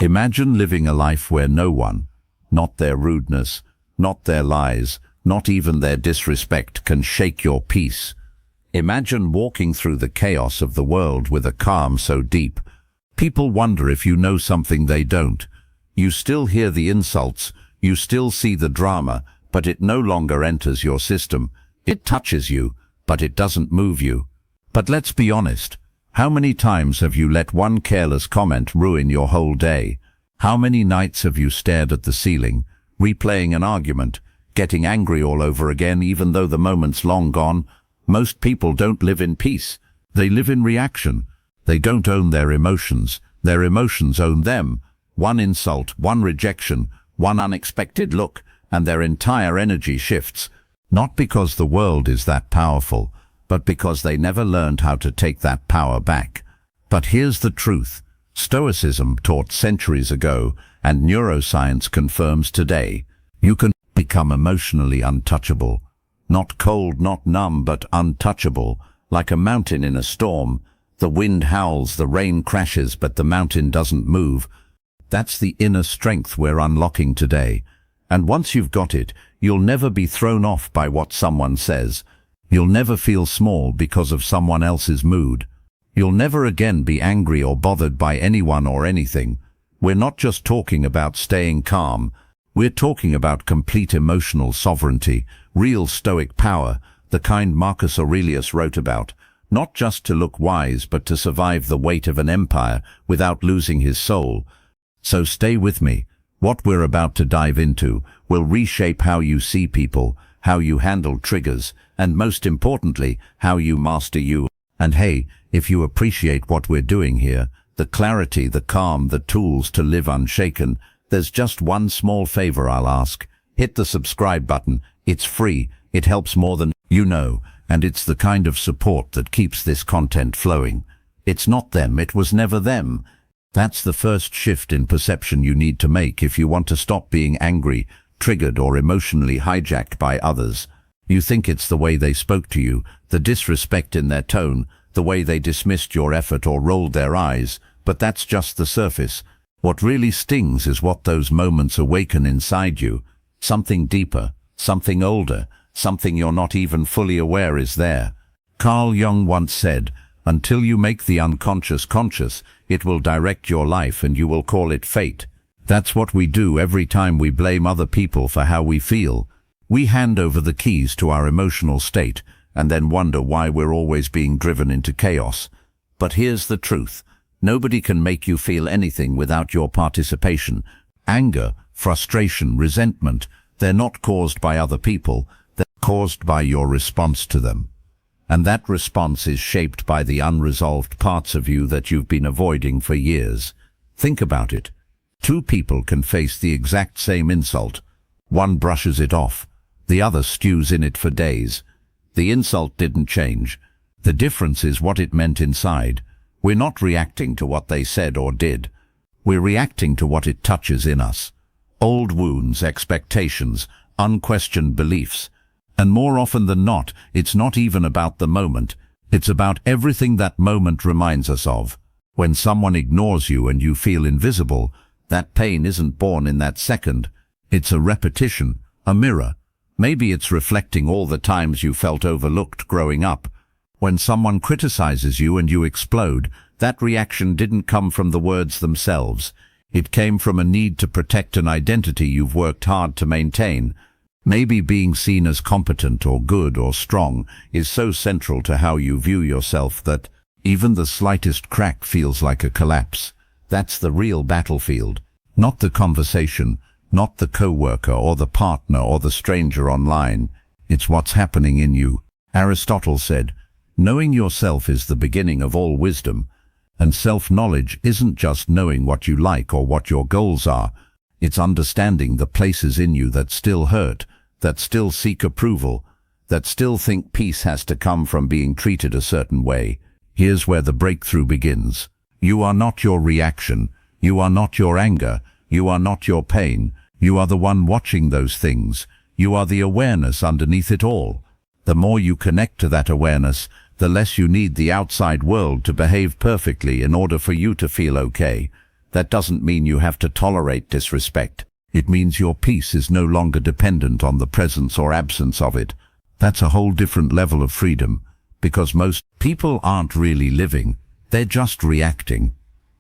Imagine living a life where no one, not their rudeness, not their lies, not even their disrespect, can shake your peace. Imagine walking through the chaos of the world with a calm so deep, people wonder if you know something they don't. You still hear the insults, you still see the drama, but it no longer enters your system. It touches you, but it doesn't move you. But let's be honest. How many times have you let one careless comment ruin your whole day? How many nights have you stared at the ceiling, replaying an argument, getting angry all over again even though the moment's long gone? Most people don't live in peace. They live in reaction. They don't own their emotions own them. One insult, one rejection, one unexpected look, and their entire energy shifts. Not because the world is that powerful, but because they never learned how to take that power back. But here's the truth. Stoicism taught centuries ago, and neuroscience confirms today. You can become emotionally untouchable. Not cold, not numb, but untouchable, like a mountain in a storm. The wind howls, the rain crashes, but the mountain doesn't move. That's the inner strength we're unlocking today. And once you've got it, you'll never be thrown off by what someone says. You'll never feel small because of someone else's mood. You'll never again be angry or bothered by anyone or anything. We're not just talking about staying calm. We're talking about complete emotional sovereignty, real stoic power, the kind Marcus Aurelius wrote about. Not just to look wise, but to survive the weight of an empire without losing his soul. So stay with me. What we're about to dive into will reshape how you see people, how you handle triggers, and most importantly, how you master you. And hey, if you appreciate what we're doing here, the clarity, the calm, the tools to live unshaken, there's just one small favor I'll ask. Hit the subscribe button. It's free. It helps more than you know, and it's the kind of support that keeps this content flowing. It's not them. It was never them. That's the first shift in perception you need to make if you want to stop being angry, triggered, or emotionally hijacked by others. You think it's the way they spoke to you, the disrespect in their tone, the way they dismissed your effort or rolled their eyes, but that's just the surface. What really stings is what those moments awaken inside you. Something deeper, something older, something you're not even fully aware is there. Carl Jung once said, "Until you make the unconscious conscious, it will direct your life and you will call it fate." That's what we do every time we blame other people for how we feel. We hand over the keys to our emotional state and then wonder why we're always being driven into chaos. But here's the truth. Nobody can make you feel anything without your participation. Anger, frustration, resentment, they're not caused by other people, they're caused by your response to them. And that response is shaped by the unresolved parts of you that you've been avoiding for years. Think about it. Two people can face the exact same insult. One brushes it off. The other stews in it for days. The insult didn't change. The difference is what it meant inside. We're not reacting to what they said or did. We're reacting to what it touches in us. Old wounds, expectations, unquestioned beliefs. And more often than not, it's not even about the moment. It's about everything that moment reminds us of. When someone ignores you and you feel invisible, that pain isn't born in that second. It's a repetition, a mirror. Maybe it's reflecting all the times you felt overlooked growing up. When someone criticizes you and you explode, that reaction didn't come from the words themselves. It came from a need to protect an identity you've worked hard to maintain. Maybe being seen as competent or good or strong is so central to how you view yourself that even the slightest crack feels like a collapse. That's the real battlefield, not the conversation, not the coworker or the partner or the stranger online. It's what's happening in you. Aristotle said, "Knowing yourself is the beginning of all wisdom." And self-knowledge isn't just knowing what you like or what your goals are. It's understanding the places in you that still hurt, that still seek approval, that still think peace has to come from being treated a certain way. Here's where the breakthrough begins. You are not your reaction. You are not your anger. You are not your pain. You are the one watching those things. You are the awareness underneath it all. The more you connect to that awareness, the less you need the outside world to behave perfectly in order for you to feel okay. That doesn't mean you have to tolerate disrespect. It means your peace is no longer dependent on the presence or absence of it. That's a whole different level of freedom, because most people aren't really living, they're just reacting.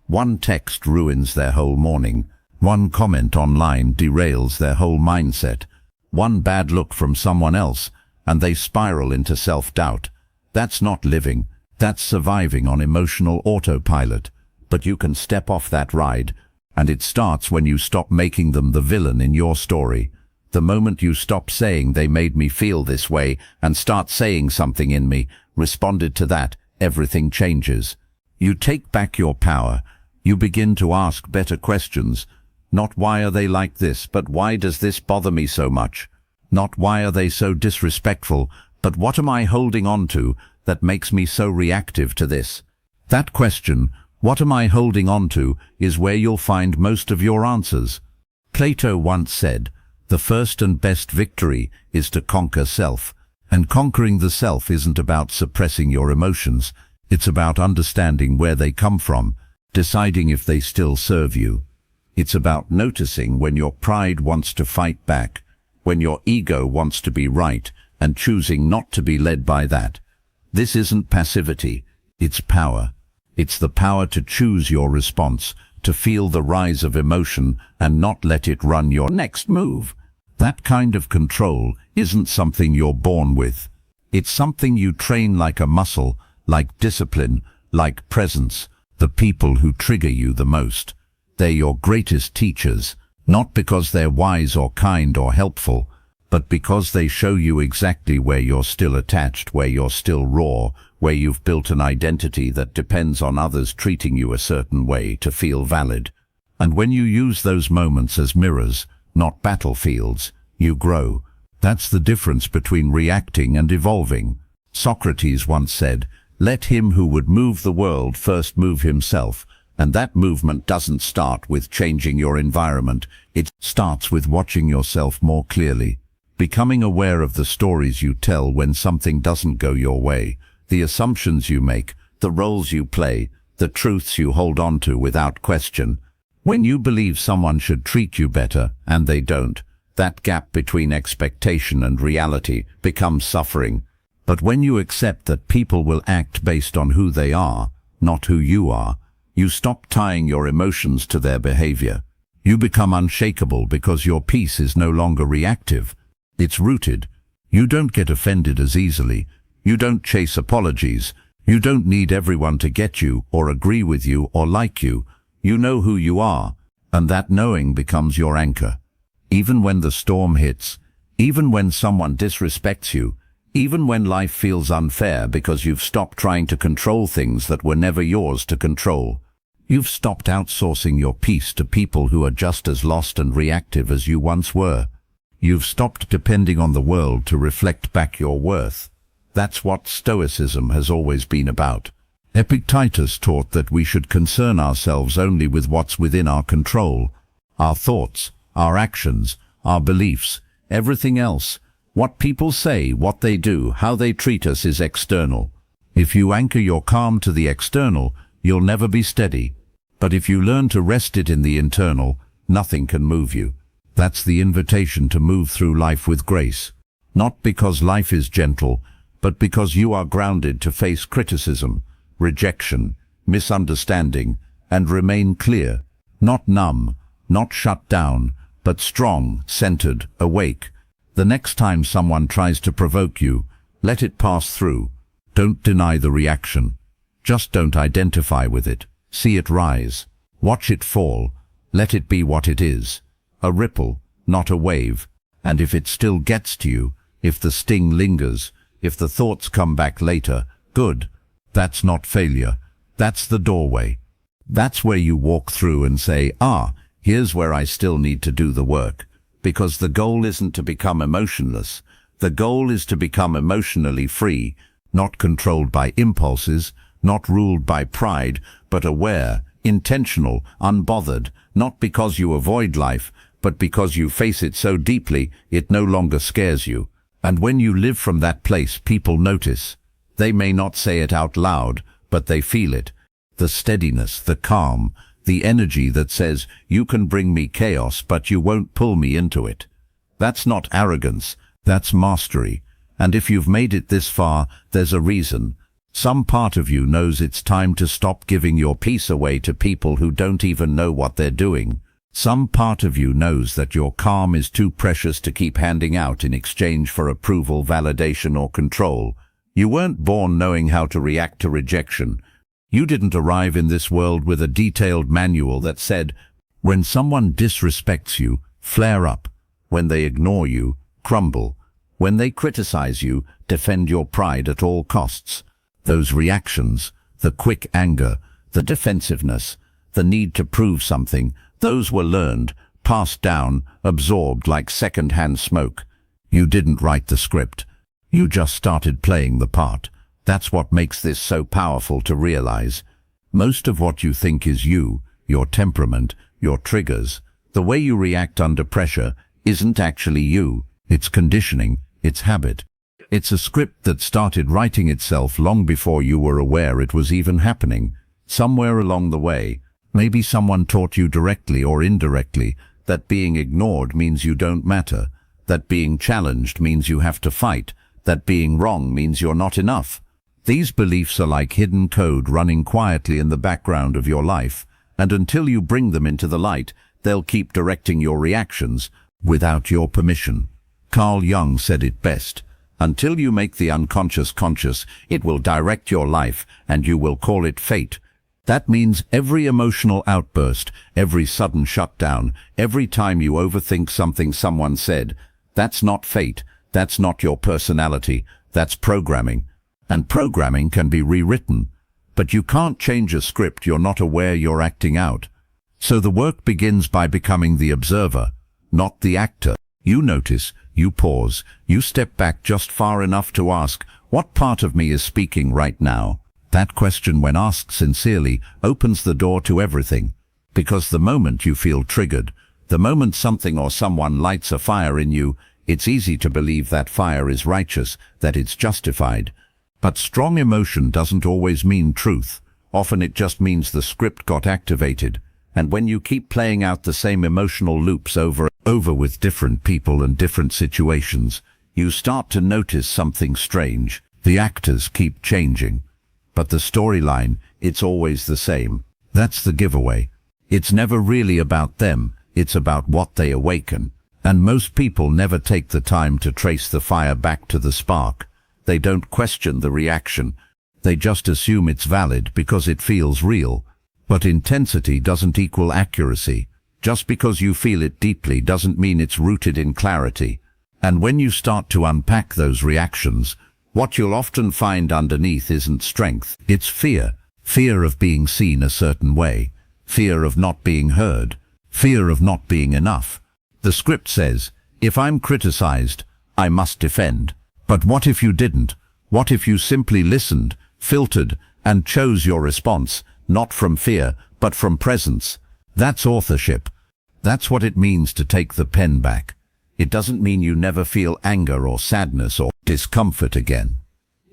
One text ruins their whole morning. One comment online derails their whole mindset. One bad look from someone else, and they spiral into self-doubt. That's not living, that's surviving on emotional autopilot. But you can step off that ride, and it starts when you stop making them the villain in your story. The moment you stop saying they made me feel this way and start saying something in me responded to that, everything changes. You take back your power. You begin to ask better questions. Not why are they like this, but why does this bother me so much? Not why are they so disrespectful, but what am I holding on to that makes me so reactive to this? That question, what am I holding on to, is where you'll find most of your answers. Plato once said, the first and best victory is to conquer self. And conquering the self isn't about suppressing your emotions. It's about understanding where they come from, deciding if they still serve you. It's about noticing when your pride wants to fight back, when your ego wants to be right, and choosing not to be led by that. This isn't passivity, it's power. It's the power to choose your response, to feel the rise of emotion and not let it run your next move. That kind of control isn't something you're born with. It's something you train like a muscle, like discipline, like presence. The people who trigger you the most, they're your greatest teachers, not because they're wise or kind or helpful, but because they show you exactly where you're still attached, where you're still raw, where you've built an identity that depends on others treating you a certain way to feel valid. And when you use those moments as mirrors, not battlefields, you grow. That's the difference between reacting and evolving. Socrates once said, let him who would move the world first move himself. And that movement doesn't start with changing your environment. It starts with watching yourself more clearly, becoming aware of the stories you tell when something doesn't go your way, the assumptions you make, the roles you play, the truths you hold on to without question. When you believe someone should treat you better, and they don't, that gap between expectation and reality becomes suffering. But when you accept that people will act based on who they are, not who you are, you stop tying your emotions to their behavior. You become unshakable because your peace is no longer reactive. It's rooted. You don't get offended as easily. You don't chase apologies. You don't need everyone to get you or agree with you or like you. You know who you are, and that knowing becomes your anchor. Even when the storm hits, even when someone disrespects you, even when life feels unfair because you've stopped trying to control things that were never yours to control. You've stopped outsourcing your peace to people who are just as lost and reactive as you once were. You've stopped depending on the world to reflect back your worth. That's what Stoicism has always been about. Epictetus taught that we should concern ourselves only with what's within our control. Our thoughts, our actions, our beliefs, everything else. What people say, what they do, how they treat us is external. If you anchor your calm to the external, you'll never be steady. But if you learn to rest it in the internal, nothing can move you. That's the invitation to move through life with grace. Not because life is gentle, but because you are grounded to face criticism, rejection, misunderstanding, and remain clear. Not numb, not shut down, but strong, centered, awake. The next time someone tries to provoke you, let it pass through. Don't deny the reaction. Just don't identify with it. See it rise. Watch it fall. Let it be what it is. A ripple, not a wave. And if it still gets to you, if the sting lingers, if the thoughts come back later, good. That's not failure. That's the doorway. That's where you walk through and say, here's where I still need to do the work. Because the goal isn't to become emotionless. The goal is to become emotionally free, not controlled by impulses, not ruled by pride, but aware, intentional, unbothered, not because you avoid life, but because you face it so deeply it no longer scares you. And when you live from that place, people notice. They may not say it out loud, but they feel it. The steadiness, the calm, The energy that says, you can bring me chaos, but you won't pull me into it. That's not arrogance, that's mastery. And if you've made it this far, there's a reason. Some part of you knows it's time to stop giving your peace away to people who don't even know what they're doing. Some part of you knows that your calm is too precious to keep handing out in exchange for approval, validation, or control. You weren't born knowing how to react to rejection. You didn't arrive in this world with a detailed manual that said, when someone disrespects you, flare up. When they ignore you, crumble. When they criticize you, defend your pride at all costs. Those reactions, the quick anger, the defensiveness, the need to prove something, those were learned, passed down, absorbed like second-hand smoke. You didn't write the script. You just started playing the part. That's what makes this so powerful to realize. Most of what you think is you, your temperament, your triggers, the way you react under pressure, isn't actually you. It's conditioning, it's habit. It's a script that started writing itself long before you were aware it was even happening. Somewhere along the way, maybe someone taught you directly or indirectly that being ignored means you don't matter, that being challenged means you have to fight, that being wrong means you're not enough. These beliefs are like hidden code running quietly in the background of your life, and until you bring them into the light, they'll keep directing your reactions without your permission. Carl Jung said it best. Until you make the unconscious conscious, it will direct your life, and you will call it fate. That means every emotional outburst, every sudden shutdown, every time you overthink something someone said, that's not fate, that's not your personality, that's programming. And programming can be rewritten. But you can't change a script you're not aware you're acting out. So the work begins by becoming the observer, not the actor. You notice, you pause, you step back just far enough to ask, what part of me is speaking right now? That question, when asked sincerely, opens the door to everything. Because the moment you feel triggered, the moment something or someone lights a fire in you, it's easy to believe that fire is righteous, that it's justified. But strong emotion doesn't always mean truth. Often it just means the script got activated. And when you keep playing out the same emotional loops over and over with different people and different situations, you start to notice something strange. The actors keep changing. But the storyline, it's always the same. That's the giveaway. It's never really about them, it's about what they awaken. And most people never take the time to trace the fire back to the spark. They don't question the reaction. They just assume it's valid because it feels real. But intensity doesn't equal accuracy. Just because you feel it deeply doesn't mean it's rooted in clarity. And when you start to unpack those reactions, what you'll often find underneath isn't strength, it's fear. Fear of being seen a certain way. Fear of not being heard. Fear of not being enough. The script says, if I'm criticized, I must defend. But what if you didn't? What if you simply listened, filtered, and chose your response, not from fear, but from presence? That's authorship. That's what it means to take the pen back. It doesn't mean you never feel anger or sadness or discomfort again.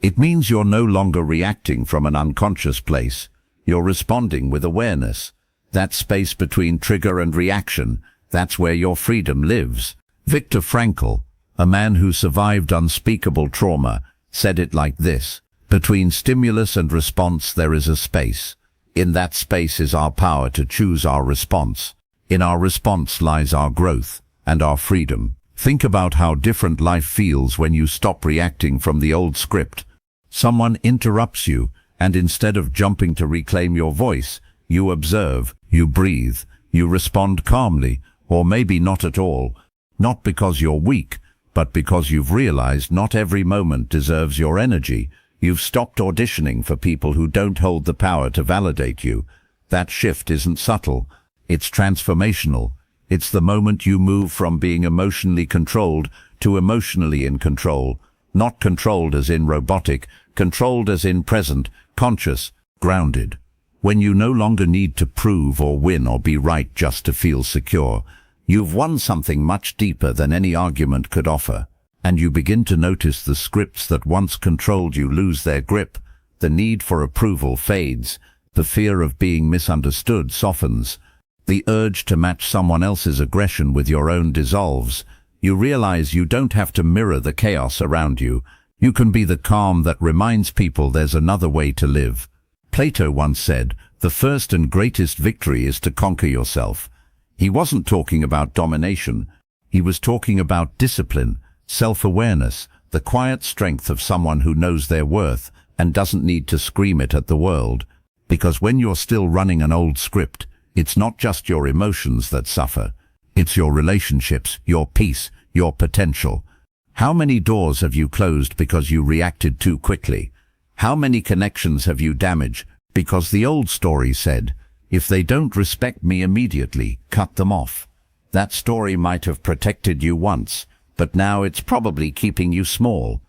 It means you're no longer reacting from an unconscious place. You're responding with awareness. That space between trigger and reaction, that's where your freedom lives. Viktor Frankl, a man who survived unspeakable trauma, said it like this: between stimulus and response there is a space. In that space is our power to choose our response. In our response lies our growth and our freedom. Think about how different life feels when you stop reacting from the old script. Someone interrupts you, and instead of jumping to reclaim your voice, you observe, you breathe, you respond calmly, or maybe not at all. Not because you're weak, but because you've realized not every moment deserves your energy. You've stopped auditioning for people who don't hold the power to validate you. That shift isn't subtle. It's transformational. It's the moment you move from being emotionally controlled to emotionally in control. Not controlled as in robotic, controlled as in present, conscious, grounded. When you no longer need to prove or win or be right just to feel secure, you've won something much deeper than any argument could offer. And you begin to notice the scripts that once controlled you lose their grip. The need for approval fades. The fear of being misunderstood softens. The urge to match someone else's aggression with your own dissolves. You realize you don't have to mirror the chaos around you. You can be the calm that reminds people there's another way to live. Plato once said, "The first and greatest victory is to conquer yourself." He wasn't talking about domination. He was talking about discipline, self-awareness, the quiet strength of someone who knows their worth and doesn't need to scream it at the world. Because when you're still running an old script, it's not just your emotions that suffer. It's your relationships, your peace, your potential. How many doors have you closed because you reacted too quickly? How many connections have you damaged because the old story said, "If they don't respect me immediately, cut them off"? That story might have protected you once, but now it's probably keeping you small.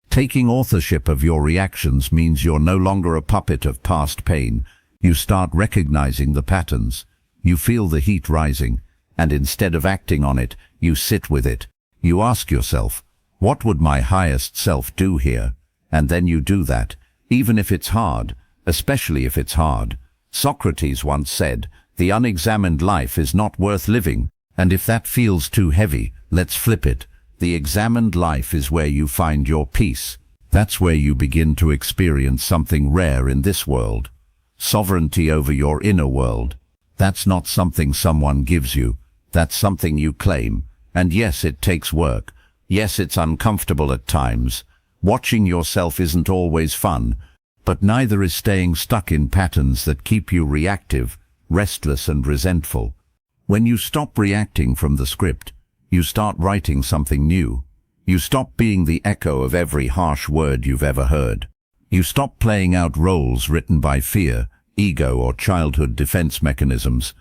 Taking authorship of your reactions means you're no longer a puppet of past pain. You start recognizing the patterns. You feel the heat rising, and instead of acting on it, you sit with it. You ask yourself, what would my highest self do here? And then you do that, even if it's hard, especially if it's hard. Socrates once said, "The unexamined life is not worth living," and if that feels too heavy, let's flip it. The examined life is where you find your peace. That's where you begin to experience something rare in this world. Sovereignty over your inner world. That's not something someone gives you. That's something you claim. And yes, it takes work. Yes, it's uncomfortable at times. Watching yourself isn't always fun, but neither is staying stuck in patterns that keep you reactive, restless and resentful. When you stop reacting from the script, you start writing something new. You stop being the echo of every harsh word you've ever heard. You stop playing out roles written by fear, ego or childhood defense mechanisms.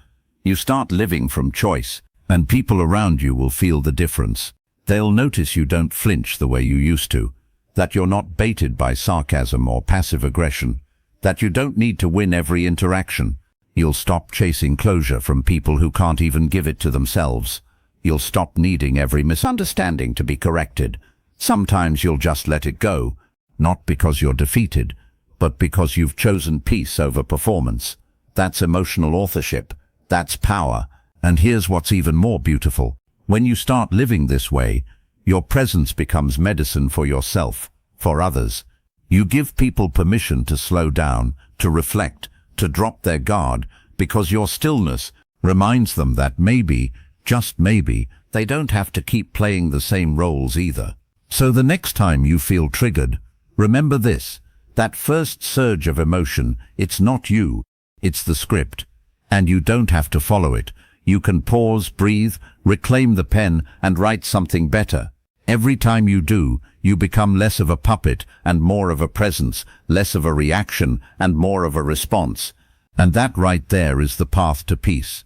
You start living from choice, and people around you will feel the difference. They'll notice you don't flinch the way you used to, that you're not baited by sarcasm or passive aggression, that you don't need to win every interaction. You'll stop chasing closure from people who can't even give it to themselves. You'll stop needing every misunderstanding to be corrected. Sometimes you'll just let it go, not because you're defeated, but because you've chosen peace over performance. That's emotional authorship. That's power. And here's what's even more beautiful. When you start living this way, your presence becomes medicine for yourself, for others. You give people permission to slow down, to reflect, to drop their guard, because your stillness reminds them that maybe, just maybe, they don't have to keep playing the same roles either. So the next time you feel triggered, remember this: that first surge of emotion, it's not you, it's the script. And you don't have to follow it. You can pause, breathe, reclaim the pen, and write something better. Every time you do, you become less of a puppet and more of a presence, less of a reaction and more of a response. And that right there is the path to peace.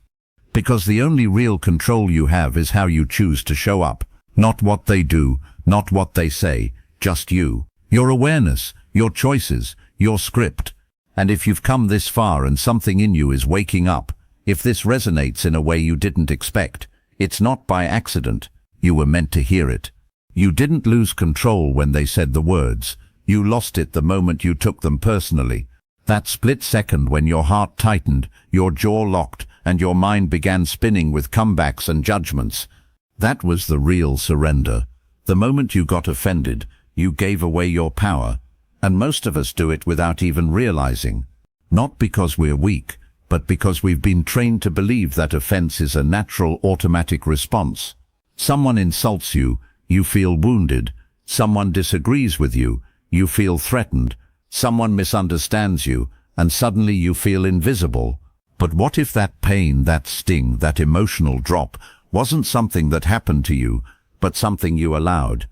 Because the only real control you have is how you choose to show up. Not what they do, not what they say, just you. Your awareness, your choices, your script. And if you've come this far and something in you is waking up, if this resonates in a way you didn't expect, it's not by accident. You were meant to hear it. You didn't lose control when they said the words. You lost it the moment you took them personally. That split second when your heart tightened, your jaw locked, and your mind began spinning with comebacks and judgments. That was the real surrender. The moment you got offended, you gave away your power. And most of us do it without even realizing. Not because we're weak, but because we've been trained to believe that offense is a natural automatic response. Someone insults you, you feel wounded. Someone disagrees with you, you feel threatened. Someone misunderstands you, and suddenly you feel invisible. But what if that pain, that sting, that emotional drop wasn't something that happened to you, but something you allowed?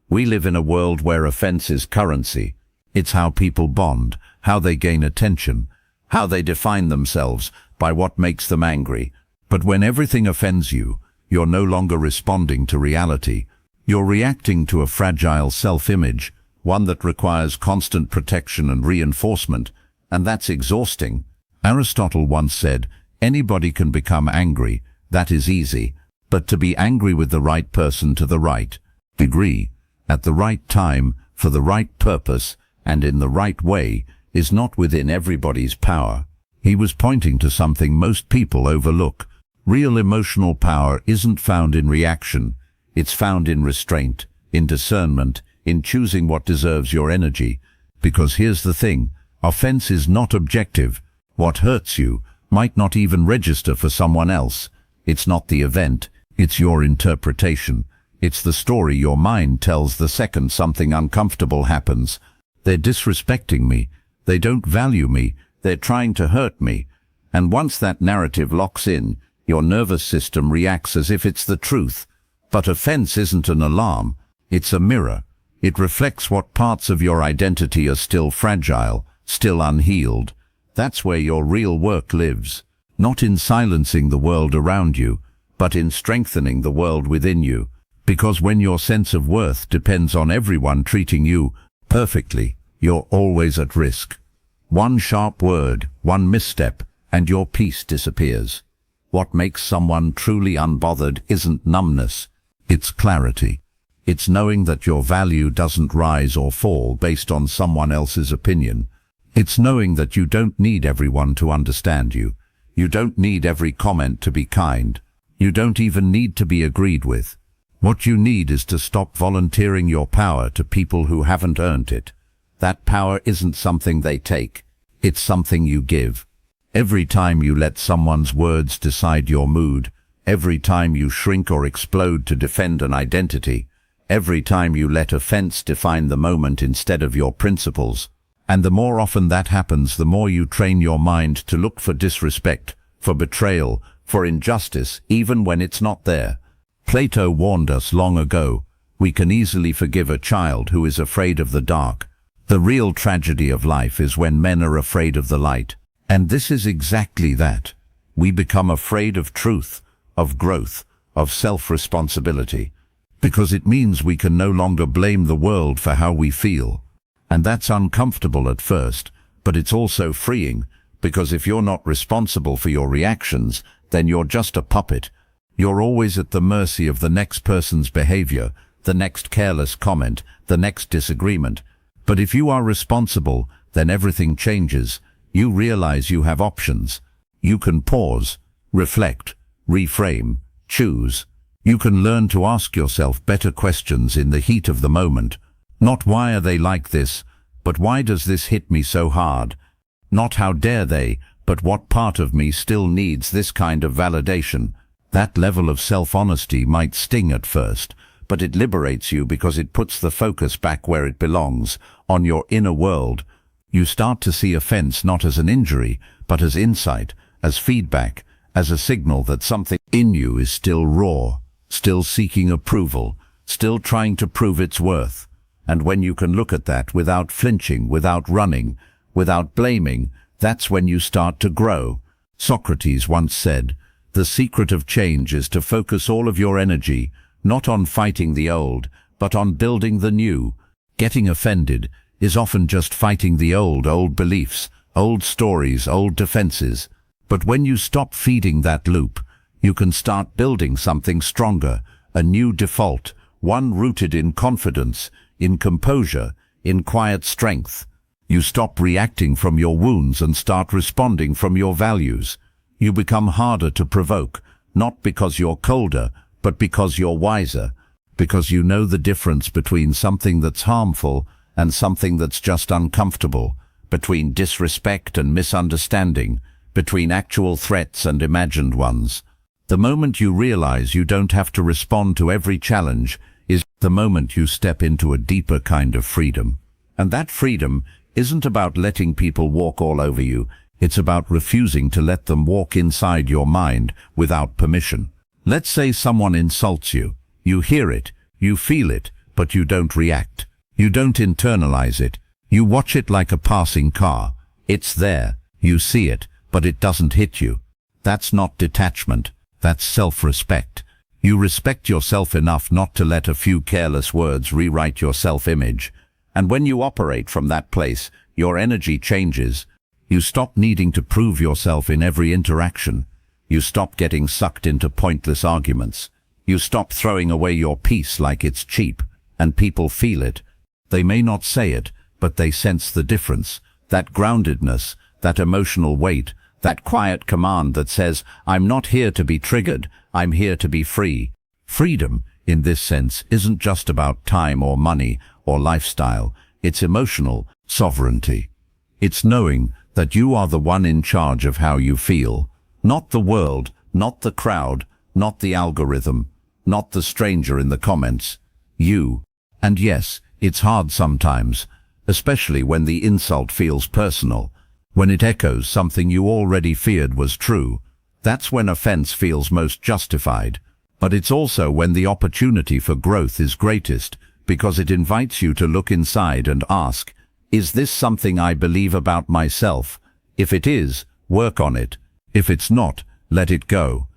We live in a world where offense is currency. It's how people bond, how they gain attention, how they define themselves by what makes them angry. But when everything offends you, you're no longer responding to reality. You're reacting to a fragile self-image, one that requires constant protection and reinforcement, and that's exhausting. Aristotle once said, "Anybody can become angry, that is easy, but to be angry with the right person to the right degree, at the right time, for the right purpose, and in the right way, is not within everybody's power." He was pointing to something most people overlook. Real emotional power isn't found in reaction. It's found in restraint, in discernment, in choosing what deserves your energy. Because here's the thing, offense is not objective. What hurts you might not even register for someone else. It's not the event, it's your interpretation. It's the story your mind tells the second something uncomfortable happens. They're disrespecting me. They don't value me. They're trying to hurt me. And once that narrative locks in, your nervous system reacts as if it's the truth. But offense isn't an alarm. It's a mirror. It reflects what parts of your identity are still fragile, still unhealed. That's where your real work lives. Not in silencing the world around you, but in strengthening the world within you. Because when your sense of worth depends on everyone treating you perfectly, you're always at risk. One sharp word, one misstep, and your peace disappears. What makes someone truly unbothered isn't numbness, it's clarity. It's knowing that your value doesn't rise or fall based on someone else's opinion. It's knowing that you don't need everyone to understand you. You don't need every comment to be kind. You don't even need to be agreed with. What you need is to stop volunteering your power to people who haven't earned it. That power isn't something they take. It's something you give. Every time you let someone's words decide your mood, every time you shrink or explode to defend an identity, every time you let offense define the moment instead of your principles, and the more often that happens, the more you train your mind to look for disrespect, for betrayal, for injustice, even when it's not there. Plato warned us long ago, we can easily forgive a child who is afraid of the dark. The real tragedy of life is when men are afraid of the light. And this is exactly that. We become afraid of truth, of growth, of self-responsibility, because it means we can no longer blame the world for how we feel. And that's uncomfortable at first, but it's also freeing, because if you're not responsible for your reactions, then you're just a puppet. You're always at the mercy of the next person's behavior, the next careless comment, the next disagreement. But if you are responsible, then everything changes. You realize you have options. You can pause, reflect, reframe, choose. You can learn to ask yourself better questions in the heat of the moment. Not why are they like this, but why does this hit me so hard? Not how dare they, but what part of me still needs this kind of validation? That level of self-honesty might sting at first, but it liberates you because it puts the focus back where it belongs, on your inner world. You start to see offense not as an injury, but as insight, as feedback, as a signal that something in you is still raw, still seeking approval, still trying to prove its worth. And when you can look at that without flinching, without running, without blaming, that's when you start to grow. Socrates once said, "The secret of change is to focus all of your energy, not on fighting the old, but on building the new." Getting offended is often just fighting the old beliefs, old stories, old defenses. But when you stop feeding that loop, you can start building something stronger, a new default, one rooted in confidence, in composure, in quiet strength. You stop reacting from your wounds and start responding from your values. You become harder to provoke, not because you're colder, but because you're wiser, because you know the difference between something that's harmful and something that's just uncomfortable, between disrespect and misunderstanding, between actual threats and imagined ones. The moment you realize you don't have to respond to every challenge is the moment you step into a deeper kind of freedom. And that freedom isn't about letting people walk all over you. It's about refusing to let them walk inside your mind without permission. Let's say someone insults you. You hear it, you feel it, but you don't react. You don't internalize it. You watch it like a passing car. It's there, you see it, but it doesn't hit you. That's not detachment, that's self-respect. You respect yourself enough not to let a few careless words rewrite your self-image. And when you operate from that place, your energy changes. You stop needing to prove yourself in every interaction. You stop getting sucked into pointless arguments. You stop throwing away your peace like it's cheap, and people feel it. They may not say it, but they sense the difference, that groundedness, that emotional weight, That quiet command that says, I'm not here to be triggered, I'm here to be free. Freedom, in this sense, isn't just about time or money or lifestyle. It's emotional sovereignty. It's knowing that you are the one in charge of how you feel. Not the world, not the crowd, not the algorithm, not the stranger in the comments. You. And yes, it's hard sometimes, especially when the insult feels personal, when it echoes something you already feared was true. That's when offense feels most justified. But it's also when the opportunity for growth is greatest, because it invites you to look inside and ask, is this something I believe about myself? If it is, work on it. If it's not, let it go.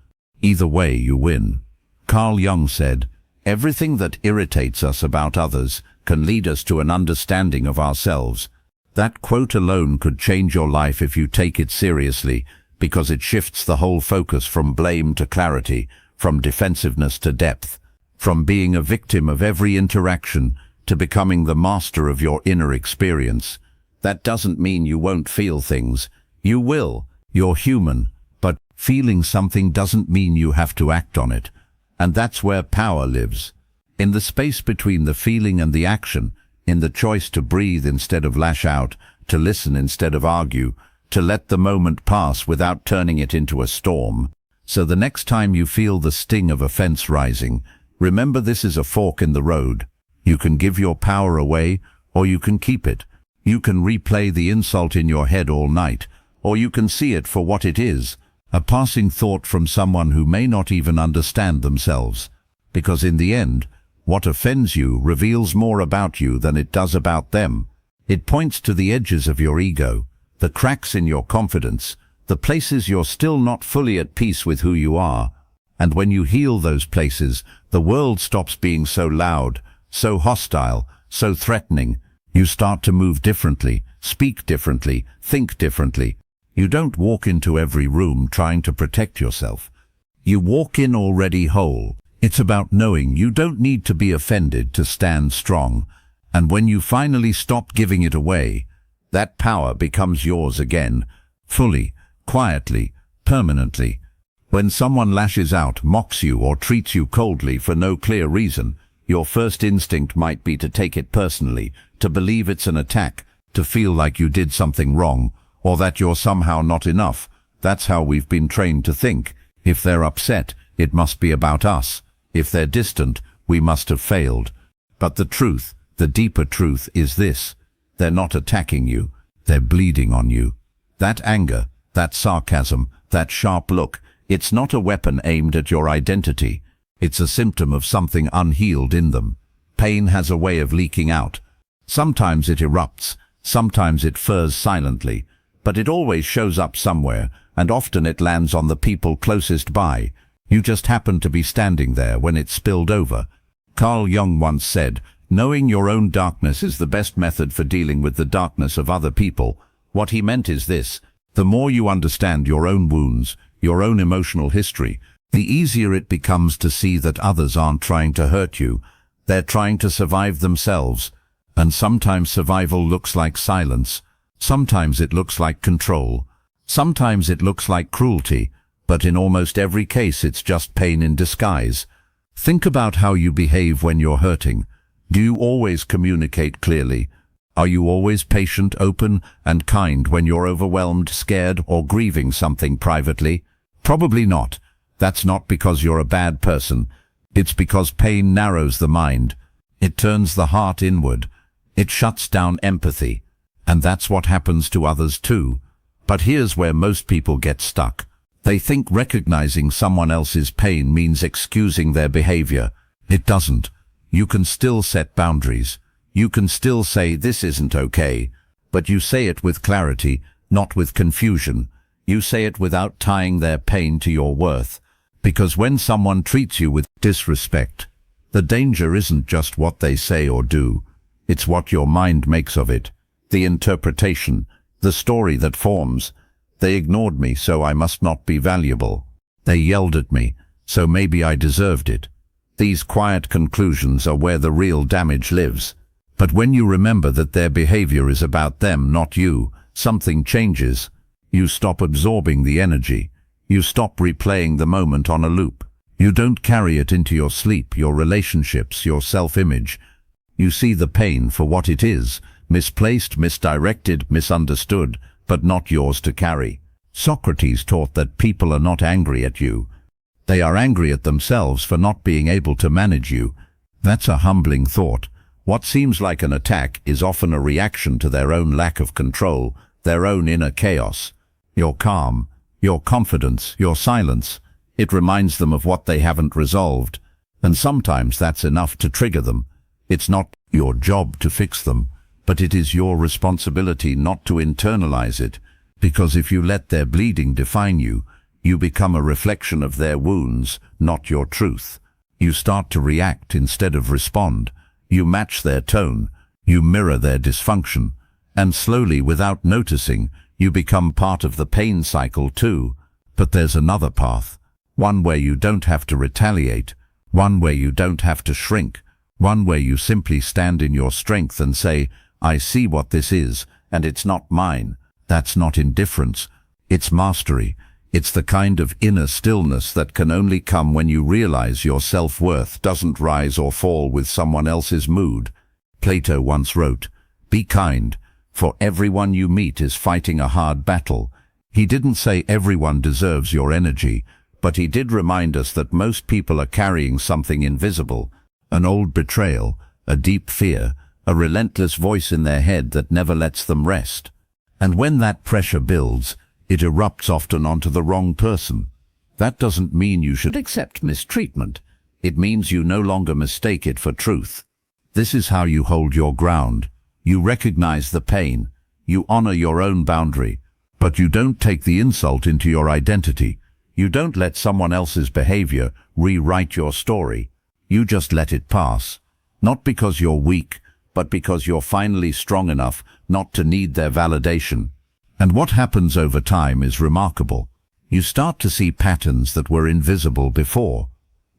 Either way, you win. Carl Jung said, everything that irritates us about others can lead us to an understanding of ourselves. That quote alone could change your life if you take it seriously, because it shifts the whole focus from blame to clarity, from defensiveness to depth, from being a victim of every interaction to becoming the master of your inner experience. That doesn't mean you won't feel things. You will. You're human. But feeling something doesn't mean you have to act on it. And that's where power lives. In the space between the feeling and the action, in the choice to breathe instead of lash out, to listen instead of argue, to let the moment pass without turning it into a storm. So the next time you feel the sting of offense rising, remember this is a fork in the road. You can give your power away, or you can keep it. You can replay the insult in your head all night, or you can see it for what it is, a passing thought from someone who may not even understand themselves. Because in the end, what offends you reveals more about you than it does about them. It points to the edges of your ego, the cracks in your confidence, the places you're still not fully at peace with who you are. And when you heal those places, the world stops being so loud, so hostile, so threatening. You start to move differently, speak differently, think differently. You don't walk into every room trying to protect yourself. You walk in already whole. It's about knowing you don't need to be offended to stand strong. And when you finally stop giving it away, that power becomes yours again, fully, quietly, permanently. When someone lashes out, mocks you, or treats you coldly for no clear reason, your first instinct might be to take it personally, to believe it's an attack, to feel like you did something wrong, or that you're somehow not enough. That's how we've been trained to think. If they're upset, it must be about us. If they're distant, we must have failed. But the truth, the deeper truth, is this. They're not attacking you. They're bleeding on you. That anger, that sarcasm, that sharp look, it's not a weapon aimed at your identity. It's a symptom of something unhealed in them. Pain has a way of leaking out. Sometimes it erupts, sometimes it furs silently, but it always shows up somewhere, and often it lands on the people closest by. You just happen to be standing there when it spilled over. Carl Jung once said, knowing your own darkness is the best method for dealing with the darkness of other people. What he meant is this: the more you understand your own wounds, your own emotional history, the easier it becomes to see that others aren't trying to hurt you. They're trying to survive themselves. And sometimes survival looks like silence. Sometimes it looks like control. Sometimes it looks like cruelty. But in almost every case, it's just pain in disguise. Think about how you behave when you're hurting. Do you always communicate clearly? Are you always patient, open, and kind when you're overwhelmed, scared, or grieving something privately? Probably not. That's not because you're a bad person. It's because pain narrows the mind. It turns the heart inward. It shuts down empathy. And that's what happens to others too. But here's where most people get stuck. They think recognizing someone else's pain means excusing their behavior. It doesn't. You can still set boundaries. You can still say this isn't okay. But you say it with clarity, not with confusion. You say it without tying their pain to your worth. Because when someone treats you with disrespect, the danger isn't just what they say or do. It's what your mind makes of it. The interpretation, the story that forms. They ignored me, so I must not be valuable. They yelled at me, so maybe I deserved it. These quiet conclusions are where the real damage lives. But when you remember that their behavior is about them, not you, something changes. You stop absorbing the energy. You stop replaying the moment on a loop. You don't carry it into your sleep, your relationships, your self-image. You see the pain for what it is, misplaced, misdirected, misunderstood, but not yours to carry. Socrates taught that people are not angry at you. They are angry at themselves for not being able to manage you. That's a humbling thought. What seems like an attack is often a reaction to their own lack of control, their own inner chaos. Your calm, your confidence, your silence, it reminds them of what they haven't resolved. And sometimes that's enough to trigger them. It's not your job to fix them, but it is your responsibility not to internalize it, because if you let their bleeding define you, you become a reflection of their wounds, not your truth. You start to react instead of respond. You match their tone. You mirror their dysfunction. And slowly, without noticing, you become part of the pain cycle too. But there's another path. One where you don't have to retaliate. One where you don't have to shrink. One where you simply stand in your strength and say, I see what this is, and it's not mine. That's not indifference. It's mastery. It's the kind of inner stillness that can only come when you realize your self-worth doesn't rise or fall with someone else's mood. Plato once wrote, "Be kind, for everyone you meet is fighting a hard battle." He didn't say everyone deserves your energy, but he did remind us that most people are carrying something invisible, an old betrayal, a deep fear, a relentless voice in their head that never lets them rest. And when that pressure builds, it erupts often onto the wrong person. That doesn't mean you should accept mistreatment. It means you no longer mistake it for truth. This is how you hold your ground. You recognize the pain. You honor your own boundary. But you don't take the insult into your identity. You don't let someone else's behavior rewrite your story. You just let it pass. Not because you're weak, but because you're finally strong enough not to need their validation. And what happens over time is remarkable. You start to see patterns that were invisible before.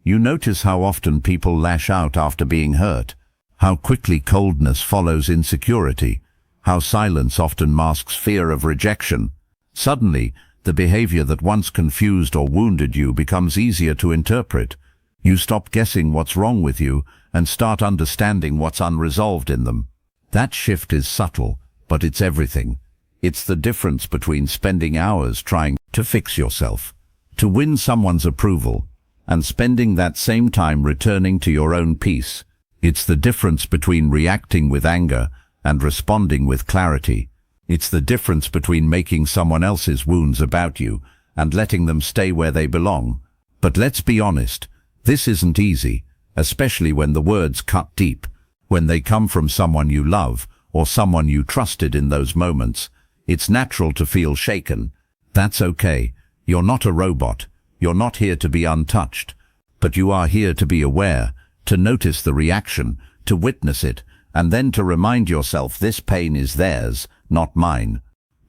You notice how often people lash out after being hurt, how quickly coldness follows insecurity, how silence often masks fear of rejection. Suddenly, the behavior that once confused or wounded you becomes easier to interpret. You stop guessing what's wrong with you and start understanding what's unresolved in them. That shift is subtle, but it's everything. It's the difference between spending hours trying to fix yourself, to win someone's approval, and spending that same time returning to your own peace. It's the difference between reacting with anger and responding with clarity. It's the difference between making someone else's wounds about you and letting them stay where they belong. But let's be honest, this isn't easy, especially when the words cut deep, when they come from someone you love or someone you trusted in those moments. It's natural to feel shaken. That's okay. You're not a robot. You're not here to be untouched. But you are here to be aware, to notice the reaction, to witness it, and then to remind yourself this pain is theirs, not mine.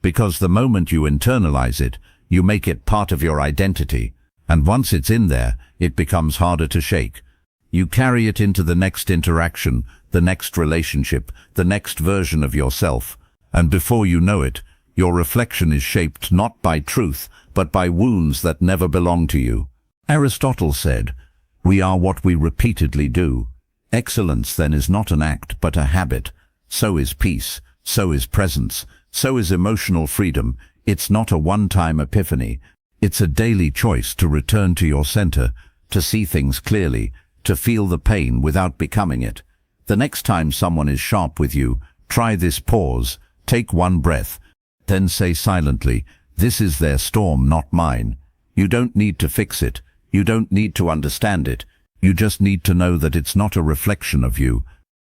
Because the moment you internalize it, you make it part of your identity. And once it's in there, it becomes harder to shake. You carry it into the next interaction, the next relationship, the next version of yourself. And before you know it, your reflection is shaped not by truth, but by wounds that never belong to you. Aristotle said, "We are what we repeatedly do." Excellence then is not an act, but a habit. So is peace. So is presence. So is emotional freedom. It's not a one-time epiphany. It's a daily choice to return to your center, to see things clearly, to feel the pain without becoming it. The next time someone is sharp with you, try this pause. Take one breath. Then say silently, "This is their storm, not mine." You don't need to fix it. You don't need to understand it. You just need to know that it's not a reflection of you.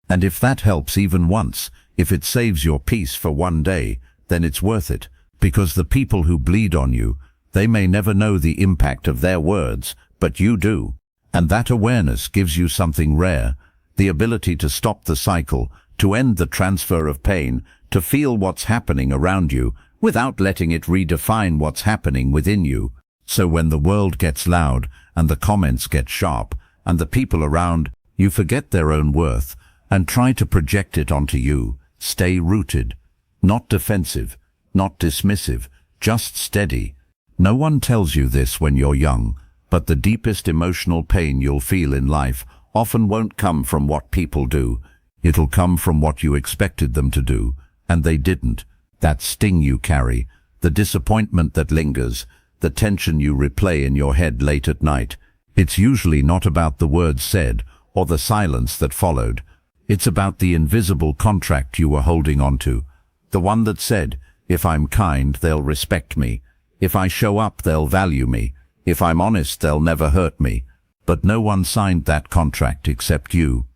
And if that helps even once, if it saves your peace for one day, then it's worth it. Because the people who bleed on you, they may never know the impact of their words, but you do. And that awareness gives you something rare, the ability to stop the cycle, to end the transfer of pain, to feel what's happening around you without letting it redefine what's happening within you. So when the world gets loud and the comments get sharp and the people around you forget their own worth and try to project it onto you, stay rooted, not defensive, not dismissive, just steady. No one tells you this when you're young, but the deepest emotional pain you'll feel in life often won't come from what people do. It'll come from what you expected them to do, and they didn't. That sting you carry, the disappointment that lingers, the tension you replay in your head late at night. It's usually not about the words said or the silence that followed. It's about the invisible contract you were holding on to. The one that said, if I'm kind, they'll respect me. If I show up, they'll value me. If I'm honest, they'll never hurt me. But no one signed that contract except you.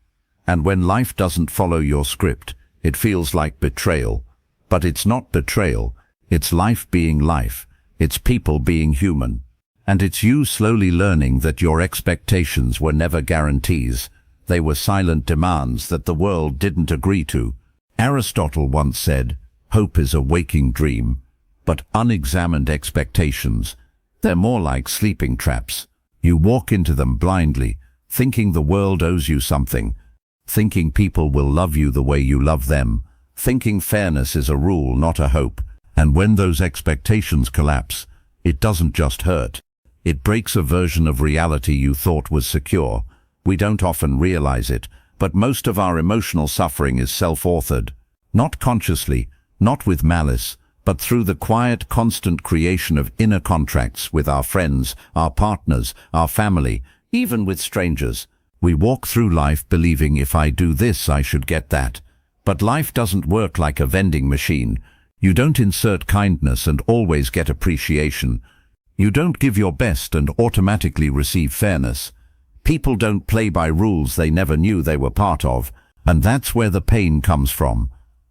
And when life doesn't follow your script, it feels like betrayal. But it's not betrayal. It's life being life. It's people being human. And it's you slowly learning that your expectations were never guarantees. They were silent demands that the world didn't agree to. Aristotle once said, hope is a waking dream, but unexamined expectations, they're more like sleeping traps. You walk into them blindly, thinking the world owes you something, thinking people will love you the way you love them, thinking fairness is a rule, not a hope. And when those expectations collapse, it doesn't just hurt. It breaks a version of reality you thought was secure. We don't often realize it, but most of our emotional suffering is self-authored. Not consciously, not with malice, but through the quiet, constant creation of inner contracts with our friends, our partners, our family, even with strangers. We walk through life believing if I do this, I should get that. But life doesn't work like a vending machine. You don't insert kindness and always get appreciation. You don't give your best and automatically receive fairness. People don't play by rules they never knew they were part of, and that's where the pain comes from.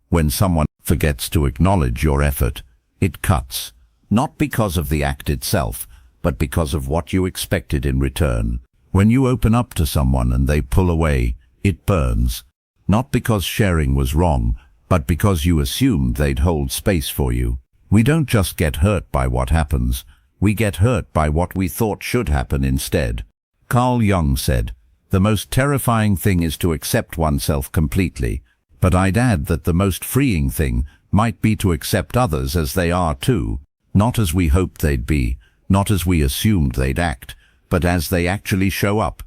When someone forgets to acknowledge your effort, it cuts. Not because of the act itself, but because of what you expected in return. When you open up to someone and they pull away, it burns. Not because sharing was wrong, but because you assumed they'd hold space for you. We don't just get hurt by what happens. We get hurt by what we thought should happen instead. Carl Jung said, the most terrifying thing is to accept oneself completely. But I'd add that the most freeing thing might be to accept others as they are too, not as we hoped they'd be, not as we assumed they'd act, but as they actually show up.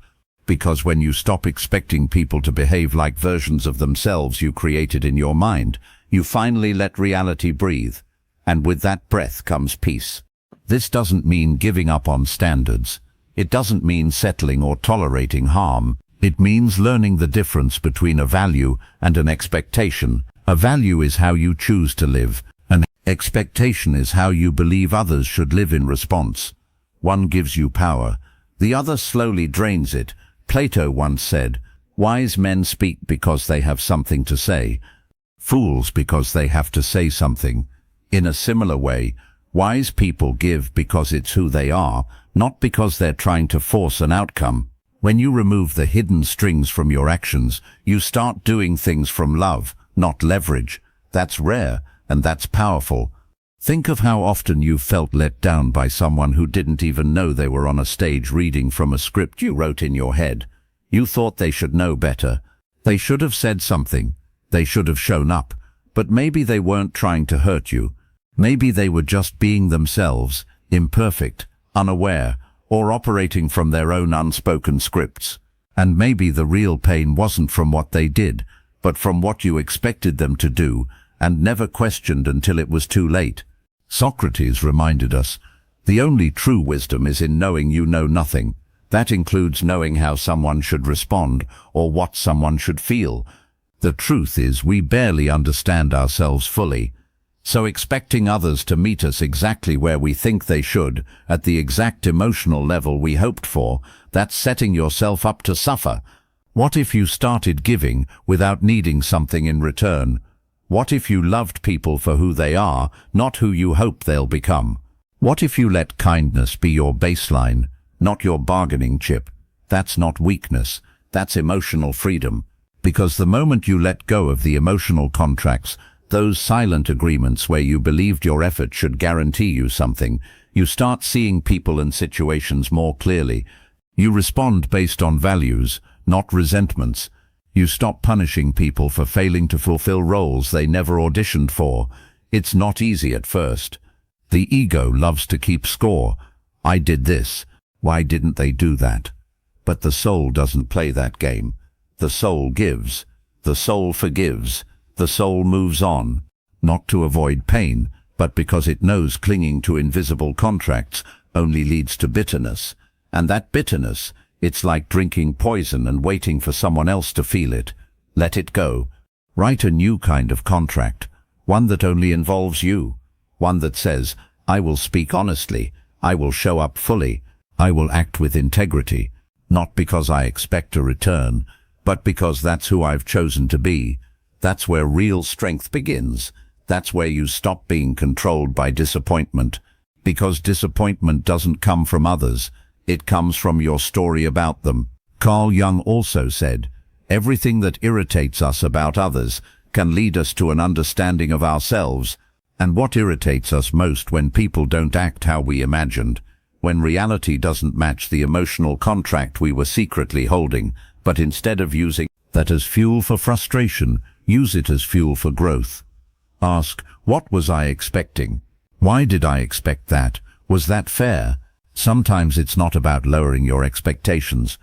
Because when you stop expecting people to behave like versions of themselves you created in your mind, you finally let reality breathe. And with that breath comes peace. This doesn't mean giving up on standards. It doesn't mean settling or tolerating harm. It means learning the difference between a value and an expectation. A value is how you choose to live. An expectation is how you believe others should live in response. One gives you power. The other slowly drains it. Plato once said, wise men speak because they have something to say. Fools because they have to say something. In a similar way, wise people give because it's who they are, not because they're trying to force an outcome. When you remove the hidden strings from your actions, you start doing things from love, not leverage. That's rare, and that's powerful. Think of how often you felt let down by someone who didn't even know they were on a stage reading from a script you wrote in your head. You thought they should know better. They should have said something. They should have shown up. But maybe they weren't trying to hurt you. Maybe they were just being themselves, imperfect, unaware, or operating from their own unspoken scripts. And maybe the real pain wasn't from what they did, but from what you expected them to do and never questioned until it was too late. Socrates reminded us, the only true wisdom is in knowing you know nothing. That includes knowing how someone should respond or what someone should feel. The truth is we barely understand ourselves fully. So expecting others to meet us exactly where we think they should, at the exact emotional level we hoped for, that's setting yourself up to suffer. What if you started giving without needing something in return? What if you loved people for who they are, not who you hope they'll become? What if you let kindness be your baseline, not your bargaining chip? That's not weakness, that's emotional freedom. Because the moment you let go of the emotional contracts, those silent agreements where you believed your effort should guarantee you something, you start seeing people and situations more clearly. You respond based on values, not resentments. You stop punishing people for failing to fulfill roles they never auditioned for. It's not easy at first. The ego loves to keep score. I did this. Why didn't they do that? But the soul doesn't play that game. The soul gives. The soul forgives. The soul moves on, not to avoid pain, but because it knows clinging to invisible contracts only leads to bitterness. And that bitterness, it's like drinking poison and waiting for someone else to feel it. Let it go. Write a new kind of contract, one that only involves you. One that says, I will speak honestly, I will show up fully, I will act with integrity, not because I expect a return, but because that's who I've chosen to be. That's where real strength begins. That's where you stop being controlled by disappointment. Because disappointment doesn't come from others, it comes from your story about them. Carl Jung also said, everything that irritates us about others can lead us to an understanding of ourselves. And what irritates us most when people don't act how we imagined, when reality doesn't match the emotional contract we were secretly holding, but instead of using that as fuel for frustration, use it as fuel for growth. Ask, what was I expecting? Why did I expect that? Was that fair? Sometimes it's not about lowering your expectations.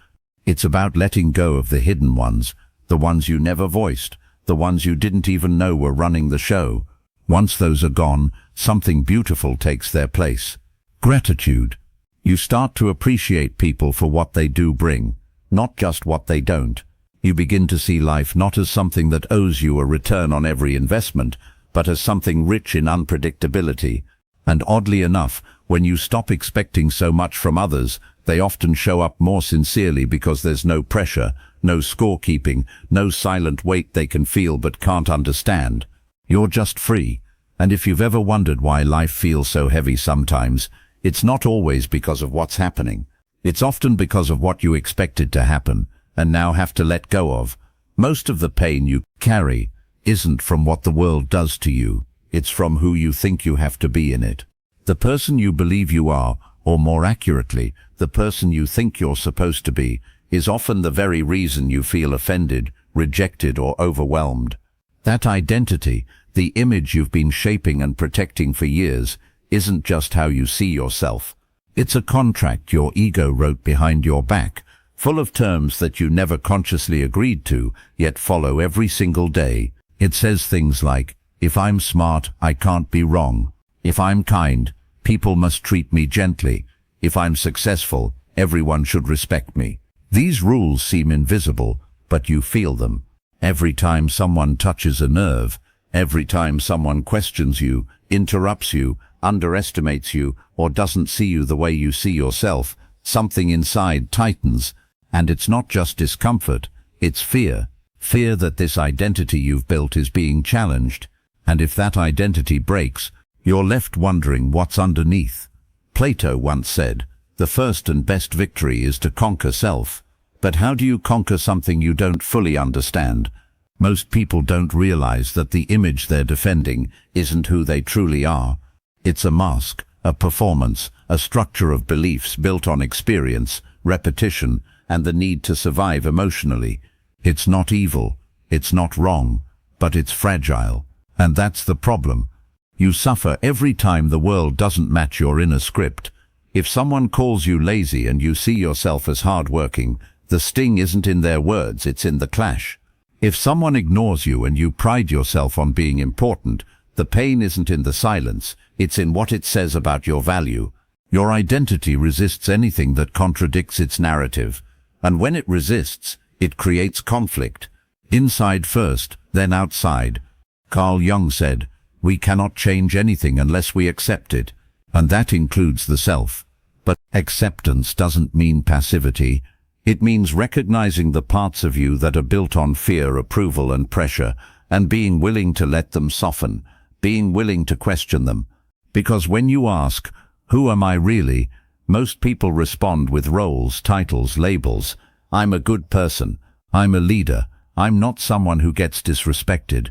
It's about letting go of the hidden ones, the ones you never voiced, the ones you didn't even know were running the show. Once those are gone, something beautiful takes their place. Gratitude. You start to appreciate people for what they do bring, not just what they don't. You begin to see life not as something that owes you a return on every investment, but as something rich in unpredictability. And oddly enough, when you stop expecting so much from others, they often show up more sincerely because there's no pressure, no scorekeeping, no silent weight they can feel but can't understand. You're just free. And if you've ever wondered why life feels so heavy sometimes, it's not always because of what's happening. It's often because of what you expected to happen and now have to let go of. Most of the pain you carry isn't from what the world does to you. It's from who you think you have to be in it. The person you believe you are, or more accurately, the person you think you're supposed to be, is often the very reason you feel offended, rejected, or overwhelmed. That identity, the image you've been shaping and protecting for years, isn't just how you see yourself. It's a contract your ego wrote behind your back, full of terms that you never consciously agreed to, yet follow every single day. It says things like, if I'm smart, I can't be wrong. If I'm kind, people must treat me gently. If I'm successful, everyone should respect me. These rules seem invisible, but you feel them. Every time someone touches a nerve, every time someone questions you, interrupts you, underestimates you, or doesn't see you the way you see yourself, something inside tightens. And it's not just discomfort, it's fear. Fear that this identity you've built is being challenged. And if that identity breaks, you're left wondering what's underneath. Plato once said, the first and best victory is to conquer self. But how do you conquer something you don't fully understand? Most people don't realize that the image they're defending isn't who they truly are. It's a mask, a performance, a structure of beliefs built on experience, repetition, and the need to survive emotionally. It's not evil, it's not wrong, but it's fragile. And that's the problem. You suffer every time the world doesn't match your inner script. If someone calls you lazy and you see yourself as hardworking, the sting isn't in their words, it's in the clash. If someone ignores you and you pride yourself on being important, the pain isn't in the silence, it's in what it says about your value. Your identity resists anything that contradicts its narrative. And when it resists, it creates conflict. Inside first, then outside. Carl Jung said, we cannot change anything unless we accept it. And that includes the self. But acceptance doesn't mean passivity. It means recognizing the parts of you that are built on fear, approval, and pressure, and being willing to let them soften, being willing to question them. Because when you ask, who am I really? Most people respond with roles, titles, labels. I'm a good person. I'm a leader. I'm not someone who gets disrespected.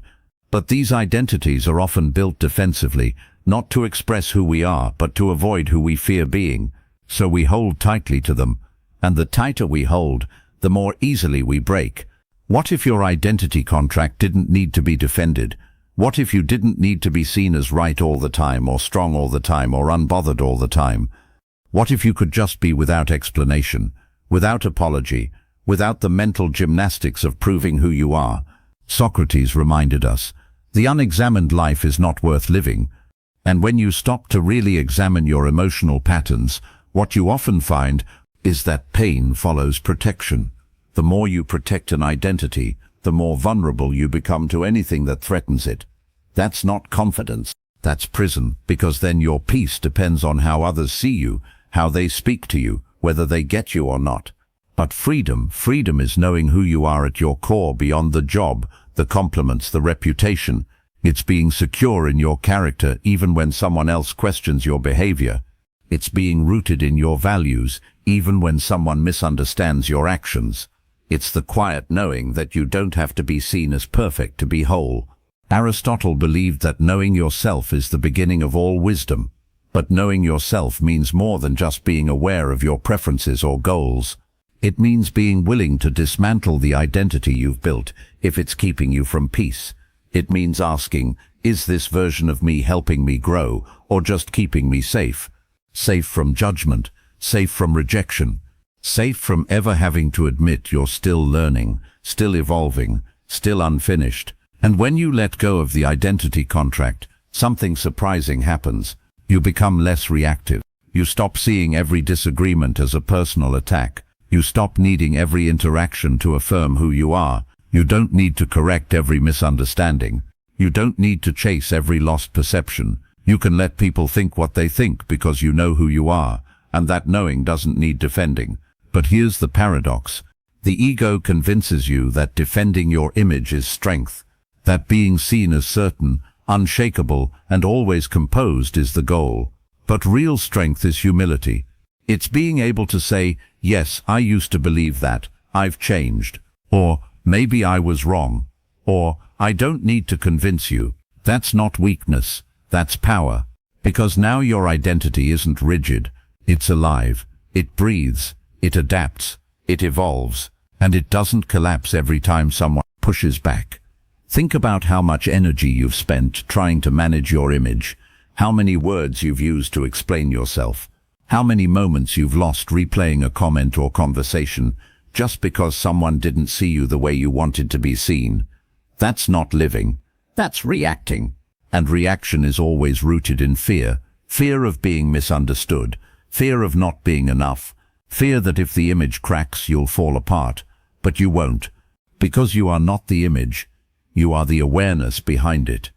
But these identities are often built defensively, not to express who we are, but to avoid who we fear being. So we hold tightly to them. And the tighter we hold, the more easily we break. What if your identity contract didn't need to be defended? What if you didn't need to be seen as right all the time, or strong all the time, or unbothered all the time? What if you could just be without explanation, without apology, without the mental gymnastics of proving who you are? Socrates reminded us, the unexamined life is not worth living. And when you stop to really examine your emotional patterns, what you often find is that pain follows protection. The more you protect an identity, the more vulnerable you become to anything that threatens it. That's not confidence, that's prison, because then your peace depends on how others see you, how they speak to you, whether they get you or not. But freedom is knowing who you are at your core beyond the job, the compliments, the reputation. It's being secure in your character even when someone else questions your behavior. It's being rooted in your values even when someone misunderstands your actions. It's the quiet knowing that you don't have to be seen as perfect to be whole. Aristotle believed that knowing yourself is the beginning of all wisdom. But knowing yourself means more than just being aware of your preferences or goals. It means being willing to dismantle the identity you've built if it's keeping you from peace. It means asking, is this version of me helping me grow or just keeping me safe? Safe from judgment, safe from rejection, safe from ever having to admit you're still learning, still evolving, still unfinished. And when you let go of the identity contract, something surprising happens. You become less reactive. You stop seeing every disagreement as a personal attack. You stop needing every interaction to affirm who you are. You don't need to correct every misunderstanding. You don't need to chase every lost perception. You can let people think what they think because you know who you are, and that knowing doesn't need defending. But here's the paradox. The ego convinces you that defending your image is strength, that being seen as certain, unshakable, and always composed is the goal. But real strength is humility. It's being able to say, yes, I used to believe that, I've changed, or maybe I was wrong, or I don't need to convince you. That's not weakness, that's power. Because now your identity isn't rigid, it's alive, it breathes, it adapts, it evolves, and it doesn't collapse every time someone pushes back. Think about how much energy you've spent trying to manage your image, how many words you've used to explain yourself, how many moments you've lost replaying a comment or conversation just because someone didn't see you the way you wanted to be seen. That's not living, that's reacting. And reaction is always rooted in fear. Fear of being misunderstood, fear of not being enough, fear that if the image cracks you'll fall apart. But you won't, because you are not the image. You are the awareness behind it.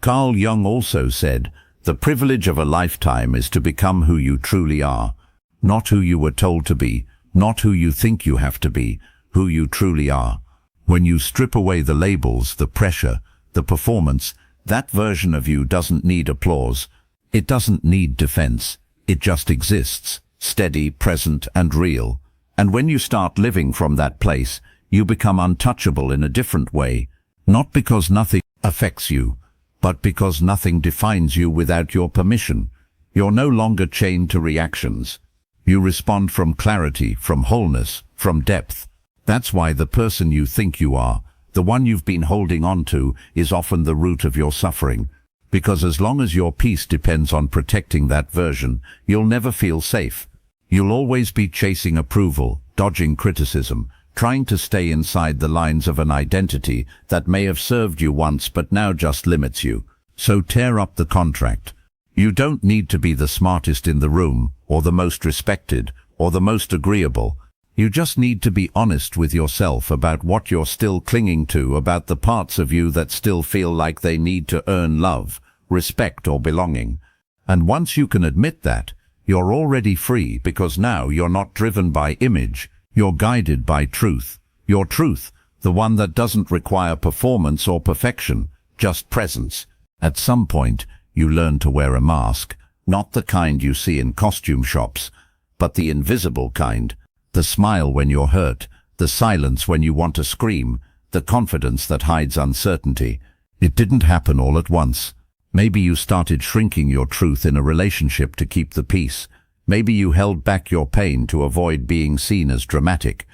Carl Jung also said, the privilege of a lifetime is to become who you truly are, not who you were told to be, not who you think you have to be, who you truly are. When you strip away the labels, the pressure, the performance, that version of you doesn't need applause. It doesn't need defense. It just exists, steady, present, and real. And when you start living from that place, you become untouchable in a different way. Not because nothing affects you, but because nothing defines you without your permission. You're no longer chained to reactions. You respond from clarity, from wholeness, from depth. That's why the person you think you are, the one you've been holding on to, is often the root of your suffering. Because as long as your peace depends on protecting that version, you'll never feel safe. You'll always be chasing approval, dodging criticism, trying to stay inside the lines of an identity that may have served you once but now just limits you. So tear up the contract. You don't need to be the smartest in the room, or the most respected, or the most agreeable. You just need to be honest with yourself about what you're still clinging to, about the parts of you that still feel like they need to earn love, respect, or belonging. And once you can admit that, you're already free, because now you're not driven by image. You're guided by truth. Your truth, the one that doesn't require performance or perfection, just presence. At some point, you learn to wear a mask, not the kind you see in costume shops, but the invisible kind. The smile when you're hurt, the silence when you want to scream, the confidence that hides uncertainty. It didn't happen all at once. Maybe you started shrinking your truth in a relationship to keep the peace. Maybe you held back your pain to avoid being seen as dramatic.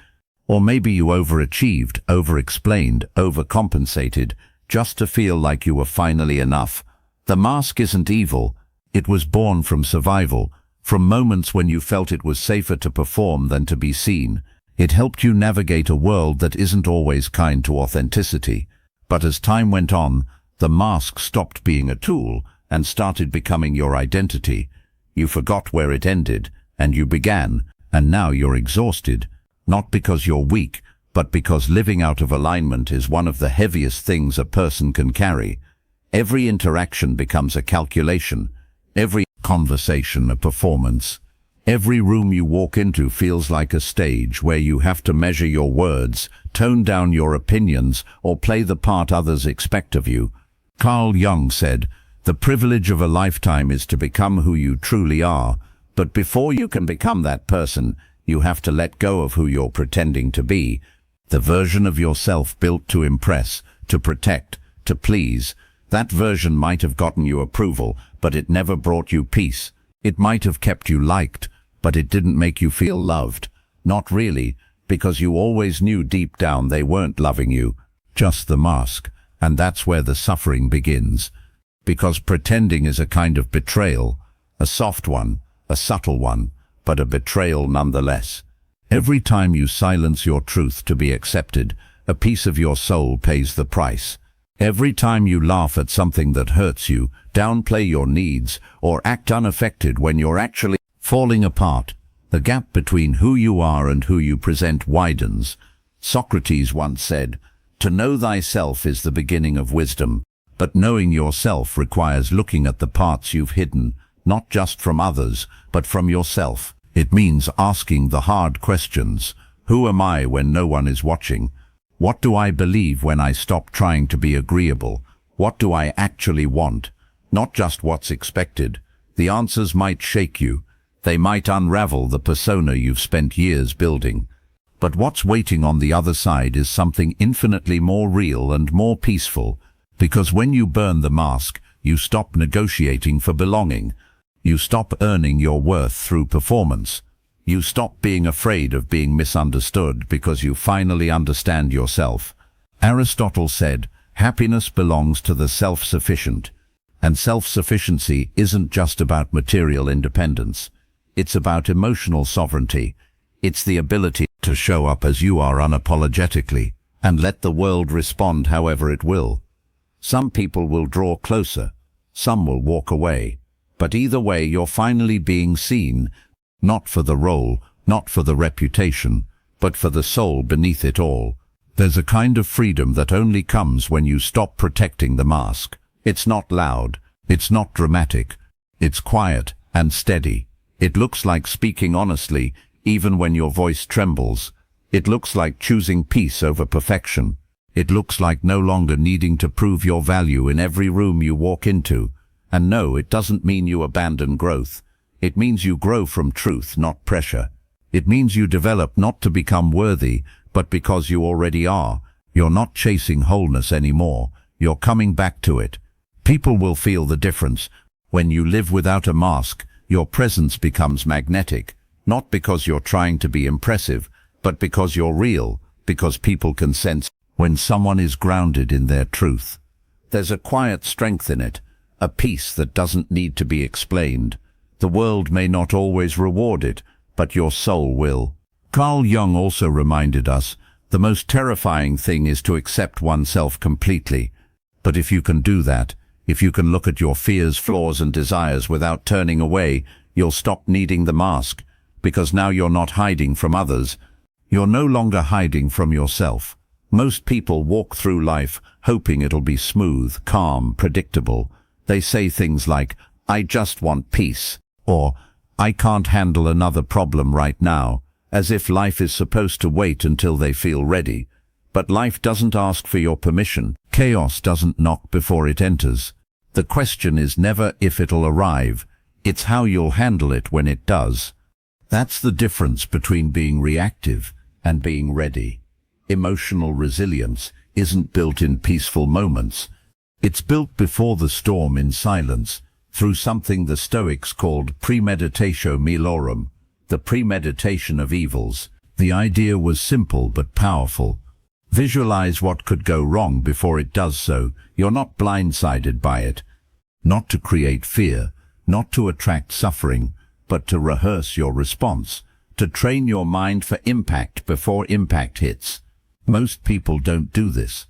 Or maybe you overachieved, overexplained, overcompensated, just to feel like you were finally enough. The mask isn't evil. It was born from survival, from moments when you felt it was safer to perform than to be seen. It helped you navigate a world that isn't always kind to authenticity. But as time went on, the mask stopped being a tool and started becoming your identity. You forgot where it ended, and you began, and now you're exhausted, not because you're weak, but because living out of alignment is one of the heaviest things a person can carry. Every interaction becomes a calculation, every conversation a performance. Every room you walk into feels like a stage where you have to measure your words, tone down your opinions, or play the part others expect of you. Carl Jung said, "The privilege of a lifetime is to become who you truly are, but before you can become that person, you have to let go of who you're pretending to be, the version of yourself built to impress, to protect, to please. That version might have gotten you approval, but it never brought you peace. It might have kept you liked, but it didn't make you feel loved. Not really, because you always knew deep down they weren't loving you, just the mask. And that's where the suffering begins. Because pretending is a kind of betrayal, a soft one, a subtle one, but a betrayal nonetheless. Every time you silence your truth to be accepted, a piece of your soul pays the price. Every time you laugh at something that hurts you, downplay your needs, or act unaffected when you're actually falling apart, the gap between who you are and who you present widens. Socrates once said, "To know thyself is the beginning of wisdom, but knowing yourself requires looking at the parts you've hidden, not just from others, but from yourself." It means asking the hard questions. Who am I when no one is watching? What do I believe when I stop trying to be agreeable? What do I actually want? Not just what's expected. The answers might shake you. They might unravel the persona you've spent years building. But what's waiting on the other side is something infinitely more real and more peaceful, because when you burn the mask, you stop negotiating for belonging. You stop earning your worth through performance. You stop being afraid of being misunderstood because you finally understand yourself. Aristotle said, "Happiness belongs to the self-sufficient." And self-sufficiency isn't just about material independence. It's about emotional sovereignty. It's the ability to show up as you are unapologetically and let the world respond however it will. Some people will draw closer, some will walk away, but either way you're finally being seen, not for the role, not for the reputation, but for the soul beneath it all. There's a kind of freedom that only comes when you stop protecting the mask. It's not loud, it's not dramatic, it's quiet and steady. It looks like speaking honestly, even when your voice trembles. It looks like choosing peace over perfection. It looks like no longer needing to prove your value in every room you walk into. And no, it doesn't mean you abandon growth. It means you grow from truth, not pressure. It means you develop not to become worthy, but because you already are. You're not chasing wholeness anymore. You're coming back to it. People will feel the difference. When you live without a mask, your presence becomes magnetic, not because you're trying to be impressive, but because you're real, because people can sense when someone is grounded in their truth. There's a quiet strength in it, a peace that doesn't need to be explained. The world may not always reward it, but your soul will. Carl Jung also reminded us, the most terrifying thing is to accept oneself completely. But if you can do that, if you can look at your fears, flaws and desires without turning away, you'll stop needing the mask, because now you're not hiding from others. You're no longer hiding from yourself. Most people walk through life hoping it'll be smooth, calm, predictable. They say things like, "I just want peace," or "I can't handle another problem right now," as if life is supposed to wait until they feel ready. But life doesn't ask for your permission. Chaos doesn't knock before it enters. The question is never if it'll arrive, it's how you'll handle it when it does. That's the difference between being reactive and being ready. Emotional resilience isn't built in peaceful moments. It's built before the storm in silence, through something the Stoics called premeditatio malorum, the premeditation of evils. The idea was simple but powerful. Visualize what could go wrong before it does so. You're not blindsided by it. Not to create fear, not to attract suffering, but to rehearse your response, to train your mind for impact before impact hits. Most people don't do this.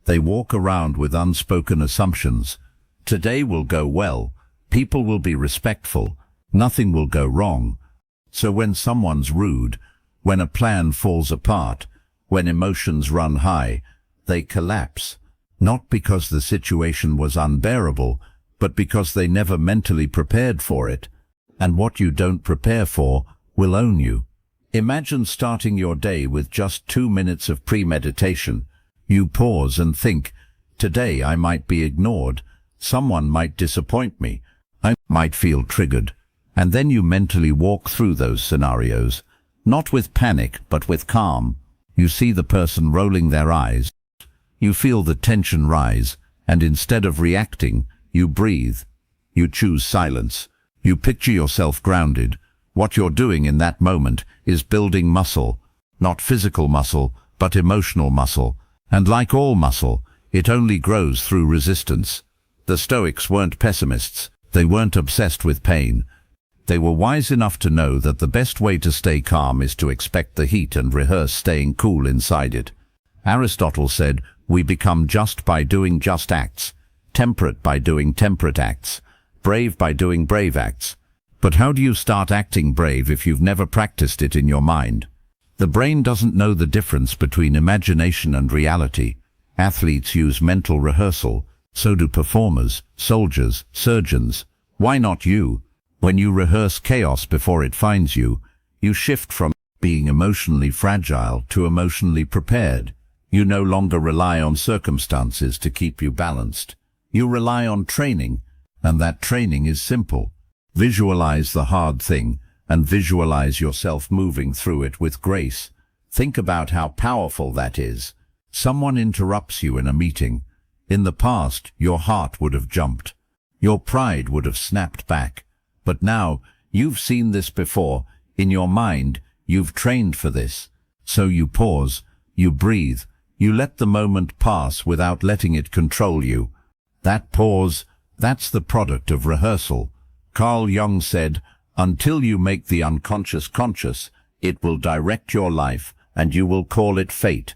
They walk around with unspoken assumptions. Today will go well, people will be respectful, nothing will go wrong. So when someone's rude, when a plan falls apart, when emotions run high, they collapse. Not because the situation was unbearable, but because they never mentally prepared for it. And what you don't prepare for will own you. Imagine starting your day with just 2 minutes of premeditation. You pause and think, today I might be ignored, someone might disappoint me, I might feel triggered. And then you mentally walk through those scenarios, not with panic, but with calm. You see the person rolling their eyes. You feel the tension rise, and instead of reacting, you breathe. You choose silence. You picture yourself grounded. What you're doing in that moment is building muscle, not physical muscle, but emotional muscle. And like all muscle, it only grows through resistance. The Stoics weren't pessimists. They weren't obsessed with pain. They were wise enough to know that the best way to stay calm is to expect the heat and rehearse staying cool inside it. Aristotle said, we become just by doing just acts, temperate by doing temperate acts, brave by doing brave acts. But how do you start acting brave if you've never practiced it in your mind? The brain doesn't know the difference between imagination and reality. Athletes use mental rehearsal, so do performers, soldiers, surgeons. Why not you? When you rehearse chaos before it finds you, you shift from being emotionally fragile to emotionally prepared. You no longer rely on circumstances to keep you balanced. You rely on training, and that training is simple. Visualize the hard thing, and visualize yourself moving through it with grace. Think about how powerful that is. Someone interrupts you in a meeting. In the past, your heart would have jumped. Your pride would have snapped back. But now, you've seen this before. In your mind, you've trained for this. So you pause, you breathe, you let the moment pass without letting it control you. That pause, that's the product of rehearsal. Carl Jung said, until you make the unconscious conscious, it will direct your life, and you will call it fate.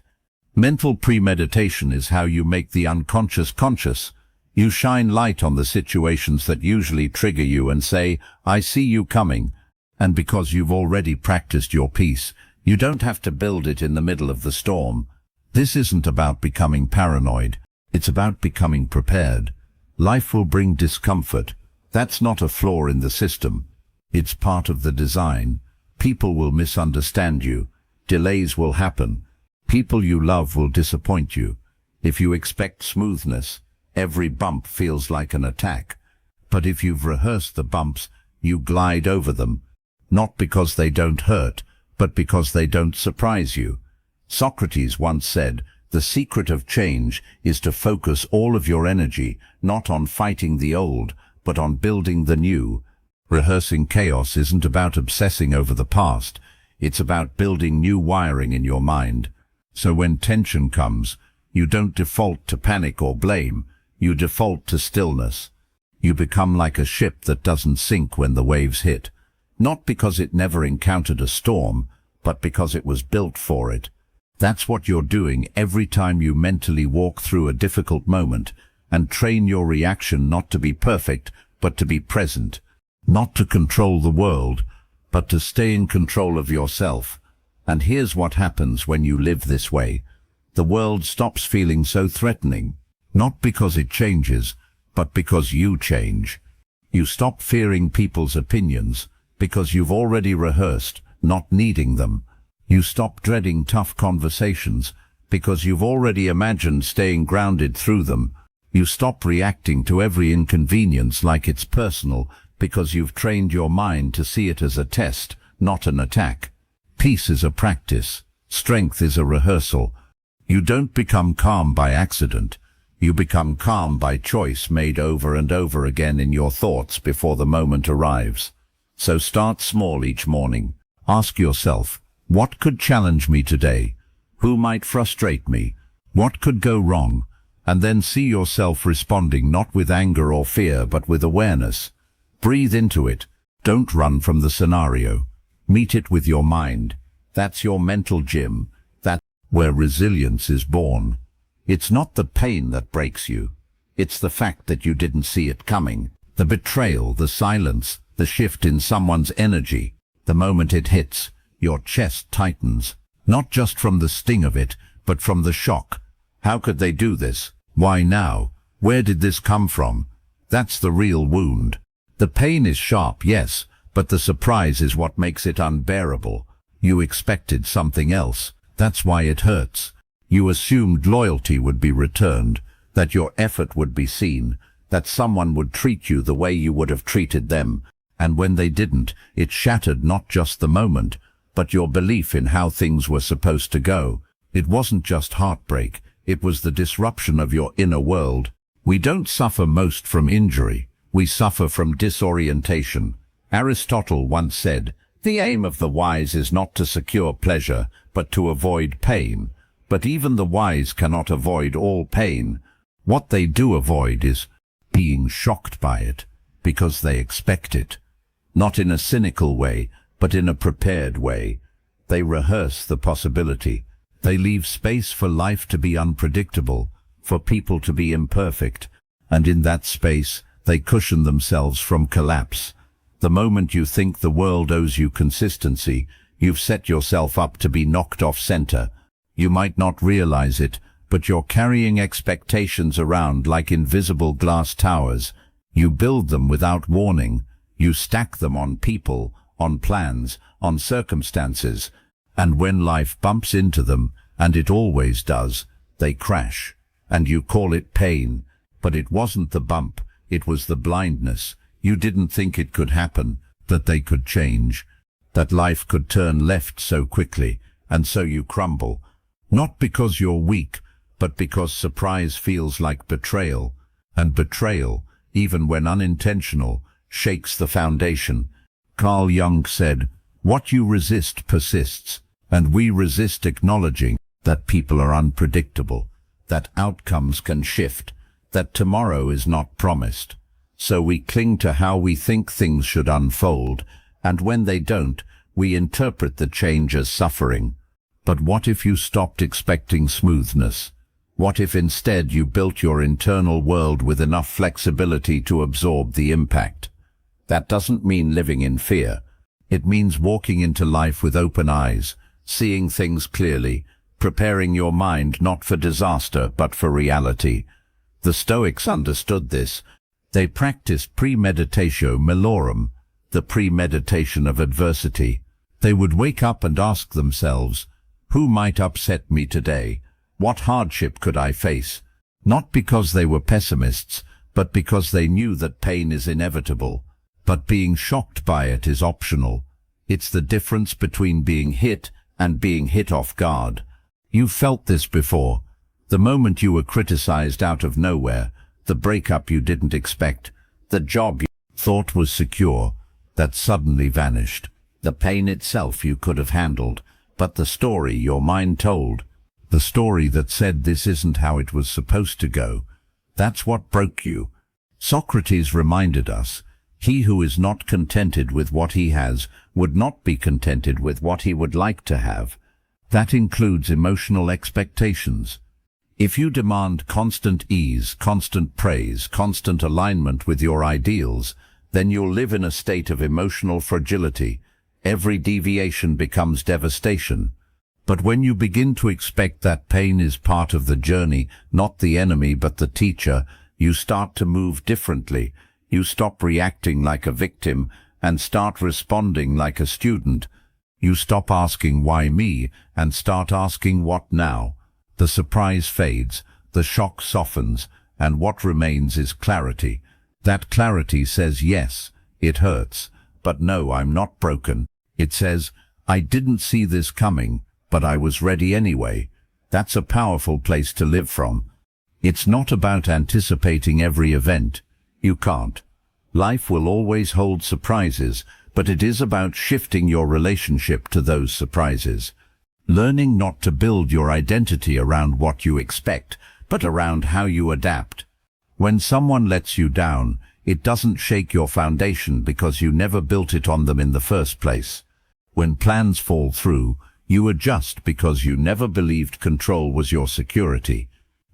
Mental premeditation is how you make the unconscious conscious. You shine light on the situations that usually trigger you and say, I see you coming. And because you've already practiced your piece, you don't have to build it in the middle of the storm. This isn't about becoming paranoid. It's about becoming prepared. Life will bring discomfort. That's not a flaw in the system. It's part of the design. People will misunderstand you. Delays will happen. People you love will disappoint you. If you expect smoothness, every bump feels like an attack. But if you've rehearsed the bumps, you glide over them. Not because they don't hurt, but because they don't surprise you. Socrates once said, the secret of change is to focus all of your energy not on fighting the old, but on building the new. Rehearsing chaos isn't about obsessing over the past. It's about building new wiring in your mind. So when tension comes, you don't default to panic or blame. You default to stillness. You become like a ship that doesn't sink when the waves hit. Not because it never encountered a storm, but because it was built for it. That's what you're doing every time you mentally walk through a difficult moment and train your reaction not to be perfect, but to be present. Not to control the world, but to stay in control of yourself. And here's what happens when you live this way. The world stops feeling so threatening. Not because it changes, but because you change. You stop fearing people's opinions, because you've already rehearsed, not needing them. You stop dreading tough conversations, because you've already imagined staying grounded through them. You stop reacting to every inconvenience like it's personal, because you've trained your mind to see it as a test, not an attack. Peace is a practice. Strength is a rehearsal. You don't become calm by accident. You become calm by choice made over and over again in your thoughts before the moment arrives. So start small each morning. Ask yourself, what could challenge me today? Who might frustrate me? What could go wrong? And then see yourself responding not with anger or fear, but with awareness. Breathe into it. Don't run from the scenario. Meet it with your mind. That's your mental gym. That's where resilience is born. It's not the pain that breaks you. It's the fact that you didn't see it coming. The betrayal, the silence, the shift in someone's energy. The moment it hits, your chest tightens. Not just from the sting of it, but from the shock. How could they do this? Why now? Where did this come from? That's the real wound. The pain is sharp, yes, but the surprise is what makes it unbearable. You expected something else. That's why it hurts. You assumed loyalty would be returned, that your effort would be seen, that someone would treat you the way you would have treated them. And when they didn't, it shattered not just the moment, but your belief in how things were supposed to go. It wasn't just heartbreak. It was the disruption of your inner world. We don't suffer most from injury. We suffer from disorientation. Aristotle once said, "The aim of the wise is not to secure pleasure, but to avoid pain." But even the wise cannot avoid all pain. What they do avoid is being shocked by it, because they expect it. Not in a cynical way, but in a prepared way. They rehearse the possibility. They leave space for life to be unpredictable, for people to be imperfect, and in that space, they cushion themselves from collapse. The moment you think the world owes you consistency, you've set yourself up to be knocked off center. You might not realize it, but you're carrying expectations around like invisible glass towers. You build them without warning. You stack them on people, on plans, on circumstances. And when life bumps into them, and it always does, they crash. And you call it pain. But it wasn't the bump, it was the blindness. You didn't think it could happen, that they could change, that life could turn left so quickly, and so you crumble. Not because you're weak, but because surprise feels like betrayal. And betrayal, even when unintentional, shakes the foundation. Carl Jung said, "What you resist persists," and we resist acknowledging that people are unpredictable, that outcomes can shift, that tomorrow is not promised. So we cling to how we think things should unfold, and when they don't, we interpret the change as suffering. But what if you stopped expecting smoothness? What if instead you built your internal world with enough flexibility to absorb the impact? That doesn't mean living in fear. It means walking into life with open eyes, seeing things clearly, preparing your mind not for disaster but for reality. The Stoics understood this. They practiced premeditatio malorum, the premeditation of adversity. They would wake up and ask themselves, who might upset me today? What hardship could I face? Not because they were pessimists, but because they knew that pain is inevitable. But being shocked by it is optional. It's the difference between being hit and being hit off guard. You've felt this before. The moment you were criticized out of nowhere, the breakup you didn't expect, the job you thought was secure, that suddenly vanished. The pain itself you could have handled, but the story your mind told, the story that said this isn't how it was supposed to go, that's what broke you. Socrates reminded us, he who is not contented with what he has would not be contented with what he would like to have. That includes emotional expectations. If you demand constant ease, constant praise, constant alignment with your ideals, then you'll live in a state of emotional fragility. Every deviation becomes devastation. But when you begin to expect that pain is part of the journey, not the enemy but the teacher, you start to move differently. You stop reacting like a victim and start responding like a student. You stop asking why me and start asking what now. The surprise fades, the shock softens, and what remains is clarity. That clarity says yes, it hurts, but no, I'm not broken. It says, I didn't see this coming, but I was ready anyway. That's a powerful place to live from. It's not about anticipating every event. You can't. Life will always hold surprises, but it is about shifting your relationship to those surprises. Learning not to build your identity around what you expect, but around how you adapt. When someone lets you down, it doesn't shake your foundation because you never built it on them in the first place. When plans fall through, you adjust because you never believed control was your security.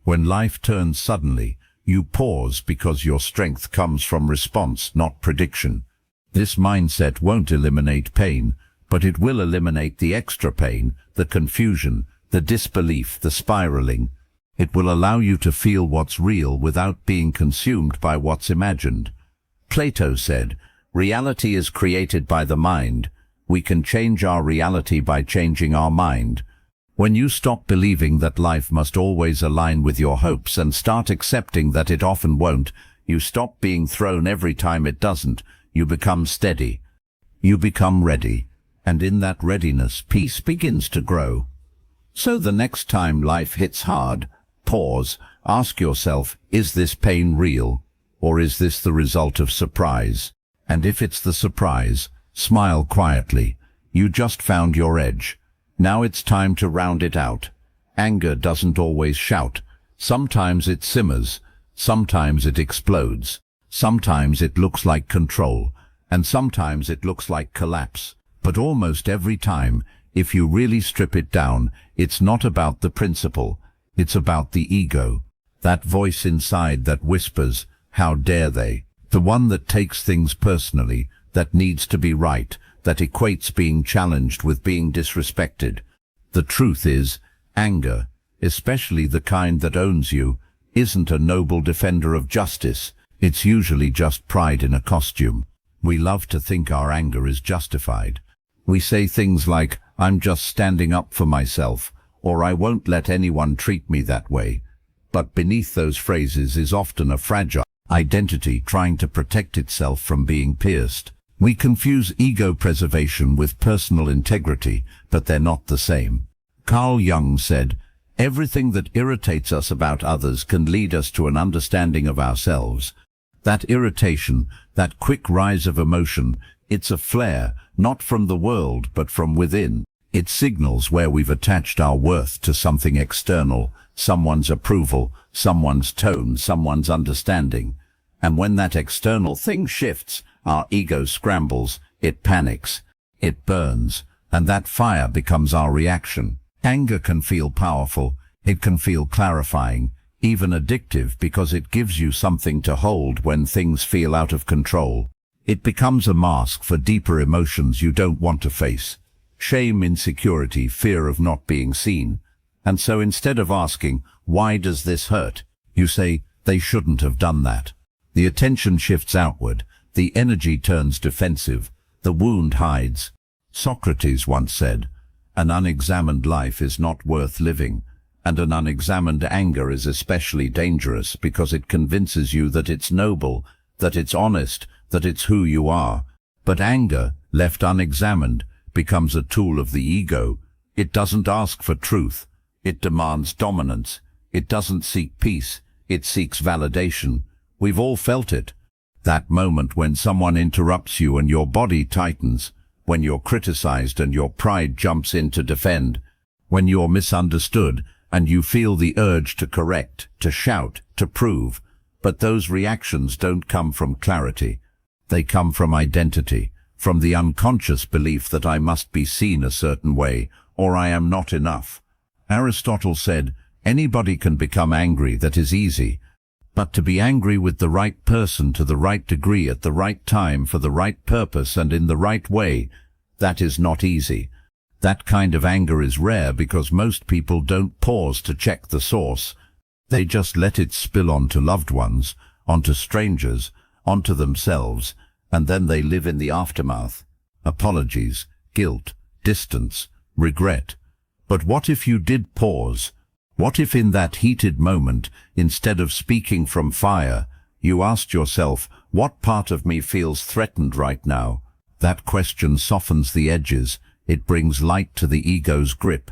When life turns suddenly, you pause because your strength comes from response, not prediction. This mindset won't eliminate pain, but it will eliminate the extra pain, the confusion, the disbelief, the spiraling. It will allow you to feel what's real without being consumed by what's imagined. Plato said, "Reality is created by the mind. We can change our reality by changing our mind." When you stop believing that life must always align with your hopes and start accepting that it often won't, you stop being thrown every time it doesn't. You become steady. You become ready. And in that readiness, peace begins to grow. So the next time life hits hard, pause, ask yourself, is this pain real? Or is this the result of surprise? And if it's the surprise, smile quietly. You just found your edge. Now it's time to round it out. Anger doesn't always shout. Sometimes it simmers. Sometimes it explodes. Sometimes it looks like control. And sometimes it looks like collapse. But almost every time, if you really strip it down, it's not about the principle. It's about the ego. That voice inside that whispers, "How dare they?" The one that takes things personally, that needs to be right, that equates being challenged with being disrespected. The truth is, anger, especially the kind that owns you, isn't a noble defender of justice. It's usually just pride in a costume. We love to think our anger is justified. We say things like, "I'm just standing up for myself," or "I won't let anyone treat me that way." But beneath those phrases is often a fragile identity trying to protect itself from being pierced. We confuse ego preservation with personal integrity, but they're not the same. Carl Jung said, "Everything that irritates us about others can lead us to an understanding of ourselves." That irritation, that quick rise of emotion, it's a flare, not from the world, but from within. It signals where we've attached our worth to something external, someone's approval, someone's tone, someone's understanding. And when that external thing shifts, our ego scrambles, it panics, it burns, and that fire becomes our reaction. Anger can feel powerful, it can feel clarifying, even addictive because it gives you something to hold when things feel out of control. It becomes a mask for deeper emotions you don't want to face. Shame, insecurity, fear of not being seen. And so instead of asking, "Why does this hurt?" you say, "They shouldn't have done that." The attention shifts outward, the energy turns defensive, the wound hides. Socrates once said, "An unexamined life is not worth living," and an unexamined anger is especially dangerous because it convinces you that it's noble, that it's honest, that it's who you are. But anger, left unexamined, becomes a tool of the ego. It doesn't ask for truth. It demands dominance. It doesn't seek peace. It seeks validation. We've all felt it. That moment when someone interrupts you and your body tightens, when you're criticized and your pride jumps in to defend, when you're misunderstood and you feel the urge to correct, to shout, to prove. But those reactions don't come from clarity. They come from identity, from the unconscious belief that I must be seen a certain way, or I am not enough. Aristotle said, "Anybody can become angry, that is easy. But to be angry with the right person to the right degree at the right time for the right purpose and in the right way, that is not easy." That kind of anger is rare because most people don't pause to check the source. They just let it spill onto loved ones, onto strangers, onto themselves, and then they live in the aftermath. Apologies, guilt, distance, regret. But what if you did pause? What if in that heated moment, instead of speaking from fire, you asked yourself, what part of me feels threatened right now? That question softens the edges. It brings light to the ego's grip.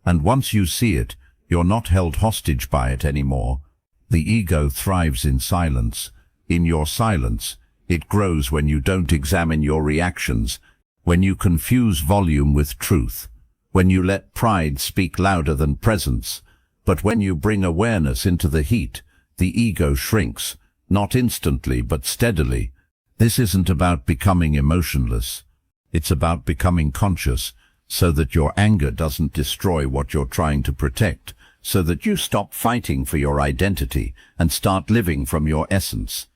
And once you see it, you're not held hostage by it anymore. The ego thrives in silence. In your silence, it grows when you don't examine your reactions, when you confuse volume with truth, when you let pride speak louder than presence. But when you bring awareness into the heat, the ego shrinks, not instantly but steadily. This isn't about becoming emotionless. It's about becoming conscious, so that your anger doesn't destroy what you're trying to protect, so that you stop fighting for your identity and start living from your essence.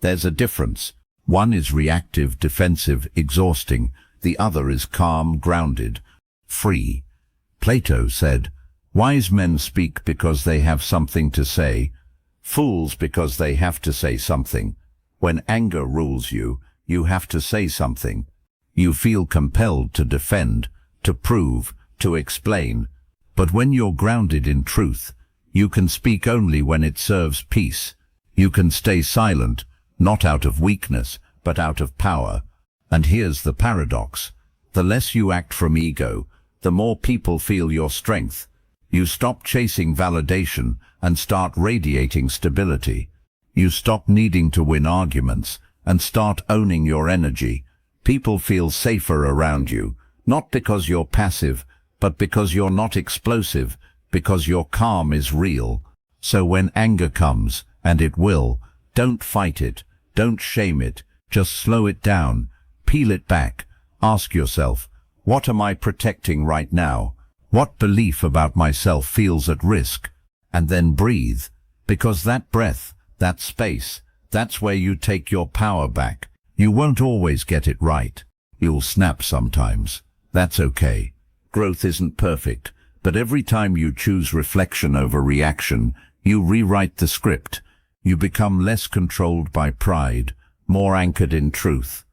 There's a difference. One is reactive, defensive, exhausting. The other is calm, grounded, free. Plato said, "Wise men speak because they have something to say, fools because they have to say something." When anger rules you, you have to say something. You feel compelled to defend, to prove, to explain. But when you're grounded in truth, you can speak only when it serves peace. You can stay silent, not out of weakness, but out of power. And here's the paradox. The less you act from ego, the more people feel your strength. You stop chasing validation and start radiating stability. You stop needing to win arguments and start owning your energy. People feel safer around you, not because you're passive, but because you're not explosive, because your calm is real. So when anger comes, and it will, don't fight it, don't shame it, just slow it down, peel it back. Ask yourself, what am I protecting right now? What belief about myself feels at risk? And then breathe, because that breath, that space, that's where you take your power back. You won't always get it right. You'll snap sometimes. That's okay. Growth isn't perfect, but every time you choose reflection over reaction, you rewrite the script. You become less controlled by pride, more anchored in truth.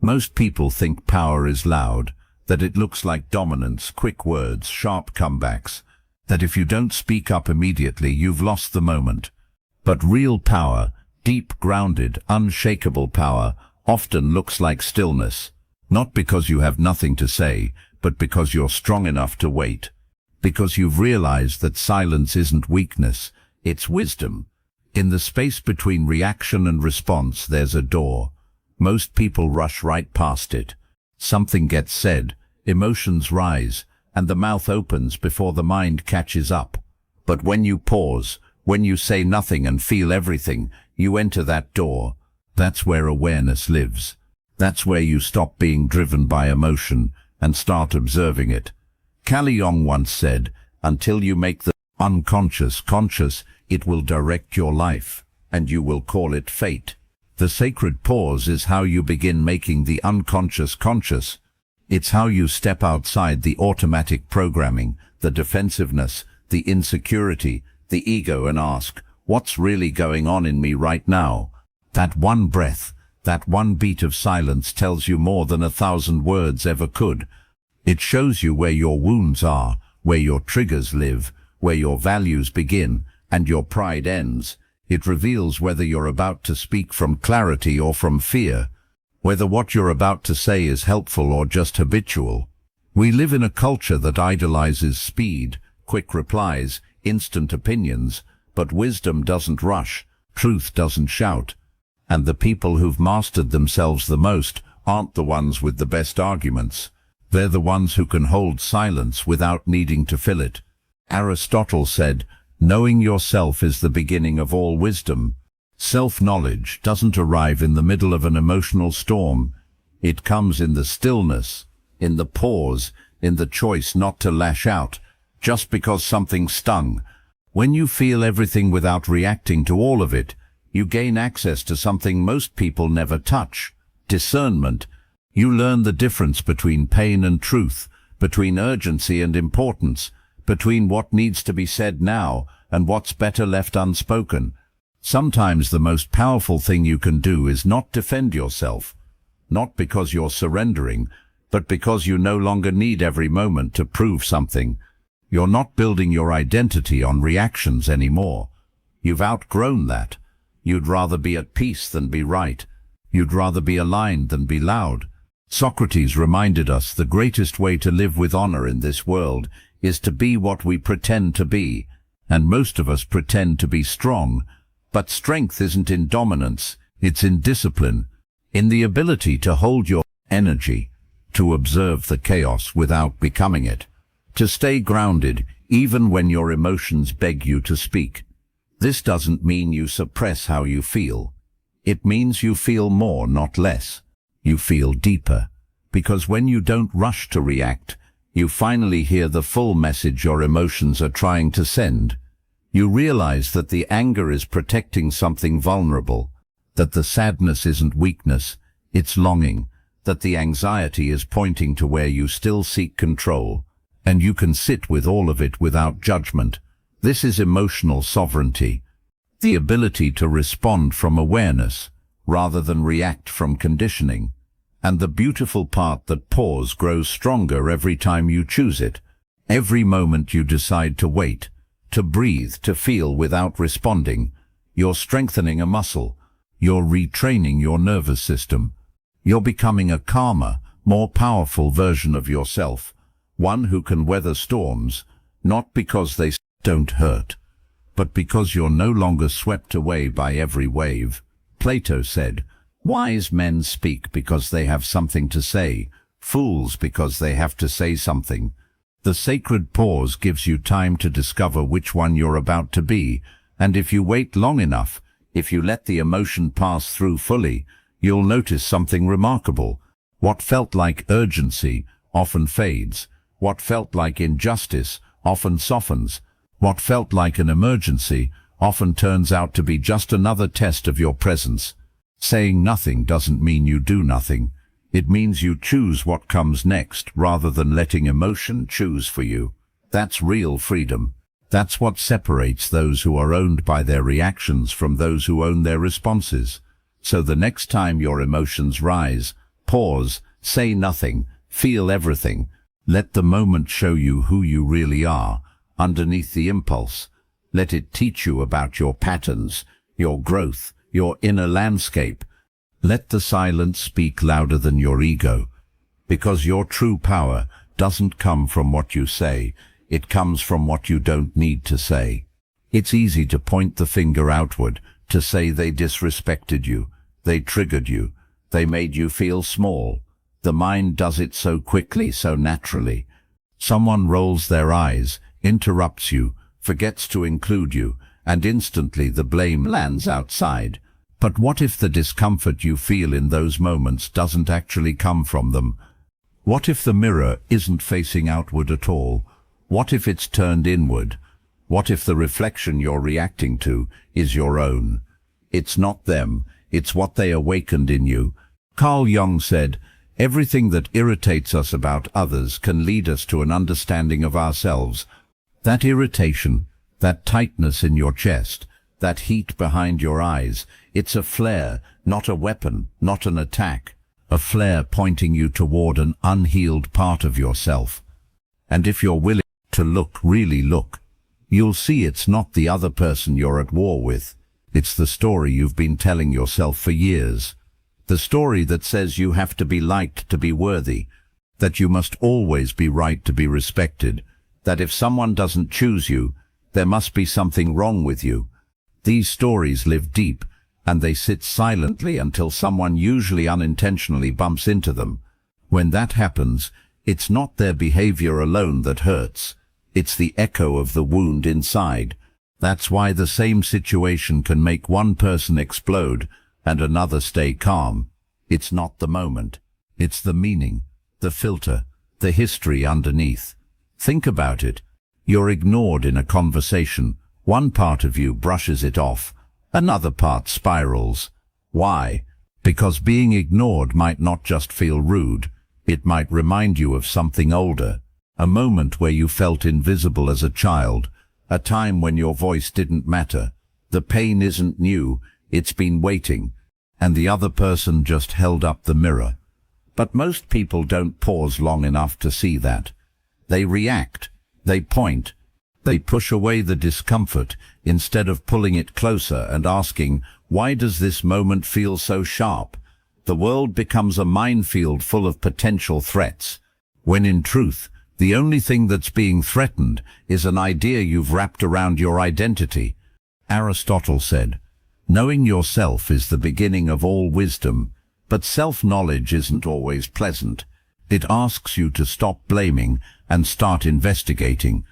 Most people think power is loud, that it looks like dominance, quick words, sharp comebacks, that if you don't speak up immediately, you've lost the moment. But real power, deep, grounded, unshakable power, often looks like stillness, not because you have nothing to say, but because you're strong enough to wait. Because you've realized that silence isn't weakness, it's wisdom. In the space between reaction and response, there's a door. Most people rush right past it. Something gets said, emotions rise, and the mouth opens before the mind catches up. But when you pause, when you say nothing and feel everything, you enter that door. That's where awareness lives. That's where you stop being driven by emotion and start observing it. Carl Jung once said, "Until you make the unconscious conscious, it will direct your life, and you will call it fate." The sacred pause is how you begin making the unconscious conscious. It's how you step outside the automatic programming, the defensiveness, the insecurity, the ego, and ask, what's really going on in me right now? That one breath, that one beat of silence tells you more than 1,000 words ever could. It shows you where your wounds are, where your triggers live, where your values begin and your pride ends. It reveals whether you're about to speak from clarity or from fear, whether what you're about to say is helpful or just habitual. We live in a culture that idolizes speed, quick replies, instant opinions, but wisdom doesn't rush, truth doesn't shout. And the people who've mastered themselves the most aren't the ones with the best arguments. They're the ones who can hold silence without needing to fill it. Aristotle said, "Knowing yourself is the beginning of all wisdom." Self-knowledge doesn't arrive in the middle of an emotional storm. It comes in the stillness, in the pause, in the choice not to lash out just because something stung. When you feel everything without reacting to all of it, you gain access to something most people never touch: discernment. You learn the difference between pain and truth, between urgency and importance, between what needs to be said now and what's better left unspoken. Sometimes the most powerful thing you can do is not defend yourself, not because you're surrendering, but because you no longer need every moment to prove something. You're not building your identity on reactions anymore. You've outgrown that. You'd rather be at peace than be right. You'd rather be aligned than be loud. Socrates reminded us the greatest way to live with honor in this world is to be what we pretend to be. And most of us pretend to be strong. But strength isn't in dominance, it's in discipline, in the ability to hold your energy, to observe the chaos without becoming it, To stay grounded, even when your emotions beg you to speak. This doesn't mean you suppress how you feel. It means you feel more, not less. You feel deeper. Because when you don't rush to react, you finally hear the full message your emotions are trying to send. You realize that the anger is protecting something vulnerable, that the sadness isn't weakness, it's longing, that the anxiety is pointing to where you still seek control, and you can sit with all of it without judgment. This is emotional sovereignty, the ability to respond from awareness rather than react from conditioning. And the beautiful part, that pause grows stronger every time you choose it. Every moment you decide to wait, to breathe, to feel without responding, you're strengthening a muscle. You're retraining your nervous system. You're becoming a calmer, more powerful version of yourself, one who can weather storms, not because they don't hurt, but because you're no longer swept away by every wave. Plato said, "Wise men speak because they have something to say, fools because they have to say something." The sacred pause gives you time to discover which one you're about to be, and if you wait long enough, if you let the emotion pass through fully, you'll notice something remarkable. What felt like urgency often fades. What felt like injustice often softens. What felt like an emergency often turns out to be just another test of your presence. Saying nothing doesn't mean you do nothing. It means you choose what comes next rather than letting emotion choose for you. That's real freedom. That's what separates those who are owned by their reactions from those who own their responses. So the next time your emotions rise, pause, say nothing, feel everything. Let the moment show you who you really are, underneath the impulse. Let it teach you about your patterns, your growth, your inner landscape. Let the silence speak louder than your ego, because your true power doesn't come from what you say, it comes from what you don't need to say. It's easy to point the finger outward, to say they disrespected you, they triggered you, they made you feel small. The mind does it so quickly, so naturally. Someone rolls their eyes, interrupts you, forgets to include you, and instantly the blame lands outside. But what if the discomfort you feel in those moments doesn't actually come from them? What if the mirror isn't facing outward at all? What if it's turned inward? What if the reflection you're reacting to is your own? It's not them, it's what they awakened in you. Carl Jung said, "Everything that irritates us about others can lead us to an understanding of ourselves." That irritation, that tightness in your chest, that heat behind your eyes, it's a flare, not a weapon, not an attack. A flare pointing you toward an unhealed part of yourself. And if you're willing to look, really look, you'll see it's not the other person you're at war with. It's the story you've been telling yourself for years. The story that says you have to be liked to be worthy, that you must always be right to be respected, that if someone doesn't choose you, there must be something wrong with you. These stories live deep, and they sit silently until someone, usually unintentionally, bumps into them. When that happens, it's not their behavior alone that hurts. It's the echo of the wound inside. That's why the same situation can make one person explode and another stay calm. It's not the moment. It's the meaning, the filter, the history underneath. Think about it. You're ignored in a conversation. One part of you brushes it off. Another part spirals. Why? Because being ignored might not just feel rude. It might remind you of something older. A moment where you felt invisible as a child. A time when your voice didn't matter. The pain isn't new. It's been waiting. And the other person just held up the mirror. But most people don't pause long enough to see that. They react. They point. They push away the discomfort instead of pulling it closer and asking, why does this moment feel so sharp? The world becomes a minefield full of potential threats, when in truth, the only thing that's being threatened is an idea you've wrapped around your identity. Aristotle said, "Knowing yourself is the beginning of all wisdom, but self-knowledge isn't always pleasant. It asks you to stop blaming and start investigating.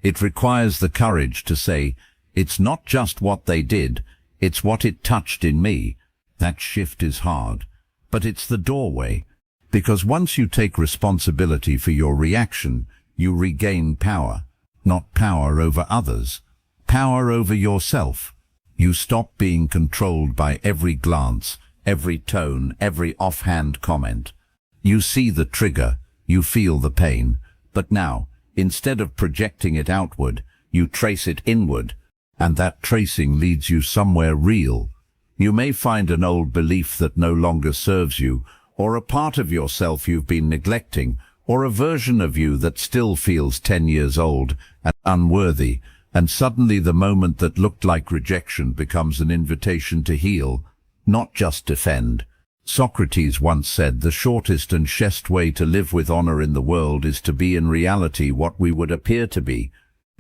It requires the courage to say, it's not just what they did, it's what it touched in me. That shift is hard, but it's the doorway, because once you take responsibility for your reaction, you regain power. Not power over others, power over yourself. You stop being controlled by every glance, every tone, every offhand comment. You see the trigger, you feel the pain, but now, instead of projecting it outward, you trace it inward, and that tracing leads you somewhere real. You may find an old belief that no longer serves you, or a part of yourself you've been neglecting, or a version of you that still feels 10 years old and unworthy, and suddenly the moment that looked like rejection becomes an invitation to heal, not just defend. Socrates once said, the shortest and surest way to live with honor in the world is to be in reality what we would appear to be.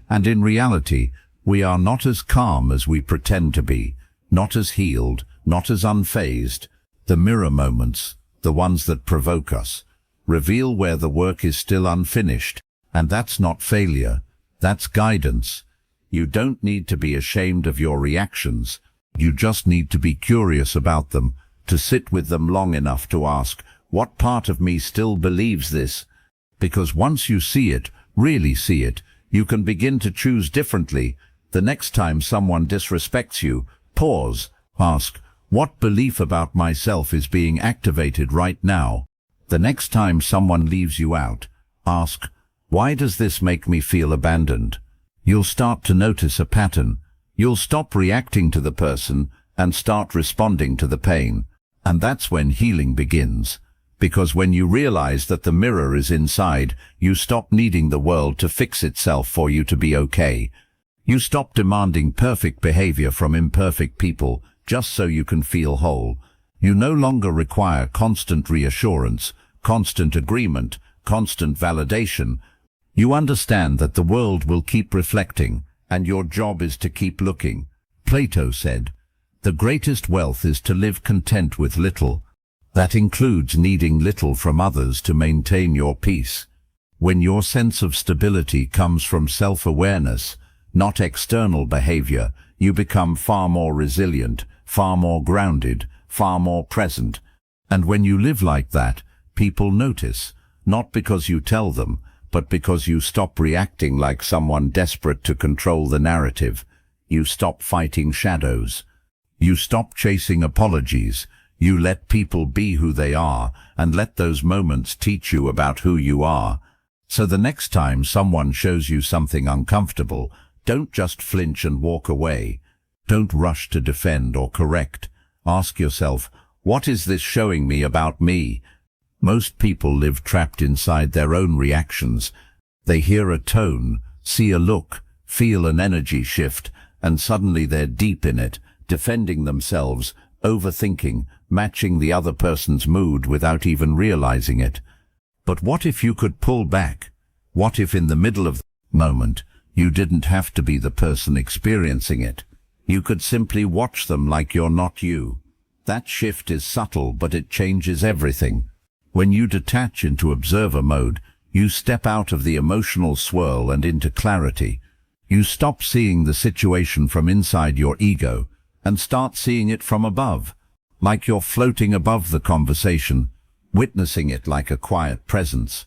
And in reality, we are not as calm as we pretend to be, not as healed, not as unfazed. The mirror moments, the ones that provoke us, reveal where the work is still unfinished, and that's not failure, that's guidance. You don't need to be ashamed of your reactions, you just need to be curious about them, to sit with them long enough to ask, what part of me still believes this? Because once you see it, really see it, you can begin to choose differently. The next time someone disrespects you, pause, ask, what belief about myself is being activated right now? The next time someone leaves you out, ask, why does this make me feel abandoned? You'll start to notice a pattern. You'll stop reacting to the person and start responding to the pain. And that's when healing begins. Because when you realize that the mirror is inside, you stop needing the world to fix itself for you to be okay. You stop demanding perfect behavior from imperfect people just so you can feel whole. You no longer require constant reassurance, constant agreement, constant validation. You understand that the world will keep reflecting, and your job is to keep looking. Plato said, the greatest wealth is to live content with little. That includes needing little from others to maintain your peace. When your sense of stability comes from self-awareness, not external behavior, you become far more resilient, far more grounded, far more present. And when you live like that, people notice, not because you tell them, but because you stop reacting like someone desperate to control the narrative. You stop fighting shadows. You stop chasing apologies. You let people be who they are, and let those moments teach you about who you are. So the next time someone shows you something uncomfortable, don't just flinch and walk away. Don't rush to defend or correct. Ask yourself, what is this showing me about me? Most people live trapped inside their own reactions. They hear a tone, see a look, feel an energy shift, and suddenly they're deep in it, defending themselves, overthinking, matching the other person's mood without even realizing it. But what if you could pull back? What if in the middle of the moment, you didn't have to be the person experiencing it? You could simply watch them like you're not you. That shift is subtle, but it changes everything. When you detach into observer mode, you step out of the emotional swirl and into clarity. You stop seeing the situation from inside your ego and start seeing it from above, like you're floating above the conversation, witnessing it like a quiet presence.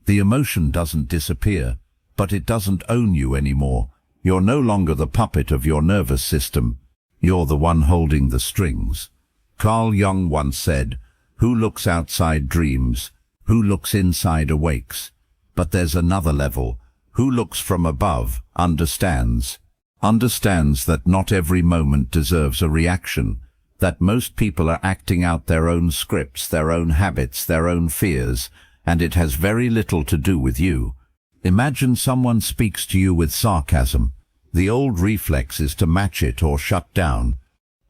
The emotion doesn't disappear, but it doesn't own you anymore. You're no longer the puppet of your nervous system. You're the one holding the strings. Carl Jung once said, who looks outside dreams, who looks inside awakes. But there's another level. Who looks from above understands. Understands that not every moment deserves a reaction, that most people are acting out their own scripts, their own habits, their own fears, and it has very little to do with you. Imagine someone speaks to you with sarcasm. The old reflex is to match it or shut down.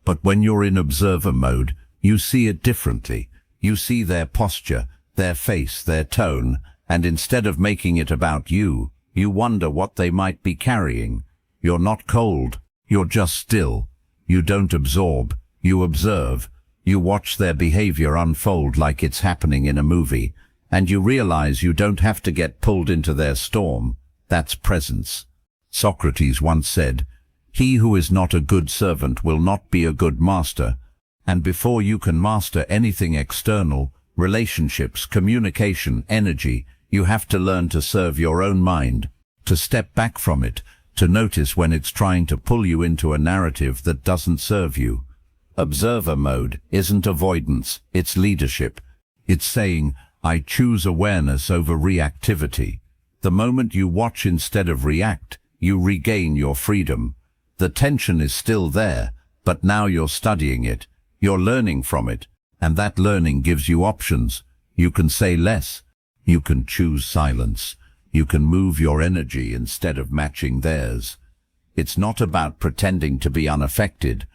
But when you're in observer mode, you see it differently. You see their posture, their face, their tone, and instead of making it about you, you wonder what they might be carrying. You're not cold, you're just still. You don't absorb, you observe. You watch their behavior unfold like it's happening in a movie. and you realize you don't have to get pulled into their storm. That's presence. Socrates once said, "He who is not a good servant will not be a good master." And before you can master anything external, relationships, communication, energy, you have to learn to serve your own mind, to step back from it, to notice when it's trying to pull you into a narrative that doesn't serve you. Observer mode isn't avoidance, it's leadership. It's saying, I choose awareness over reactivity. The moment you watch instead of react, you regain your freedom. The tension is still there, but now you're studying it, you're learning from it, and that learning gives you options. You can say less, you can choose silence, you can move your energy instead of matching theirs. It's not about pretending to be unaffected.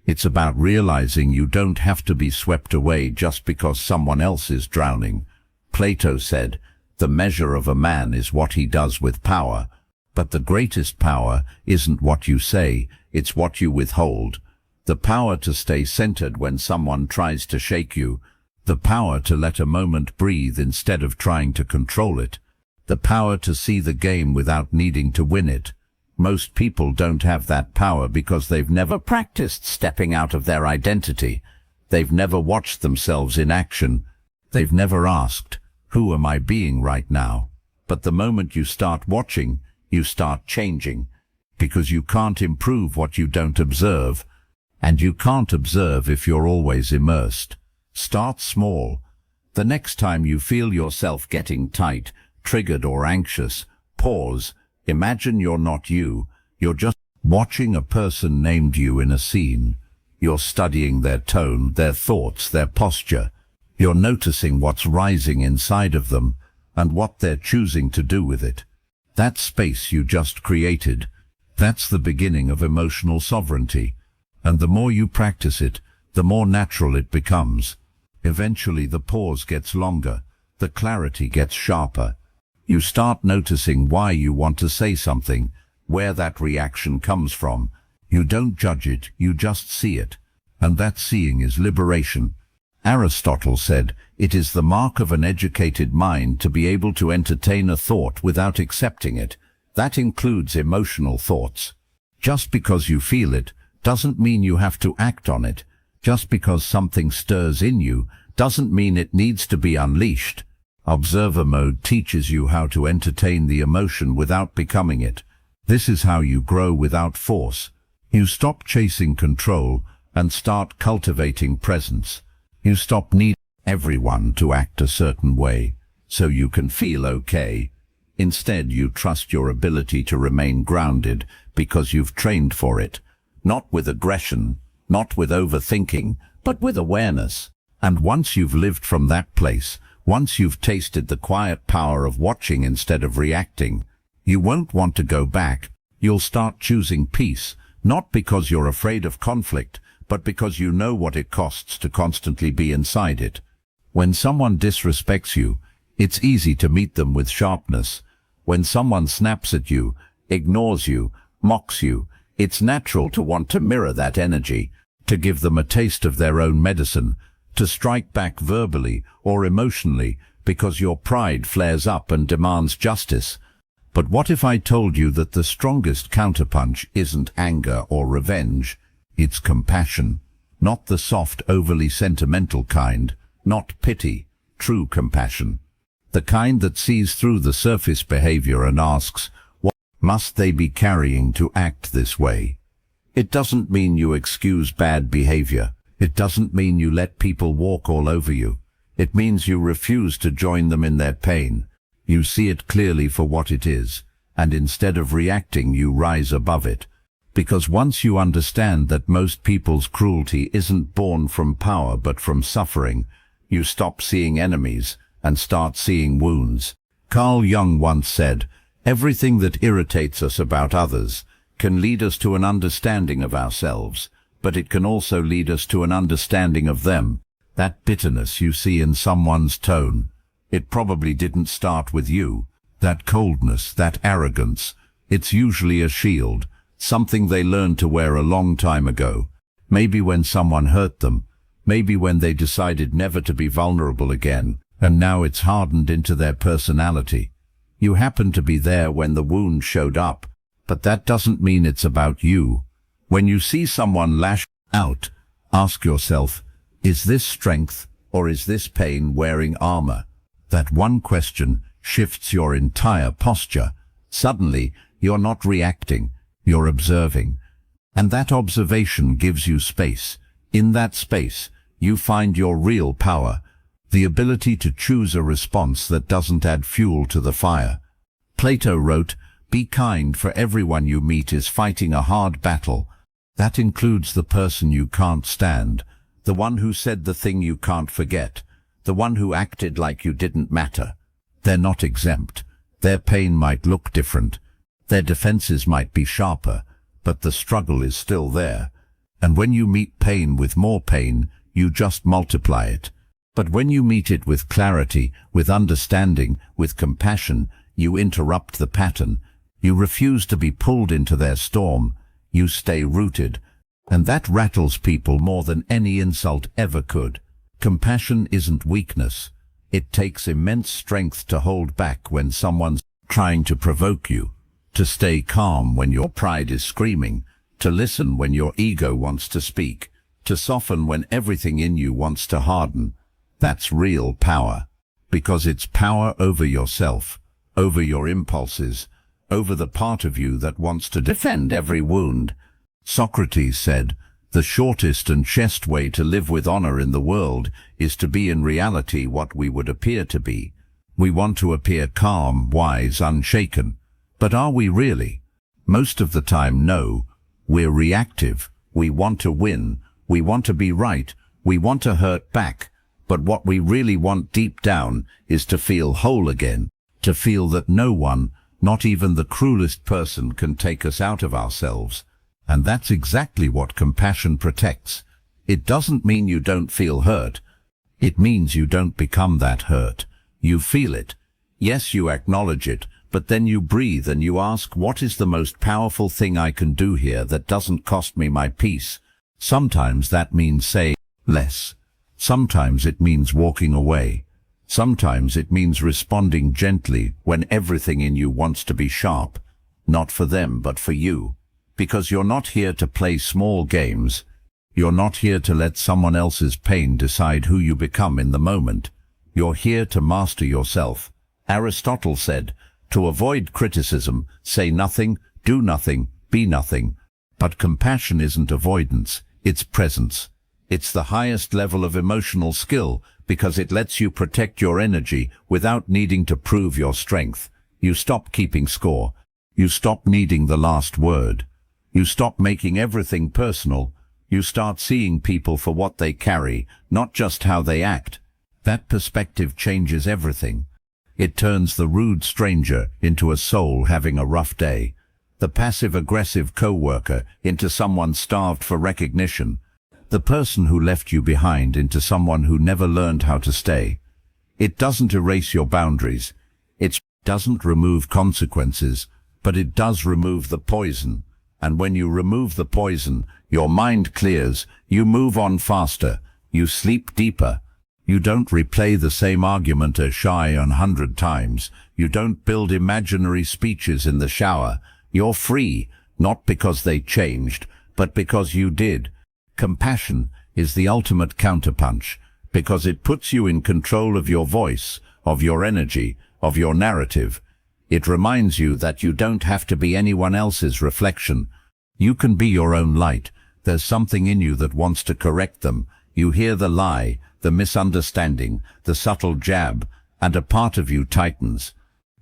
It's about realizing you don't have to be swept away just because someone else is drowning. Plato said, "The measure of a man is what he does with power." But the greatest power isn't what you say, it's what you withhold. The power to stay centered when someone tries to shake you. The power to let a moment breathe instead of trying to control it. The power to see the game without needing to win it. Most people don't have that power because they've never practiced stepping out of their identity. They've never watched themselves in action. They've never asked, who am I being right now? But the moment you start watching, you start changing. Because you can't improve what you don't observe. And you can't observe if you're always immersed. Start small. The next time you feel yourself getting tight, triggered or anxious, pause. Imagine you're not you. You're just watching a person named you in a scene. You're studying their tone, their thoughts, their posture. You're noticing what's rising inside of them and what they're choosing to do with it. That space you just created, that's the beginning of emotional sovereignty. And the more you practice it, the more natural it becomes. Eventually the pause gets longer, the clarity gets sharper. You start noticing why you want to say something, where that reaction comes from. You don't judge it, you just see it. And that seeing is liberation. Aristotle said, "It is the mark of an educated mind to be able to entertain a thought without accepting it." That includes emotional thoughts. Just because you feel it doesn't mean you have to act on it. Just because something stirs in you doesn't mean it needs to be unleashed. Observer mode teaches you how to entertain the emotion without becoming it. This is how you grow without force. You stop chasing control and start cultivating presence. You stop needing everyone to act a certain way so you can feel okay. Instead, you trust your ability to remain grounded because you've trained for it. Not with aggression, not with overthinking, but with awareness. And once you've lived from that place, once you've tasted the quiet power of watching instead of reacting, you won't want to go back. You'll start choosing peace, not because you're afraid of conflict, but because you know what it costs to constantly be inside it. When someone disrespects you, it's easy to meet them with sharpness. When someone snaps at you, ignores you, mocks you, it's natural to want to mirror that energy, to give them a taste of their own medicine, to strike back verbally or emotionally because your pride flares up and demands justice. But what if I told you that the strongest counterpunch isn't anger or revenge? It's compassion. Not the soft, overly sentimental kind, not pity, true compassion. The kind that sees through the surface behavior and asks, what must they be carrying to act this way? It doesn't mean you excuse bad behavior. It doesn't mean you let people walk all over you. It means you refuse to join them in their pain. You see it clearly for what it is, and instead of reacting, you rise above it. Because once you understand that most people's cruelty isn't born from power but from suffering, you stop seeing enemies and start seeing wounds. Carl Jung once said, "Everything that irritates us about others can lead us to an understanding of ourselves, but it can also lead us to an understanding of them." That bitterness you see in someone's tone, it probably didn't start with you. That coldness, that arrogance, it's usually a shield, something they learned to wear a long time ago. Maybe when someone hurt them, maybe when they decided never to be vulnerable again, and now it's hardened into their personality. You happened to be there when the wound showed up, but that doesn't mean it's about you. When you see someone lash out, ask yourself, is this strength or is this pain wearing armor? That one question shifts your entire posture. Suddenly, you're not reacting, you're observing. And that observation gives you space. In that space, you find your real power, the ability to choose a response that doesn't add fuel to the fire. Plato wrote, "Be kind, for everyone you meet is fighting a hard battle." That includes the person you can't stand, the one who said the thing you can't forget, the one who acted like you didn't matter. They're not exempt. Their pain might look different. Their defenses might be sharper, but the struggle is still there. And when you meet pain with more pain, you just multiply it. But when you meet it with clarity, with understanding, with compassion, you interrupt the pattern. You refuse to be pulled into their storm. You stay rooted. And that rattles people more than any insult ever could. Compassion isn't weakness. It takes immense strength to hold back when someone's trying to provoke you, to stay calm when your pride is screaming, to listen when your ego wants to speak, to soften when everything in you wants to harden. That's real power, because it's power over yourself, over your impulses, over the part of you that wants to defend every wound. Socrates said, "The shortest and surest way to live with honor in the world is to be in reality what we would appear to be." We want to appear calm, wise, unshaken. But are we really? Most of the time, no. We're reactive. We want to win. We want to be right. We want to hurt back. But what we really want deep down is to feel whole again, to feel that no one, not even the cruelest person, can take us out of ourselves. And that's exactly what compassion protects. It doesn't mean you don't feel hurt. It means you don't become that hurt. You feel it. Yes, you acknowledge it, but then you breathe and you ask, what is the most powerful thing I can do here that doesn't cost me my peace? Sometimes that means saying less. Sometimes it means walking away. Sometimes it means responding gently when everything in you wants to be sharp. Not for them, but for you. Because you're not here to play small games. You're not here to let someone else's pain decide who you become in the moment. You're here to master yourself. Aristotle said, to avoid criticism, say nothing, do nothing, be nothing. But compassion isn't avoidance, it's presence. It's the highest level of emotional skill because it lets you protect your energy without needing to prove your strength. You stop keeping score. You stop needing the last word. You stop making everything personal. You start seeing people for what they carry, not just how they act. That perspective changes everything. It turns the rude stranger into a soul having a rough day, the passive-aggressive co-worker into someone starved for recognition, the person who left you behind into someone who never learned how to stay. It doesn't erase your boundaries. It doesn't remove consequences, but it does remove the poison. And when you remove the poison, your mind clears, you move on faster, you sleep deeper. You don't replay the same argument a shy 100 times. You don't build imaginary speeches in the shower. You're free, not because they changed, but because you did. Compassion is the ultimate counterpunch, because it puts you in control of your voice, of your energy, of your narrative. It reminds you that you don't have to be anyone else's reflection. You can be your own light. There's something in you that wants to correct them. You hear the lie, the misunderstanding, the subtle jab, and a part of you tightens.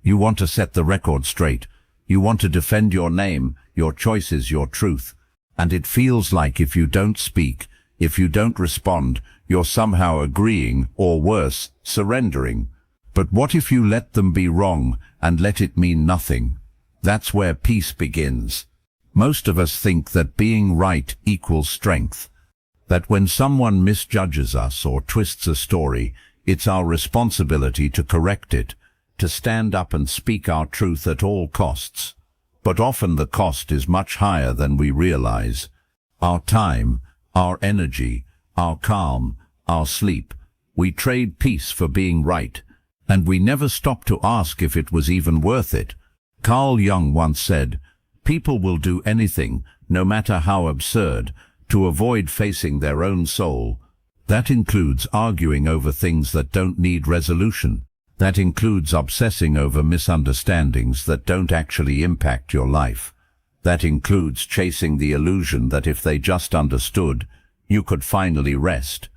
You want to set the record straight. You want to defend your name, your choices, your truth. And it feels like if you don't speak, if you don't respond, you're somehow agreeing, or worse, surrendering. But what if you let them be wrong and let it mean nothing? That's where peace begins. Most of us think that being right equals strength. That when someone misjudges us or twists a story, it's our responsibility to correct it, to stand up and speak our truth at all costs. But often the cost is much higher than we realize. Our time, our energy, our calm, our sleep. We trade peace for being right, and we never stop to ask if it was even worth it. Carl Jung once said, "People will do anything, no matter how absurd, to avoid facing their own soul." That includes arguing over things that don't need resolution. That includes obsessing over misunderstandings that don't actually impact your life. That includes chasing the illusion that if they just understood, you could finally rest.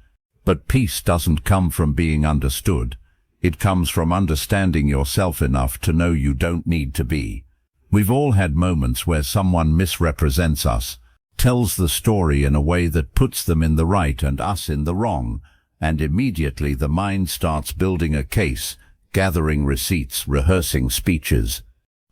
But peace doesn't come from being understood. It comes from understanding yourself enough to know you don't need to be. We've all had moments where someone misrepresents us, tells the story in a way that puts them in the right and us in the wrong, and immediately the mind starts building a case, gathering receipts, rehearsing speeches.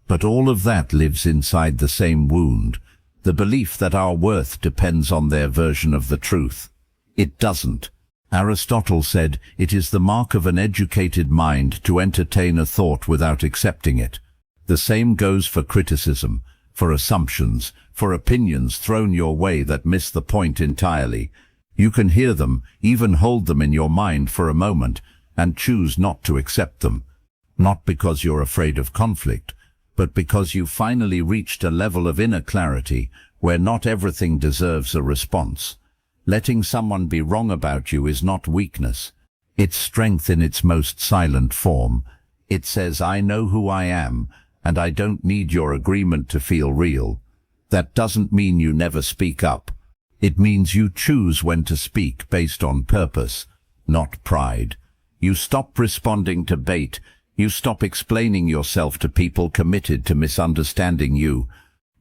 But all of that lives inside the same wound, the belief that our worth depends on their version of the truth. It doesn't. Aristotle said, "It is the mark of an educated mind to entertain a thought without accepting it." The same goes for criticism, for assumptions, for opinions thrown your way that miss the point entirely. You can hear them, even hold them in your mind for a moment, and choose not to accept them. Not because you're afraid of conflict, but because you've finally reached a level of inner clarity where not everything deserves a response. Letting someone be wrong about you is not weakness. It's strength in its most silent form. It says, "I know who I am, and I don't need your agreement to feel real." That doesn't mean you never speak up. It means you choose when to speak based on purpose, not pride. You stop responding to bait. You stop explaining yourself to people committed to misunderstanding you.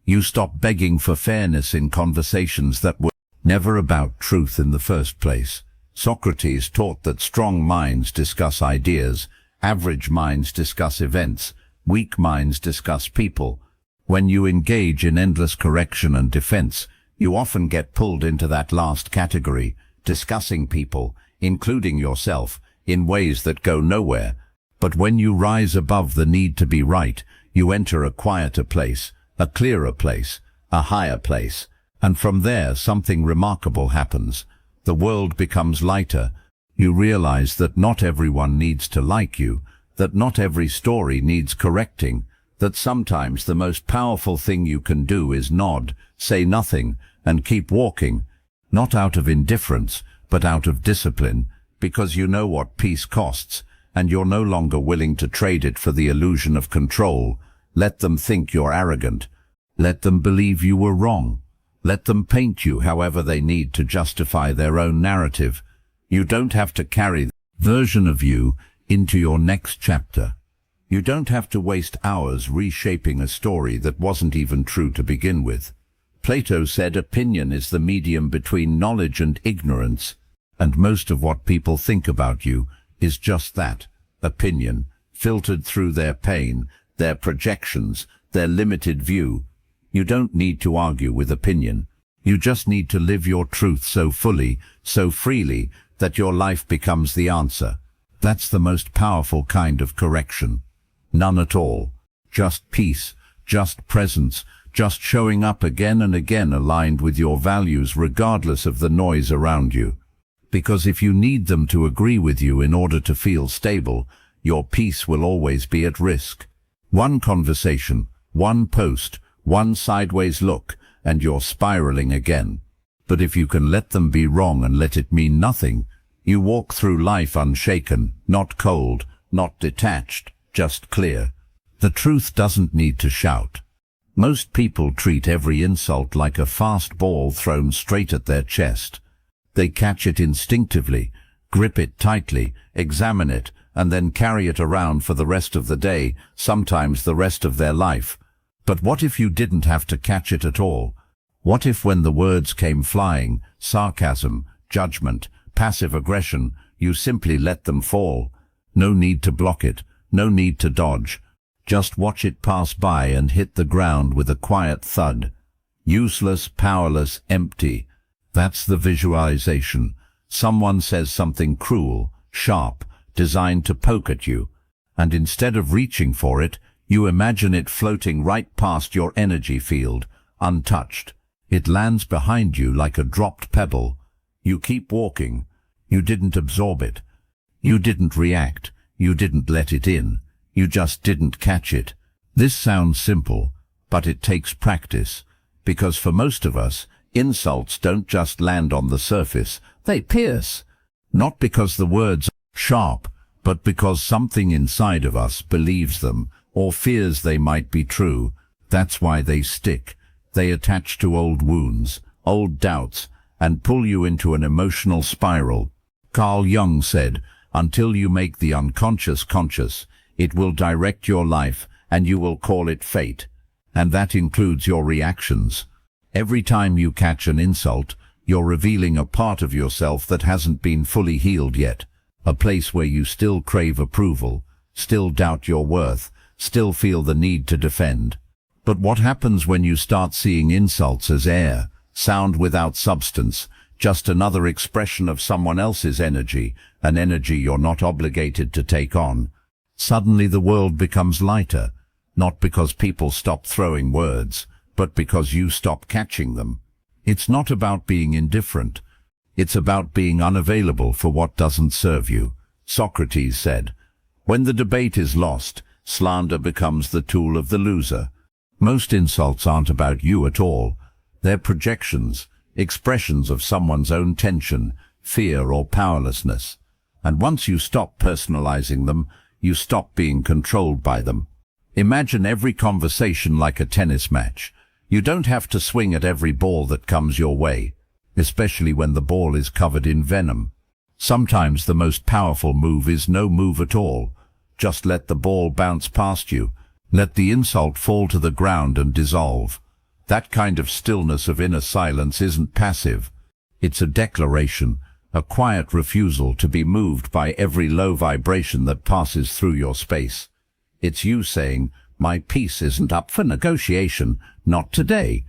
You stop begging for fairness in conversations that were never about truth in the first place. Socrates taught that strong minds discuss ideas, average minds discuss events, weak minds discuss people. When you engage in endless correction and defense, you often get pulled into that last category, discussing people, including yourself, in ways that go nowhere. But when you rise above the need to be right, you enter a quieter place, a clearer place, a higher place. And from there, something remarkable happens. The world becomes lighter. You realize that not everyone needs to like you, that not every story needs correcting, that sometimes the most powerful thing you can do is nod, say nothing, and keep walking, not out of indifference, but out of discipline, because you know what peace costs, and you're no longer willing to trade it for the illusion of control. Let them think you're arrogant. Let them believe you were wrong. Let them paint you however they need to justify their own narrative. You don't have to carry the version of you into your next chapter. You don't have to waste hours reshaping a story that wasn't even true to begin with. Plato said opinion is the medium between knowledge and ignorance, and most of what people think about you is just that, opinion, filtered through their pain, their projections, their limited view. You don't need to argue with opinion. You just need to live your truth so fully, so freely, that your life becomes the answer. That's the most powerful kind of correction. None at all. Just peace, just presence, just showing up again and again aligned with your values regardless of the noise around you. Because if you need them to agree with you in order to feel stable, your peace will always be at risk. One conversation, one post, one sideways look, and you're spiraling again. But if you can let them be wrong and let it mean nothing, you walk through life unshaken, not cold, not detached, just clear. The truth doesn't need to shout. Most people treat every insult like a fast ball thrown straight at their chest. They catch it instinctively, grip it tightly, examine it, and then carry it around for the rest of the day, sometimes the rest of their life. But what if you didn't have to catch it at all? What if when the words came flying, sarcasm, judgment, passive aggression, you simply let them fall? No need to block it, no need to dodge. Just watch it pass by and hit the ground with a quiet thud. Useless, powerless, empty. That's the visualization. Someone says something cruel, sharp, designed to poke at you, and instead of reaching for it, you imagine it floating right past your energy field, untouched. It lands behind you like a dropped pebble. You keep walking. You didn't absorb it. You didn't react. You didn't let it in. You just didn't catch it. This sounds simple, but it takes practice, because for most of us, insults don't just land on the surface, they pierce. Not because the words are sharp, but because something inside of us believes them, or fears they might be true. That's why they stick. They attach to old wounds, old doubts, and pull you into an emotional spiral. Carl Jung said, "Until you make the unconscious conscious, it will direct your life, and you will call it fate." And that includes your reactions. Every time you catch an insult, you're revealing a part of yourself that hasn't been fully healed yet. A place where you still crave approval, still doubt your worth, still feel the need to defend. But what happens when you start seeing insults as air, sound without substance, just another expression of someone else's energy, an energy you're not obligated to take on? Suddenly the world becomes lighter, not because people stop throwing words, but because you stop catching them. It's not about being indifferent. It's about being unavailable for what doesn't serve you. Socrates said, "When the debate is lost, slander becomes the tool of the loser." Most insults aren't about you at all. They're projections, expressions of someone's own tension, fear, or powerlessness. And once you stop personalizing them, you stop being controlled by them. Imagine every conversation like a tennis match. You don't have to swing at every ball that comes your way, especially when the ball is covered in venom. Sometimes the most powerful move is no move at all. Just let the ball bounce past you. Let the insult fall to the ground and dissolve. That kind of stillness of inner silence isn't passive. It's a declaration, a quiet refusal to be moved by every low vibration that passes through your space. It's you saying, "My peace isn't up for negotiation, not today."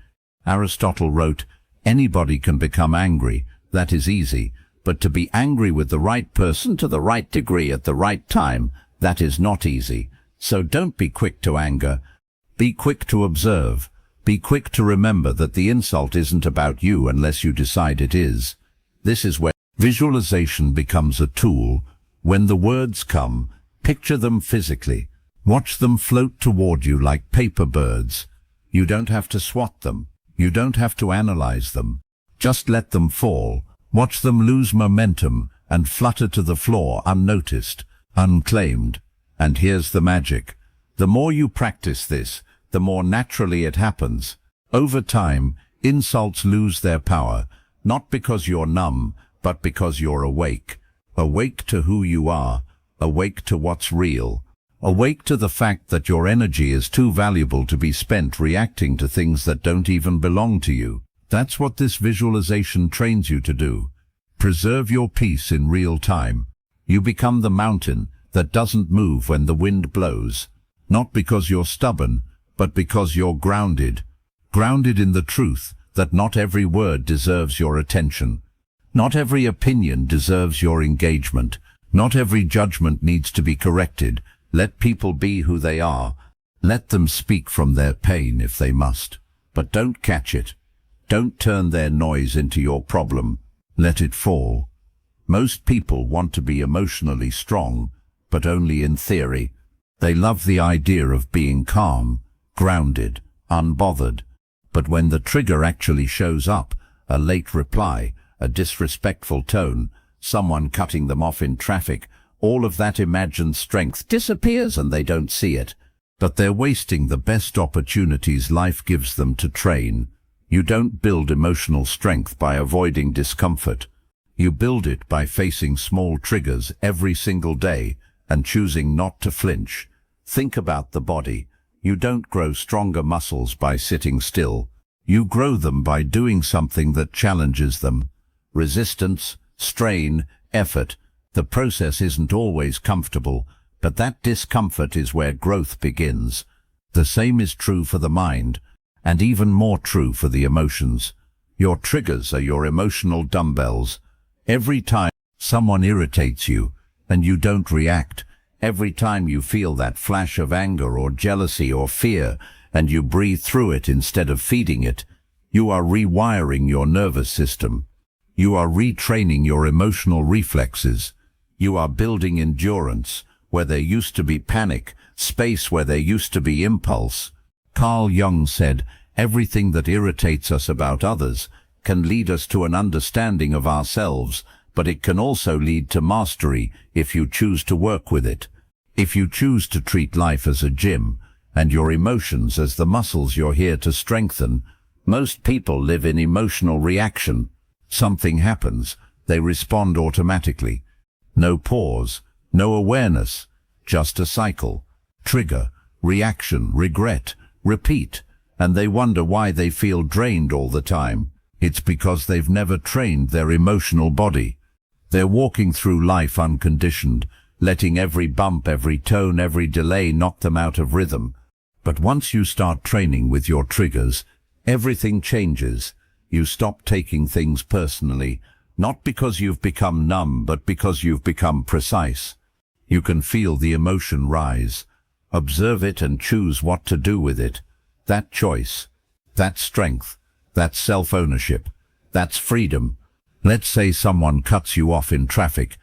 Aristotle wrote, "Anybody can become angry, that is easy, but to be angry with the right person to the right degree at the right time, that is not easy." So don't be quick to anger. Be quick to observe. Be quick to remember that the insult isn't about you unless you decide it is. This is where visualization becomes a tool. When the words come, picture them physically. Watch them float toward you like paper birds. You don't have to swat them. You don't have to analyze them. Just let them fall. Watch them lose momentum and flutter to the floor unnoticed, unclaimed. And here's the magic. The more you practice this, the more naturally it happens. Over time, insults lose their power, not because you're numb, but because you're awake. Awake to who you are, awake to what's real, awake to the fact that your energy is too valuable to be spent reacting to things that don't even belong to you. That's what this visualization trains you to do. Preserve your peace in real time. You become the mountain that doesn't move when the wind blows, not because you're stubborn, but because you're grounded. Grounded in the truth that not every word deserves your attention. Not every opinion deserves your engagement. Not every judgment needs to be corrected. Let people be who they are. Let them speak from their pain if they must. But don't catch it. Don't turn their noise into your problem. Let it fall. Most people want to be emotionally strong, but only in theory. They love the idea of being calm, grounded, unbothered. But when the trigger actually shows up, a late reply, a disrespectful tone, someone cutting them off in traffic, all of that imagined strength disappears and they don't see it. But they're wasting the best opportunities life gives them to train. You don't build emotional strength by avoiding discomfort. You build it by facing small triggers every single day and choosing not to flinch. Think about the body. You don't grow stronger muscles by sitting still. You grow them by doing something that challenges them. Resistance, strain, effort. The process isn't always comfortable, but that discomfort is where growth begins. The same is true for the mind, and even more true for the emotions. Your triggers are your emotional dumbbells. Every time someone irritates you and you don't react, every time you feel that flash of anger or jealousy or fear and you breathe through it instead of feeding it, you are rewiring your nervous system. You are retraining your emotional reflexes. You are building endurance where there used to be panic, space where there used to be impulse. Carl Jung said, everything that irritates us about others can lead us to an understanding of ourselves, but it can also lead to mastery if you choose to work with it. If you choose to treat life as a gym, and your emotions as the muscles you're here to strengthen. Most people live in emotional reaction. Something happens, they respond automatically. No pause, no awareness, just a cycle. Trigger, reaction, regret, repeat, and they wonder why they feel drained all the time. It's because they've never trained their emotional body. They're walking through life unconditioned, letting every bump, every tone, every delay knock them out of rhythm. But once you start training with your triggers, everything changes. You stop taking things personally, not because you've become numb, but because you've become precise. You can feel the emotion rise. Observe it and choose what to do with it. That choice, that strength, that self-ownership, that's freedom. Let's say someone cuts you off in traffic.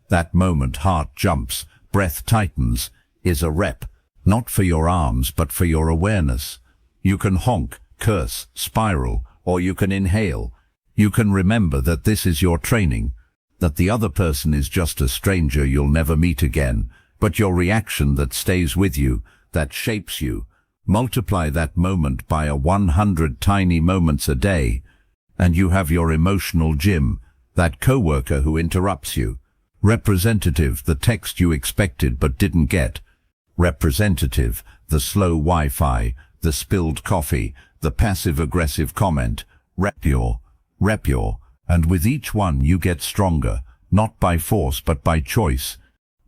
That moment, heart jumps, breath tightens, is a rep, not for your arms, but for your awareness. You can honk, curse, spiral, or you can inhale. You can remember that this is your training, that the other person is just a stranger you'll never meet again, but your reaction that stays with you, that shapes you. Multiply that moment by 100 tiny moments a day, and you have your emotional gym, that coworker who interrupts you. Representative, the text you expected but didn't get. Representative, the slow Wi-Fi, the spilled coffee, the passive-aggressive comment. Rep your, and with each one you get stronger, not by force but by choice,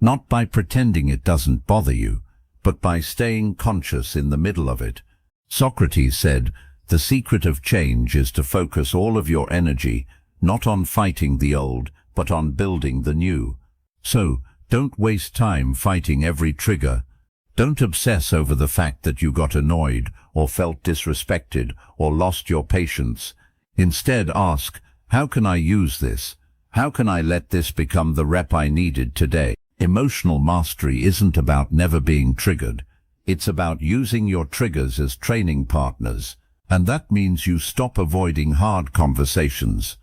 not by pretending it doesn't bother you, but by staying conscious in the middle of it. Socrates said, the secret of change is to focus all of your energy, not on fighting the old, but on building the new. So, don't waste time fighting every trigger. Don't obsess over the fact that you got annoyed, or felt disrespected, or lost your patience. Instead ask, how can I use this? How can I let this become the rep I needed today? Emotional mastery isn't about never being triggered. It's about using your triggers as training partners. And that means you stop avoiding hard conversations.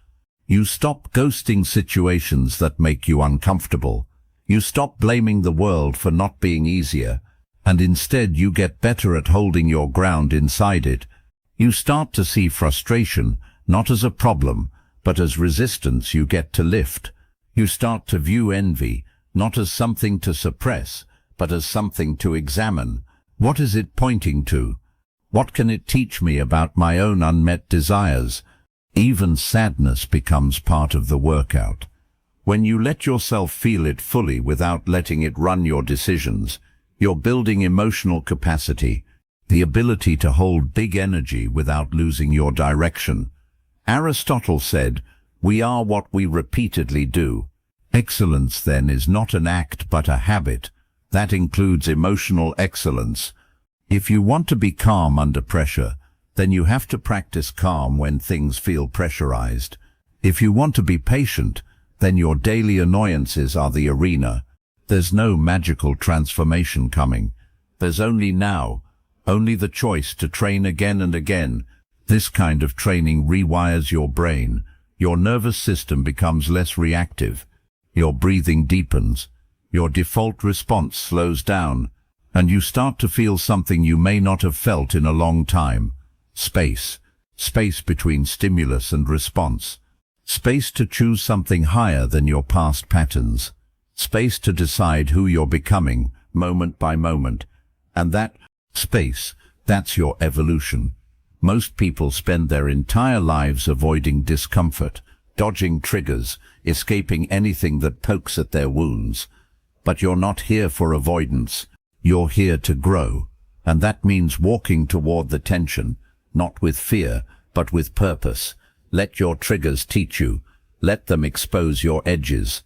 You stop ghosting situations that make you uncomfortable. You stop blaming the world for not being easier, and instead you get better at holding your ground inside it. You start to see frustration not as a problem, but as resistance you get to lift. You start to view envy not as something to suppress, but as something to examine. What is it pointing to? What can it teach me about my own unmet desires? Even sadness becomes part of the workout. When you let yourself feel it fully without letting it run your decisions, you're building emotional capacity, the ability to hold big energy without losing your direction. Aristotle said, we are what we repeatedly do. Excellence, then, is not an act but a habit. That includes emotional excellence. If you want to be calm under pressure, then you have to practice calm when things feel pressurized. If you want to be patient, then your daily annoyances are the arena. There's no magical transformation coming. There's only now, only the choice to train again and again. This kind of training rewires your brain. Your nervous system becomes less reactive. Your breathing deepens. Your default response slows down, and you start to feel something you may not have felt in a long time. Space. Space between stimulus and response. Space to choose something higher than your past patterns. Space to decide who you're becoming, moment by moment. And that space, that's your evolution. Most people spend their entire lives avoiding discomfort, dodging triggers, escaping anything that pokes at their wounds. But you're not here for avoidance. You're here to grow. And that means walking toward the tension, not with fear, but with purpose. Let your triggers teach you. Let them expose your edges.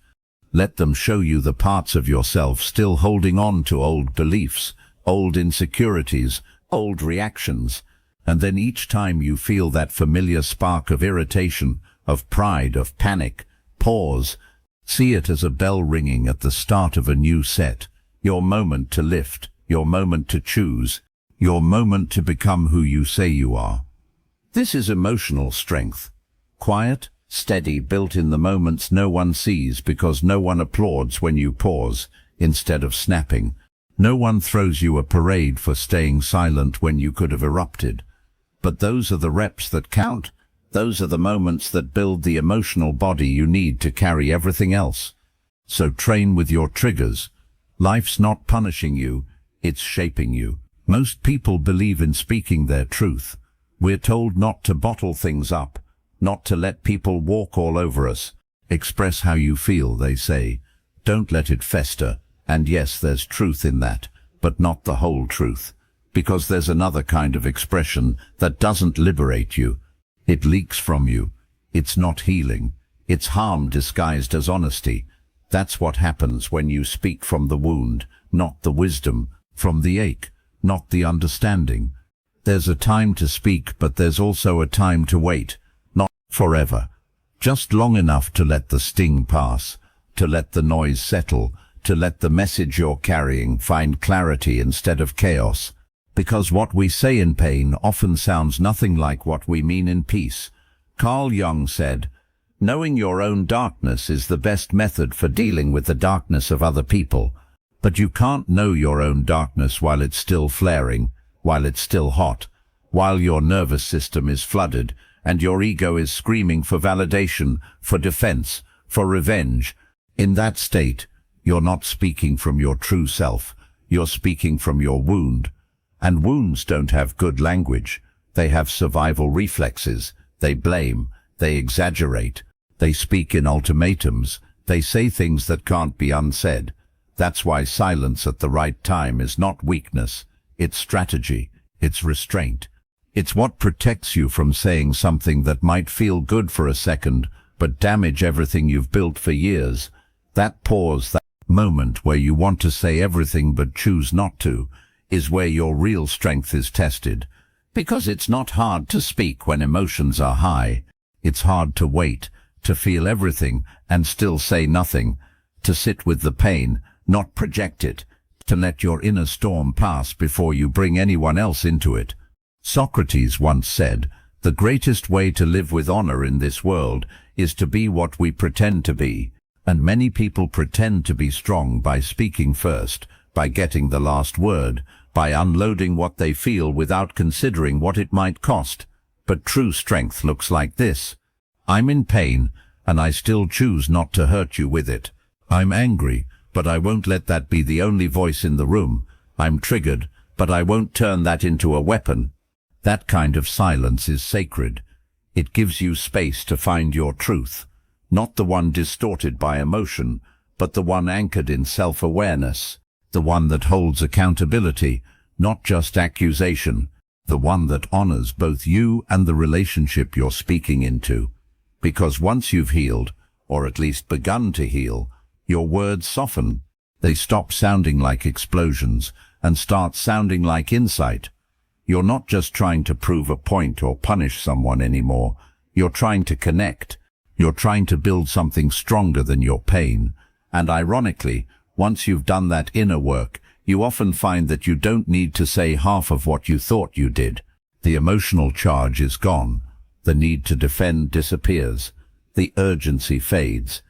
Let them show you the parts of yourself still holding on to old beliefs, old insecurities, old reactions. And then each time you feel that familiar spark of irritation, of pride, of panic, pause, See it as a bell ringing at the start of a new set, your moment to lift, your moment to choose, your moment to become who you say you are. This is emotional strength. Quiet, steady, built in the moments no one sees because no one applauds when you pause, instead of snapping. No one throws you a parade for staying silent when you could have erupted. But those are the reps that count. Those are the moments that build the emotional body you need to carry everything else. So train with your triggers. Life's not punishing you, it's shaping you. Most people believe in speaking their truth. We're told not to bottle things up, not to let people walk all over us. Express how you feel, they say. Don't let it fester. And yes, there's truth in that, but not the whole truth. Because there's another kind of expression that doesn't liberate you. It leaks from you. It's not healing. It's harm disguised as honesty. That's what happens when you speak from the wound, not the wisdom, from the ache, not the understanding. There's a time to speak, but there's also a time to wait, not forever. Just long enough to let the sting pass, to let the noise settle, to let the message you're carrying find clarity instead of chaos. Because what we say in pain often sounds nothing like what we mean in peace. Carl Jung said, "Knowing your own darkness is the best method for dealing with the darkness of other people. But you can't know your own darkness while it's still flaring, while it's still hot, while your nervous system is flooded, and your ego is screaming for validation, for defense, for revenge. In that state, you're not speaking from your true self, you're speaking from your wound. And wounds don't have good language. They have survival reflexes. They blame, they exaggerate, they speak in ultimatums, they say things that can't be unsaid. That's why silence at the right time is not weakness, it's strategy, it's restraint. It's what protects you from saying something that might feel good for a second, but damage everything you've built for years. That pause, that moment where you want to say everything but choose not to, is where your real strength is tested. Because it's not hard to speak when emotions are high. It's hard to wait, to feel everything and still say nothing, to sit with the pain, not project it, to let your inner storm pass before you bring anyone else into it. Socrates once said, "The greatest way to live with honor in this world is to be what we pretend to be." And many people pretend to be strong by speaking first, by getting the last word, by unloading what they feel without considering what it might cost. But true strength looks like this. I'm in pain, and I still choose not to hurt you with it. I'm angry, but I won't let that be the only voice in the room. I'm triggered, but I won't turn that into a weapon. That kind of silence is sacred. It gives you space to find your truth, not the one distorted by emotion, but the one anchored in self-awareness. The one that holds accountability, not just accusation, the one that honors both you and the relationship you're speaking into. Because once you've healed, or at least begun to heal, your words soften. They stop sounding like explosions and start sounding like insight. You're not just trying to prove a point or punish someone anymore. You're trying to connect. You're trying to build something stronger than your pain. And ironically, once you've done that inner work, you often find that you don't need to say half of what you thought you did. The emotional charge is gone. The need to defend disappears. The urgency fades.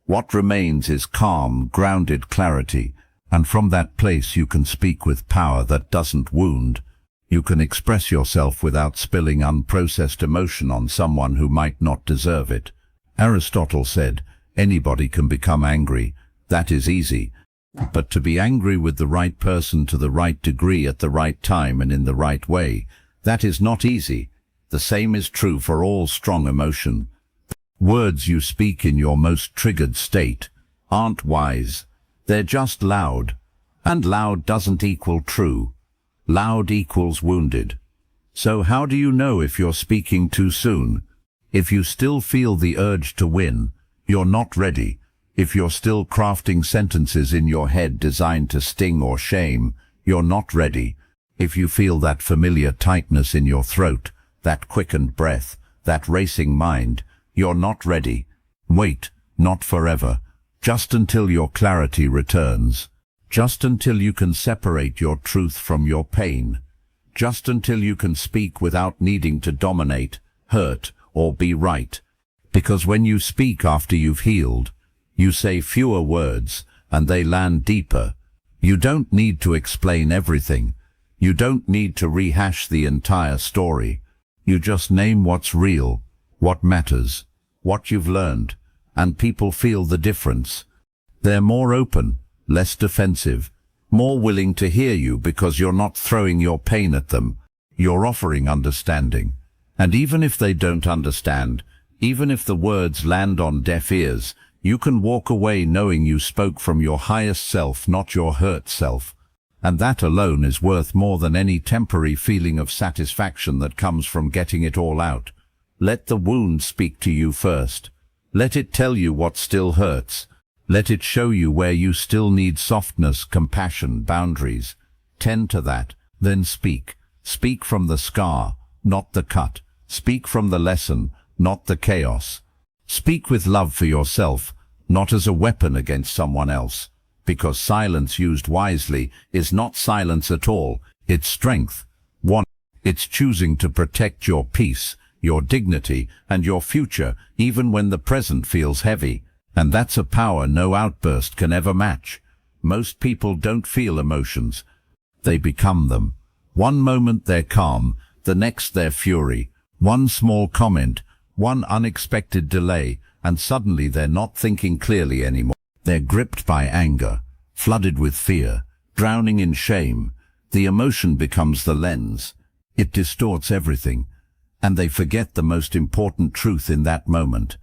What remains is calm, grounded clarity, and from that place you can speak with power that doesn't wound. You can express yourself without spilling unprocessed emotion on someone who might not deserve it. Aristotle said, "Anybody can become angry. That is easy. But to be angry with the right person to the right degree at the right time and in the right way, that is not easy." The same is true for all strong emotion. Words you speak in your most triggered state aren't wise. They're just loud. And loud doesn't equal true. Loud equals wounded. So how do you know if you're speaking too soon? If you still feel the urge to win, you're not ready. If you're still crafting sentences in your head designed to sting or shame, you're not ready. If you feel that familiar tightness in your throat, that quickened breath, that racing mind, you're not ready. Wait, not forever. just until your clarity returns, just until you can separate your truth from your pain, just until you can speak without needing to dominate, hurt, or be right. Because when you speak after you've healed, you say fewer words, and they land deeper. You don't need to explain everything. You don't need to rehash the entire story. You just name what's real, what matters, what you've learned, and people feel the difference. They're more open, less defensive, more willing to hear you because you're not throwing your pain at them. You're offering understanding. And even if they don't understand, even if the words land on deaf ears, you can walk away knowing you spoke from your highest self, not your hurt self. And that alone is worth more than any temporary feeling of satisfaction that comes from getting it all out. Let the wound speak to you first. Let it tell you what still hurts. Let it show you where you still need softness, compassion, boundaries. Tend to that, then speak. Speak from the scar, not the cut. Speak from the lesson, not the chaos. Speak with love for yourself, not as a weapon against someone else. Because silence used wisely is not silence at all, it's strength. It's choosing to protect your peace, your dignity, and your future, even when the present feels heavy. And that's a power no outburst can ever match. Most people don't feel emotions. They become them. One moment they're calm, the next they're fury. One small comment, one unexpected delay, and suddenly they're not thinking clearly anymore. They're gripped by anger, flooded with fear, drowning in shame. The emotion becomes the lens. It distorts everything, and they forget the most important truth in that moment.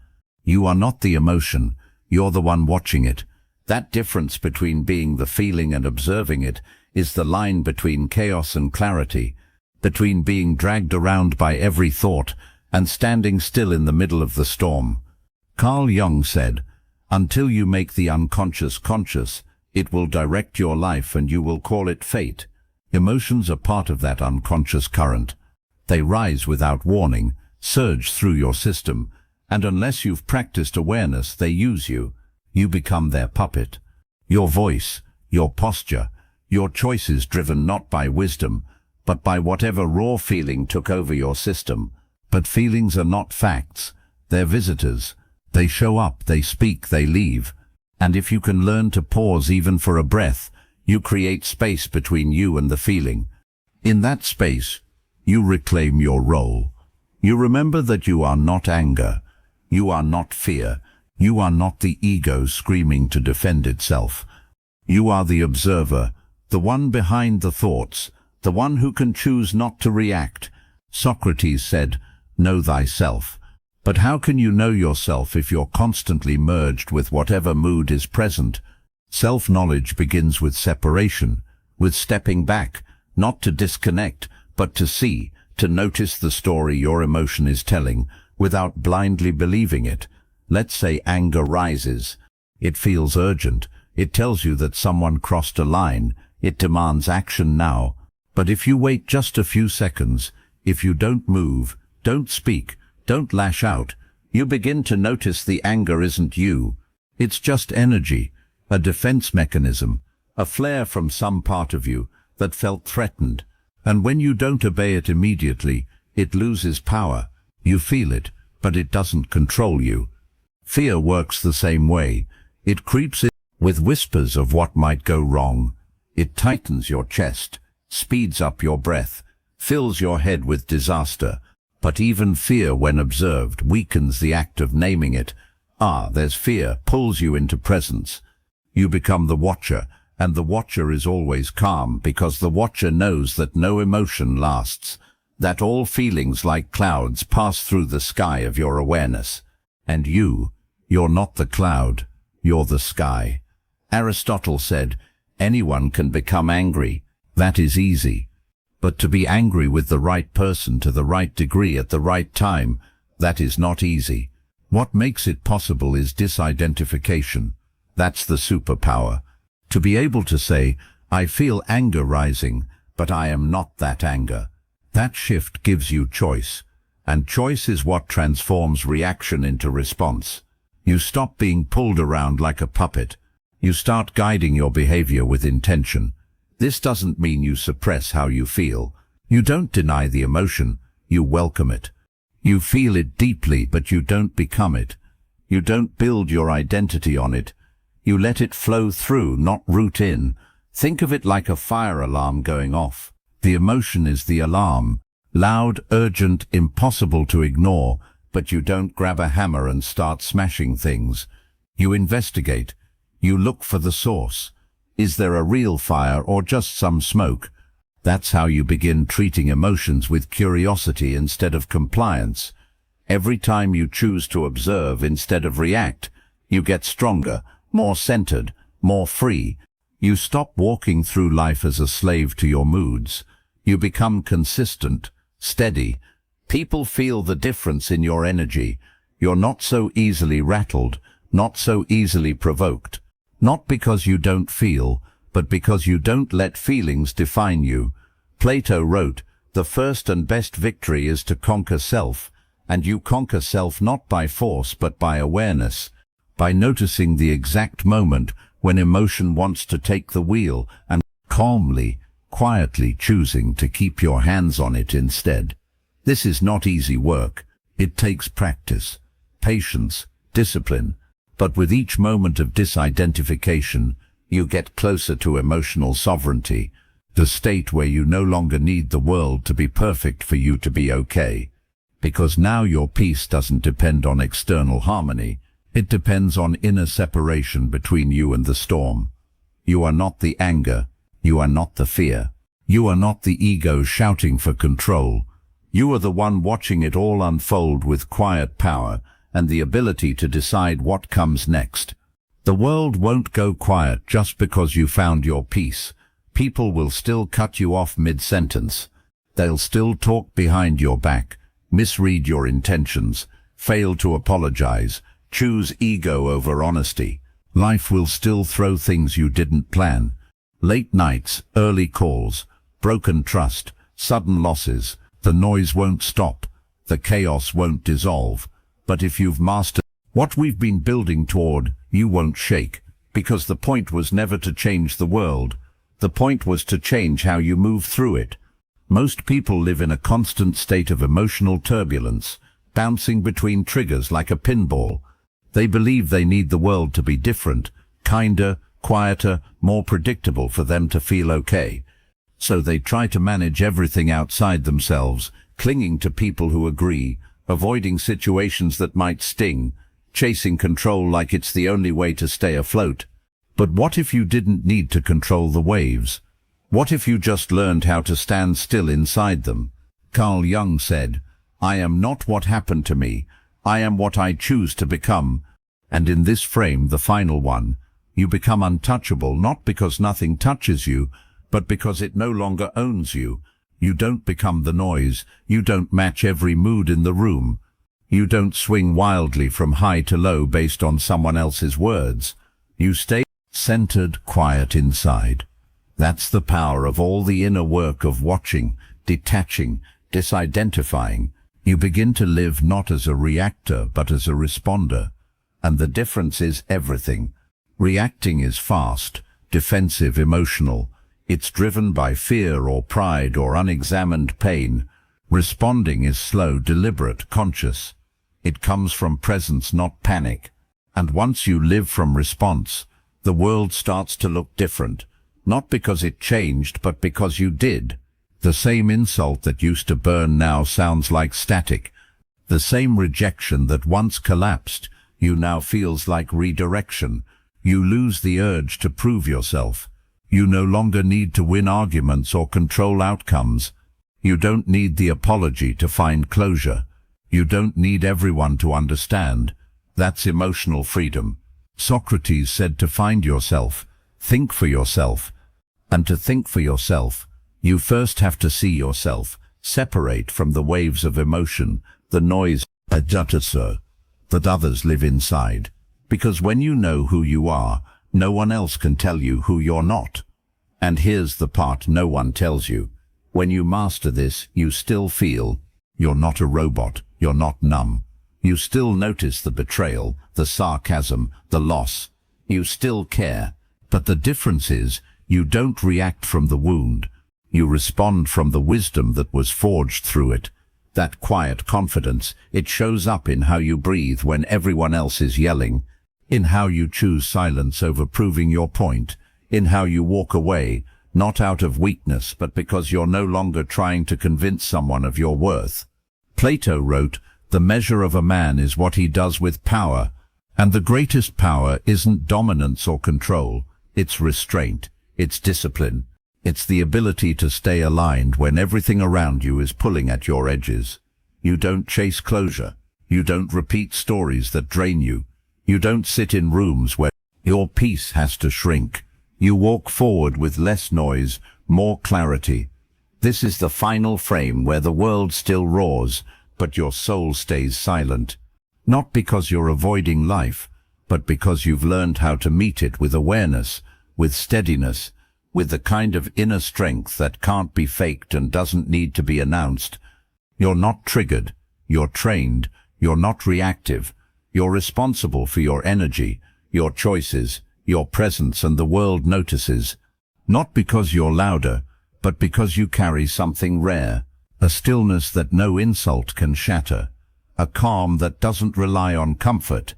You are not the emotion, you're the one watching it. That difference between being the feeling and observing it is the line between chaos and clarity, between being dragged around by every thought and standing still in the middle of the storm. Carl Jung said, "Until you make the unconscious conscious, it will direct your life and you will call it fate." Emotions are part of that unconscious current. They rise without warning, surge through your system, and unless you've practiced awareness, they use you. You become their puppet. Your voice, your posture, your choices driven not by wisdom, but by whatever raw feeling took over your system. But feelings are not facts. They're visitors. They show up, they speak, they leave. And if you can learn to pause even for a breath, you create space between you and the feeling. In that space, you reclaim your role. You remember that you are not anger. You are not fear. You are not the ego screaming to defend itself. You are the observer, the one behind the thoughts, the one who can choose not to react. Socrates said, "Know thyself." But how can you know yourself if you're constantly merged with whatever mood is present? Self-knowledge begins with separation, with stepping back, not to disconnect, but to see, to notice the story your emotion is telling, without blindly believing it. Let's say anger rises. It feels urgent. It tells you that someone crossed a line. It demands action now. But if you wait just a few seconds, if you don't move, don't speak, don't lash out, you begin to notice the anger isn't you. It's just energy, a defense mechanism, a flare from some part of you that felt threatened. And when you don't obey it immediately, it loses power. You feel it, but it doesn't control you. Fear works the same way. It creeps in with whispers of what might go wrong. It tightens your chest, speeds up your breath, fills your head with disaster. But even fear, when observed, weakens the act of naming it. There's fear, pulls you into presence. You become the watcher, and the watcher is always calm, because the watcher knows that no emotion lasts, that all feelings like clouds pass through the sky of your awareness. And you're not the cloud, you're the sky. Aristotle said, "Anyone can become angry. That is easy. But to be angry with the right person to the right degree at the right time, that is not easy. What makes it possible is disidentification. That's the superpower. To be able to say, I feel anger rising, but I am not that anger. That shift gives you choice. And choice is what transforms reaction into response. You stop being pulled around like a puppet. You start guiding your behavior with intention. This doesn't mean you suppress how you feel. You don't deny the emotion, you welcome it. You feel it deeply, but you don't become it. You don't build your identity on it. You let it flow through, not root in. Think of it like a fire alarm going off. The emotion is the alarm. Loud, urgent, impossible to ignore, but you don't grab a hammer and start smashing things. You investigate. You look for the source. Is there a real fire or just some smoke? That's how you begin treating emotions, with curiosity instead of compliance. Every time you choose to observe instead of react, you get stronger, more centered, more free. You stop walking through life as a slave to your moods. You become consistent, steady. People feel the difference in your energy. You're not so easily rattled, not so easily provoked. Not because you don't feel, but because you don't let feelings define you. Plato wrote, "The first and best victory is to conquer self," and you conquer self not by force but by awareness, by noticing the exact moment when emotion wants to take the wheel and calmly, quietly choosing to keep your hands on it instead. This is not easy work. It takes practice, patience, discipline, but with each moment of disidentification, you get closer to emotional sovereignty, the state where you no longer need the world to be perfect for you to be okay. Because now your peace doesn't depend on external harmony, it depends on inner separation between you and the storm. You are not the anger, you are not the fear. You are not the ego shouting for control. You are the one watching it all unfold with quiet power and the ability to decide what comes next. The world won't go quiet just because you found your peace. People will still cut you off mid-sentence. They'll still talk behind your back, misread your intentions, fail to apologize, choose ego over honesty. Life will still throw things you didn't plan. Late nights, early calls, broken trust, sudden losses. The noise won't stop. The chaos won't dissolve. But if you've mastered what we've been building toward, you won't shake. Because the point was never to change the world. The point was to change how you move through it. Most people live in a constant state of emotional turbulence, bouncing between triggers like a pinball. They believe they need the world to be different, kinder, quieter, more predictable for them to feel okay. So they try to manage everything outside themselves, clinging to people who agree, avoiding situations that might sting, chasing control like it's the only way to stay afloat. But what if you didn't need to control the waves? What if you just learned how to stand still inside them? Carl Jung said, "I am not what happened to me, I am what I choose to become." And in this frame, the final one, you become untouchable not because nothing touches you, but because it no longer owns you. You don't become the noise. You don't match every mood in the room. You don't swing wildly from high to low based on someone else's words. You stay centered, quiet inside. That's the power of all the inner work of watching, detaching, disidentifying. You begin to live not as a reactor, but as a responder. And the difference is everything. Reacting is fast, defensive, emotional. It's driven by fear or pride or unexamined pain. Responding is slow, deliberate, conscious. It comes from presence, not panic. And once you live from response, the world starts to look different. Not because it changed, but because you did. The same insult that used to burn now sounds like static. The same rejection that once collapsed, you now feels like redirection. You lose the urge to prove yourself. You no longer need to win arguments or control outcomes. You don't need the apology to find closure. You don't need everyone to understand. That's emotional freedom. Socrates said to find yourself, think for yourself. And to think for yourself, you first have to see yourself, separate from the waves of emotion, the noise, that others live inside. Because when you know who you are, no one else can tell you who you're not. And here's the part no one tells you. When you master this, you still feel. You're not a robot. You're not numb. You still notice the betrayal, the sarcasm, the loss. You still care. But the difference is, you don't react from the wound. You respond from the wisdom that was forged through it. That quiet confidence, it shows up in how you breathe when everyone else is yelling, in how you choose silence over proving your point, in how you walk away, not out of weakness but because you're no longer trying to convince someone of your worth. Plato wrote, "The measure of a man is what he does with power," and the greatest power isn't dominance or control, it's restraint, it's discipline. It's the ability to stay aligned when everything around you is pulling at your edges. You don't chase closure. You don't repeat stories that drain you. You don't sit in rooms where your peace has to shrink. You walk forward with less noise, more clarity. This is the final frame where the world still roars, but your soul stays silent. Not because you're avoiding life, but because you've learned how to meet it with awareness, with steadiness, with the kind of inner strength that can't be faked and doesn't need to be announced. You're not triggered, you're trained, you're not reactive. You're responsible for your energy, your choices, your presence, and the world notices. Not because you're louder, but because you carry something rare, a stillness that no insult can shatter, a calm that doesn't rely on comfort,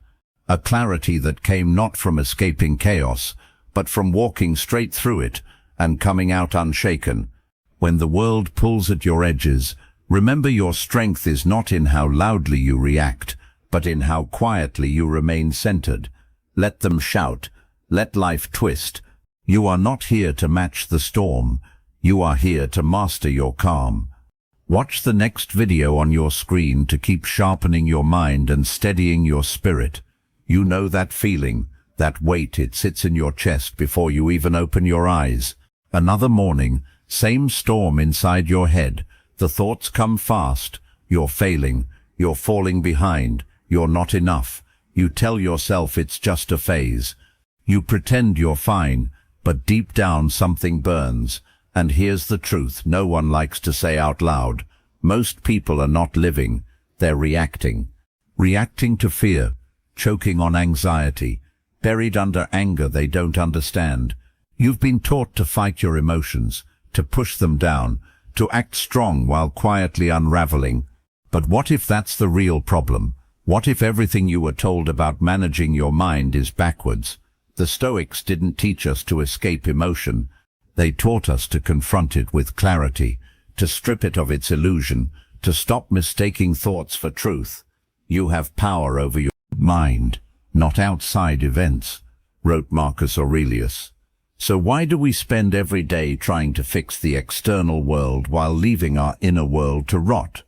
a clarity that came not from escaping chaos, but from walking straight through it and coming out unshaken. When the world pulls at your edges, remember your strength is not in how loudly you react, but in how quietly you remain centered. Let them shout. Let life twist. You are not here to match the storm. You are here to master your calm. Watch the next video on your screen to keep sharpening your mind and steadying your spirit. You know that feeling, that weight. It sits in your chest before you even open your eyes. Another morning, same storm inside your head. The thoughts come fast. You're failing. You're falling behind. You're not enough. You tell yourself it's just a phase. You pretend you're fine, but deep down something burns. And here's the truth no one likes to say out loud. Most people are not living. They're reacting. Reacting to fear, choking on anxiety, buried under anger they don't understand. You've been taught to fight your emotions, to push them down, to act strong while quietly unraveling. But what if that's the real problem? What if everything you were told about managing your mind is backwards? The Stoics didn't teach us to escape emotion. They taught us to confront it with clarity, to strip it of its illusion, to stop mistaking thoughts for truth. You have power over your mind, not outside events, wrote Marcus Aurelius. So why do we spend every day trying to fix the external world while leaving our inner world to rot?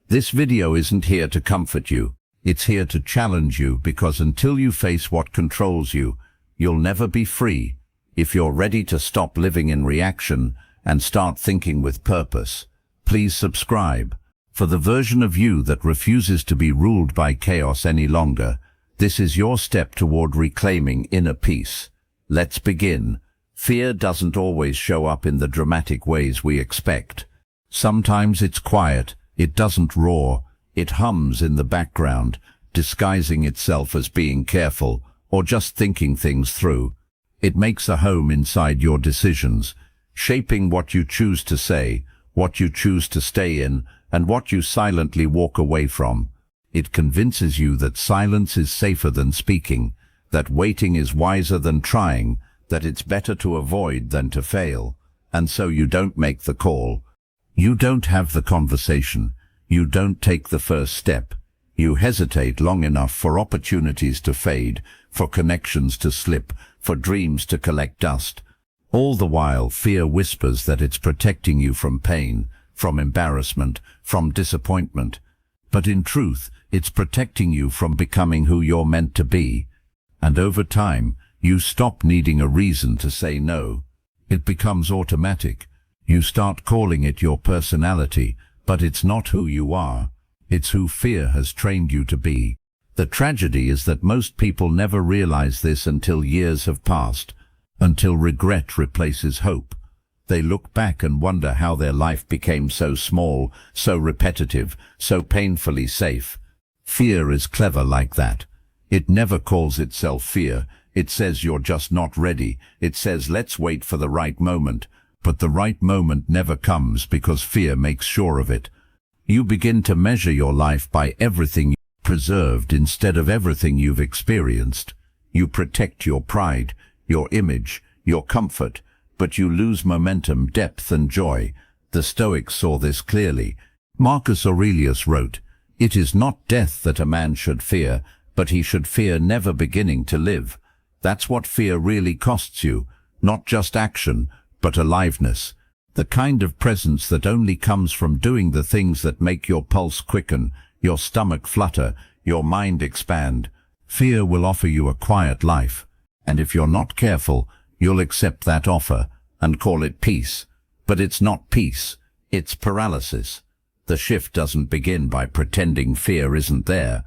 This video isn't here to comfort you. It's here to challenge you, because until you face what controls you, you'll never be free. If you're ready to stop living in reaction and start thinking with purpose, please subscribe. For the version of you that refuses to be ruled by chaos any longer, this is your step toward reclaiming inner peace. Let's begin. Fear doesn't always show up in the dramatic ways we expect. Sometimes it's quiet, it doesn't roar, it hums in the background, disguising itself as being careful or just thinking things through. It makes a home inside your decisions, shaping what you choose to say, what you choose to stay in, and what you silently walk away from. It convinces you that silence is safer than speaking, that waiting is wiser than trying, that it's better to avoid than to fail. And so you don't make the call. You don't have the conversation. You don't take the first step. You hesitate long enough for opportunities to fade, for connections to slip, for dreams to collect dust. All the while, fear whispers that it's protecting you from pain, from embarrassment, from disappointment. But in truth, it's protecting you from becoming who you're meant to be. And over time, you stop needing a reason to say no. It becomes automatic. You start calling it your personality, but it's not who you are. It's who fear has trained you to be. The tragedy is that most people never realize this until years have passed, until regret replaces hope. They look back and wonder how their life became so small, so repetitive, so painfully safe. Fear is clever like that. It never calls itself fear. It says you're just not ready. It says let's wait for the right moment. But the right moment never comes because fear makes sure of it. You begin to measure your life by everything you've preserved instead of everything you've experienced. You protect your pride, your image, your comfort, but you lose momentum, depth and joy. The Stoics saw this clearly. Marcus Aurelius wrote, "It is not death that a man should fear, but he should fear never beginning to live." That's what fear really costs you, not just action, but aliveness. The kind of presence that only comes from doing the things that make your pulse quicken, your stomach flutter, your mind expand. Fear will offer you a quiet life, and if you're not careful, you'll accept that offer and call it peace. But it's not peace, it's paralysis. The shift doesn't begin by pretending fear isn't there.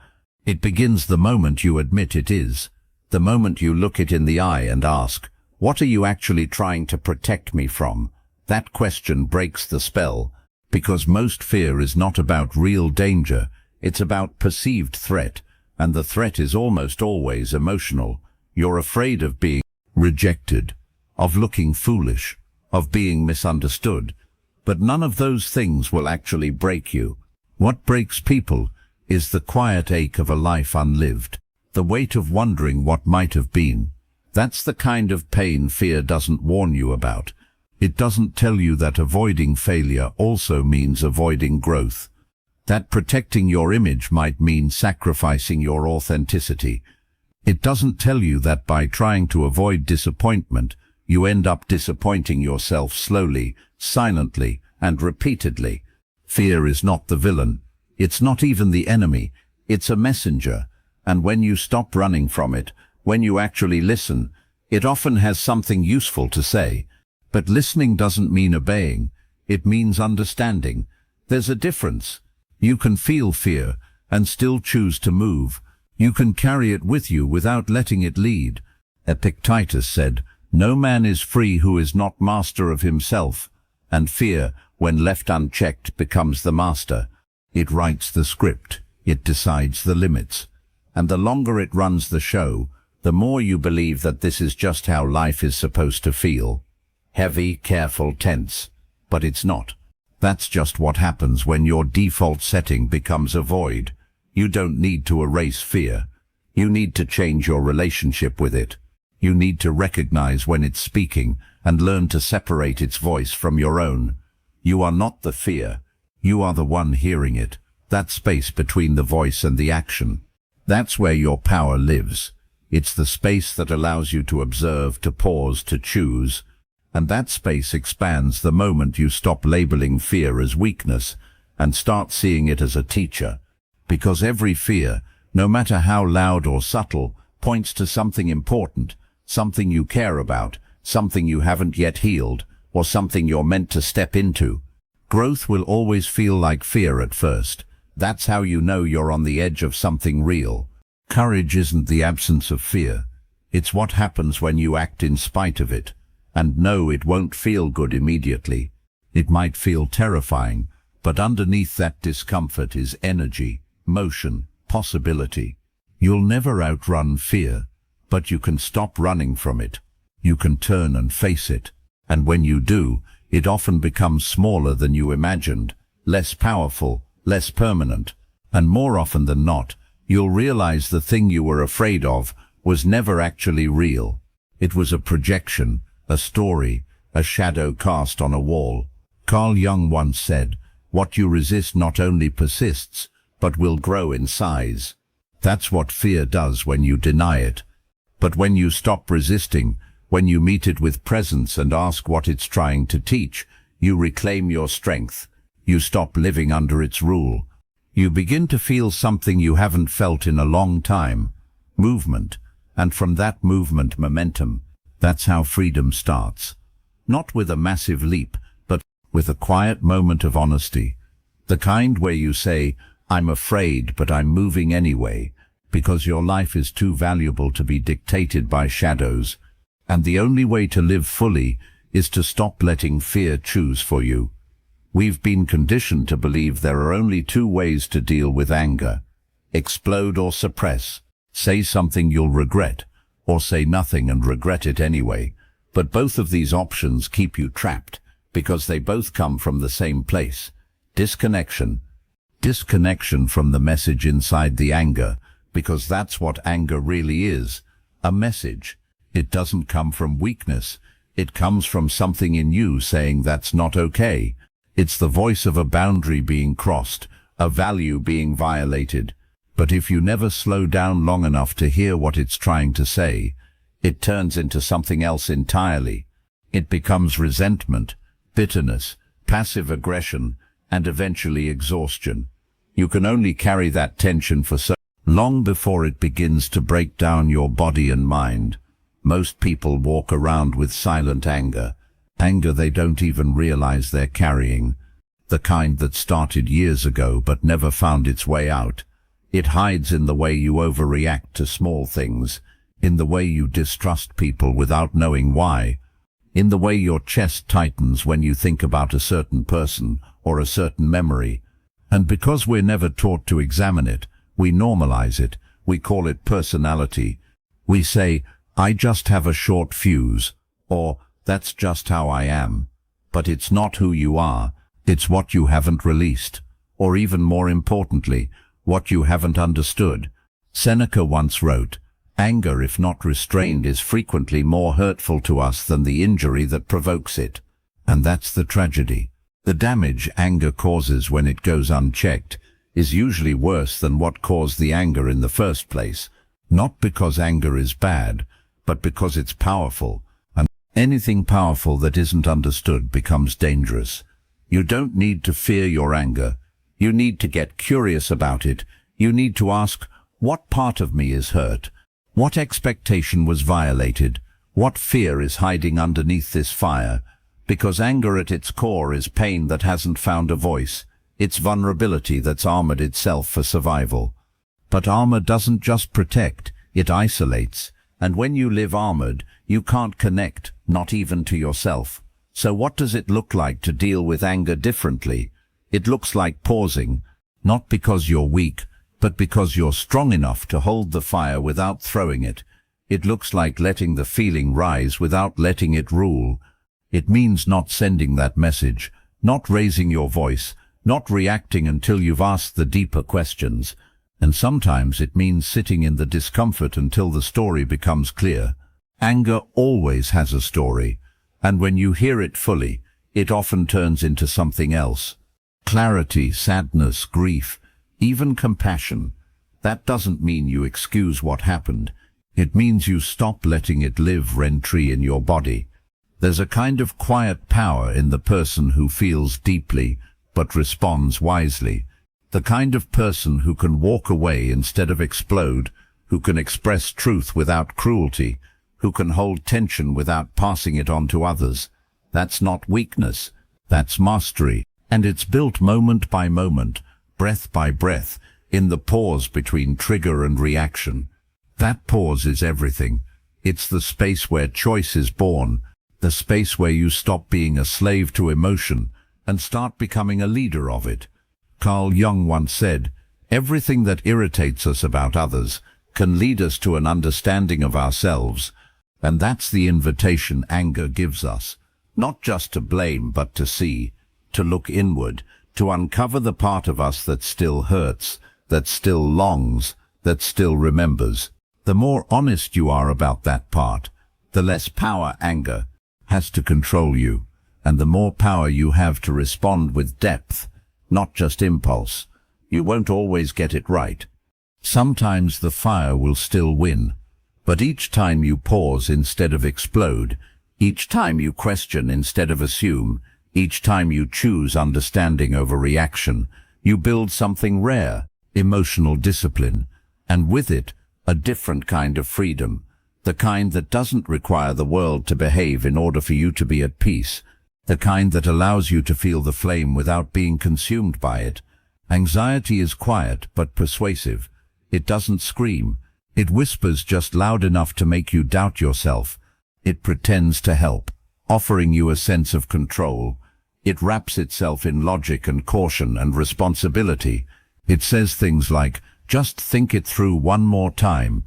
It begins the moment you admit it is. The moment you look it in the eye and ask, what are you actually trying to protect me from? That question breaks the spell, because most fear is not about real danger, it's about perceived threat, and the threat is almost always emotional. You're afraid of being rejected, of looking foolish, of being misunderstood. But none of those things will actually break you. What breaks people is the quiet ache of a life unlived, the weight of wondering what might have been. That's the kind of pain fear doesn't warn you about. It doesn't tell you that avoiding failure also means avoiding growth. That protecting your image might mean sacrificing your authenticity. It doesn't tell you that by trying to avoid disappointment, you end up disappointing yourself slowly, silently, and repeatedly. Fear is not the villain. It's not even the enemy. It's a messenger. And when you stop running from it, when you actually listen, it often has something useful to say. But listening doesn't mean obeying. It means understanding. There's a difference. You can feel fear and still choose to move. You can carry it with you without letting it lead. Epictetus said, "No man is free who is not master of himself," and fear, when left unchecked, becomes the master. It writes the script, it decides the limits, and the longer it runs the show, the more you believe that this is just how life is supposed to feel. Heavy, careful, tense. But it's not. That's just what happens when your default setting becomes a void. You don't need to erase fear. You need to change your relationship with it. You need to recognize when it's speaking and learn to separate its voice from your own. You are not the fear. You are the one hearing it. That space between the voice and the action. That's where your power lives. It's the space that allows you to observe, to pause, to choose. And that space expands the moment you stop labeling fear as weakness and start seeing it as a teacher. Because every fear, no matter how loud or subtle, points to something important, something you care about, something you haven't yet healed, or something you're meant to step into. Growth will always feel like fear at first. That's how you know you're on the edge of something real. Courage isn't the absence of fear. It's what happens when you act in spite of it. And no, it won't feel good immediately. It might feel terrifying, but underneath that discomfort is energy, motion, possibility. You'll never outrun fear, but you can stop running from it. You can turn and face it. And when you do, it often becomes smaller than you imagined, less powerful, less permanent. And more often than not, you'll realize the thing you were afraid of was never actually real. It was a projection, a story, a shadow cast on a wall. Carl Jung once said, "What you resist not only persists, but will grow in size." That's what fear does when you deny it. But when you stop resisting, when you meet it with presence and ask what it's trying to teach, you reclaim your strength. You stop living under its rule. You begin to feel something you haven't felt in a long time, movement, and from that movement, momentum. That's how freedom starts. Not with a massive leap, but with a quiet moment of honesty. The kind where you say, "I'm afraid, but I'm moving anyway," because your life is too valuable to be dictated by shadows. And the only way to live fully is to stop letting fear choose for you. We've been conditioned to believe there are only two ways to deal with anger. explode or suppress. Say something you'll regret, or say nothing and regret it anyway. But both of these options keep you trapped, because they both come from the same place. Disconnection. Disconnection from the message inside the anger, because that's what anger really is, a message. It doesn't come from weakness. It comes from something in you saying that's not okay. It's the voice of a boundary being crossed, a value being violated. But if you never slow down long enough to hear what it's trying to say, it turns into something else entirely. It becomes resentment, bitterness, passive aggression, and eventually exhaustion. You can only carry that tension for so long before it begins to break down your body and mind. Most people walk around with silent anger, anger they don't even realize they're carrying, the kind that started years ago but never found its way out. It hides in the way you overreact to small things, in the way you distrust people without knowing why, in the way your chest tightens when you think about a certain person or a certain memory. And because we're never taught to examine it, we normalize it, we call it personality. We say, I just have a short fuse, or that's just how I am. But it's not who you are, it's what you haven't released, or even more importantly, what you haven't understood. Seneca once wrote, anger, if not restrained, is frequently more hurtful to us than the injury that provokes it. And that's the tragedy. The damage anger causes when it goes unchecked is usually worse than what caused the anger in the first place, not because anger is bad, but because it's powerful, and anything powerful that isn't understood becomes dangerous. You don't need to fear your anger. You need to get curious about it. You need to ask, what part of me is hurt? What expectation was violated? What fear is hiding underneath this fire? Because anger at its core is pain that hasn't found a voice. It's vulnerability that's armored itself for survival. But armor doesn't just protect, it isolates. And when you live armored, you can't connect, not even to yourself. So what does it look like to deal with anger differently? It looks like pausing, not because you're weak, but because you're strong enough to hold the fire without throwing it. It looks like letting the feeling rise without letting it rule. It means not sending that message, not raising your voice, not reacting until you've asked the deeper questions. And sometimes it means sitting in the discomfort until the story becomes clear. Anger always has a story, and when you hear it fully, it often turns into something else. Clarity, sadness, grief, even compassion. That doesn't mean you excuse what happened. It means you stop letting it live rent-free in your body. There's a kind of quiet power in the person who feels deeply, but responds wisely. The kind of person who can walk away instead of explode, who can express truth without cruelty, who can hold tension without passing it on to others. That's not weakness, that's mastery, and it's built moment by moment, breath by breath, in the pause between trigger and reaction. That pause is everything. It's the space where choice is born, the space where you stop being a slave to emotion and start becoming a leader of it. Carl Jung once said, everything that irritates us about others can lead us to an understanding of ourselves, and that's the invitation anger gives us, not just to blame but to see, to look inward, to uncover the part of us that still hurts, that still longs, that still remembers. The more honest you are about that part, the less power anger has to control you, and the more power you have to respond with depth, not just impulse. You won't always get it right. Sometimes the fire will still win, but each time you pause instead of explode, each time you question instead of assume, each time you choose understanding over reaction, you build something rare, emotional discipline, and with it, a different kind of freedom, the kind that doesn't require the world to behave in order for you to be at peace, the kind that allows you to feel the flame without being consumed by it. Anxiety is quiet but persuasive. It doesn't scream. It whispers just loud enough to make you doubt yourself. It pretends to help, offering you a sense of control. It wraps itself in logic and caution and responsibility. It says things like, Just think it through one more time.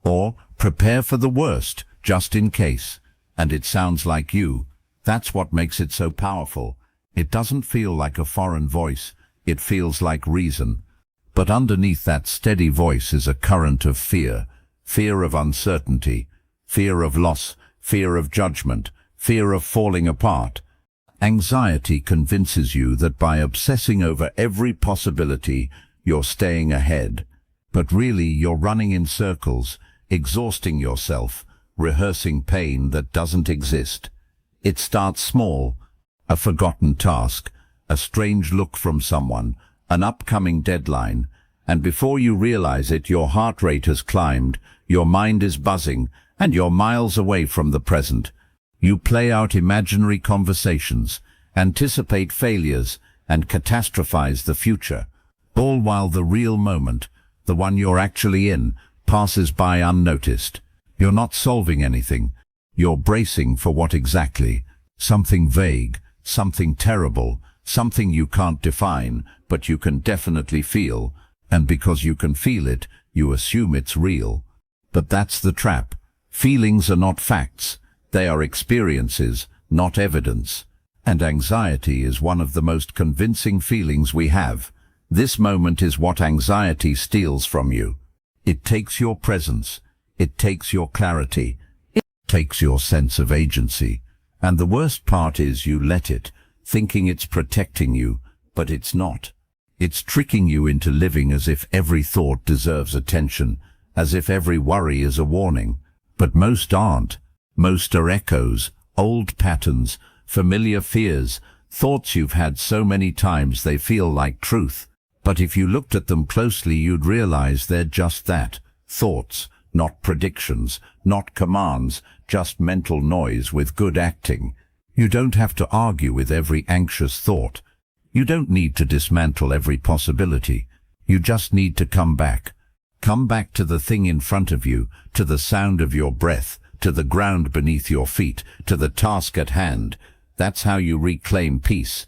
Or prepare for the worst, just in case. And it sounds like you. That's what makes it so powerful. It doesn't feel like a foreign voice. It feels like reason. But underneath that steady voice is a current of fear. Fear of uncertainty. Fear of loss. Fear of judgment. Fear of falling apart. Anxiety convinces you that by obsessing over every possibility, you're staying ahead. But really, you're running in circles, exhausting yourself, rehearsing pain that doesn't exist. It starts small, a forgotten task, a strange look from someone, an upcoming deadline, and before you realize it, your heart rate has climbed, your mind is buzzing, and you're miles away from the present. You play out imaginary conversations, anticipate failures, and catastrophize the future, all while the real moment, the one you're actually in, passes by unnoticed. You're not solving anything. You're bracing for what exactly? Something vague, something terrible, something you can't define, but you can definitely feel. And because you can feel it, you assume it's real. But that's the trap. Feelings are not facts. They are experiences, not evidence. And anxiety is one of the most convincing feelings we have. This moment is what anxiety steals from you. It takes your presence. It takes your clarity. It takes your sense of agency. And the worst part is you let it, thinking it's protecting you, but it's not. It's tricking you into living as if every thought deserves attention, as if every worry is a warning. But most aren't. Most are echoes, old patterns, familiar fears, thoughts you've had so many times they feel like truth. But if you looked at them closely, you'd realize they're just that, thoughts, not predictions, not commands, just mental noise with good acting. You don't have to argue with every anxious thought. You don't need to dismantle every possibility. You just need to come back. Come back to the thing in front of you, to the sound of your breath, to the ground beneath your feet, to the task at hand. That's how you reclaim peace.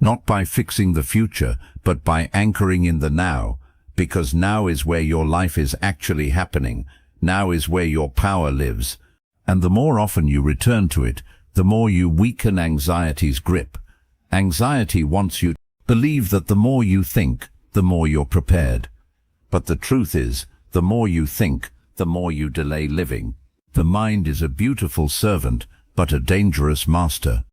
Not by fixing the future, but by anchoring in the now, because now is where your life is actually happening. Now is where your power lives. And the more often you return to it, the more you weaken anxiety's grip. Anxiety wants you to believe that the more you think, the more you're prepared. But the truth is, the more you think, the more you delay living. The mind is a beautiful servant, but a dangerous master.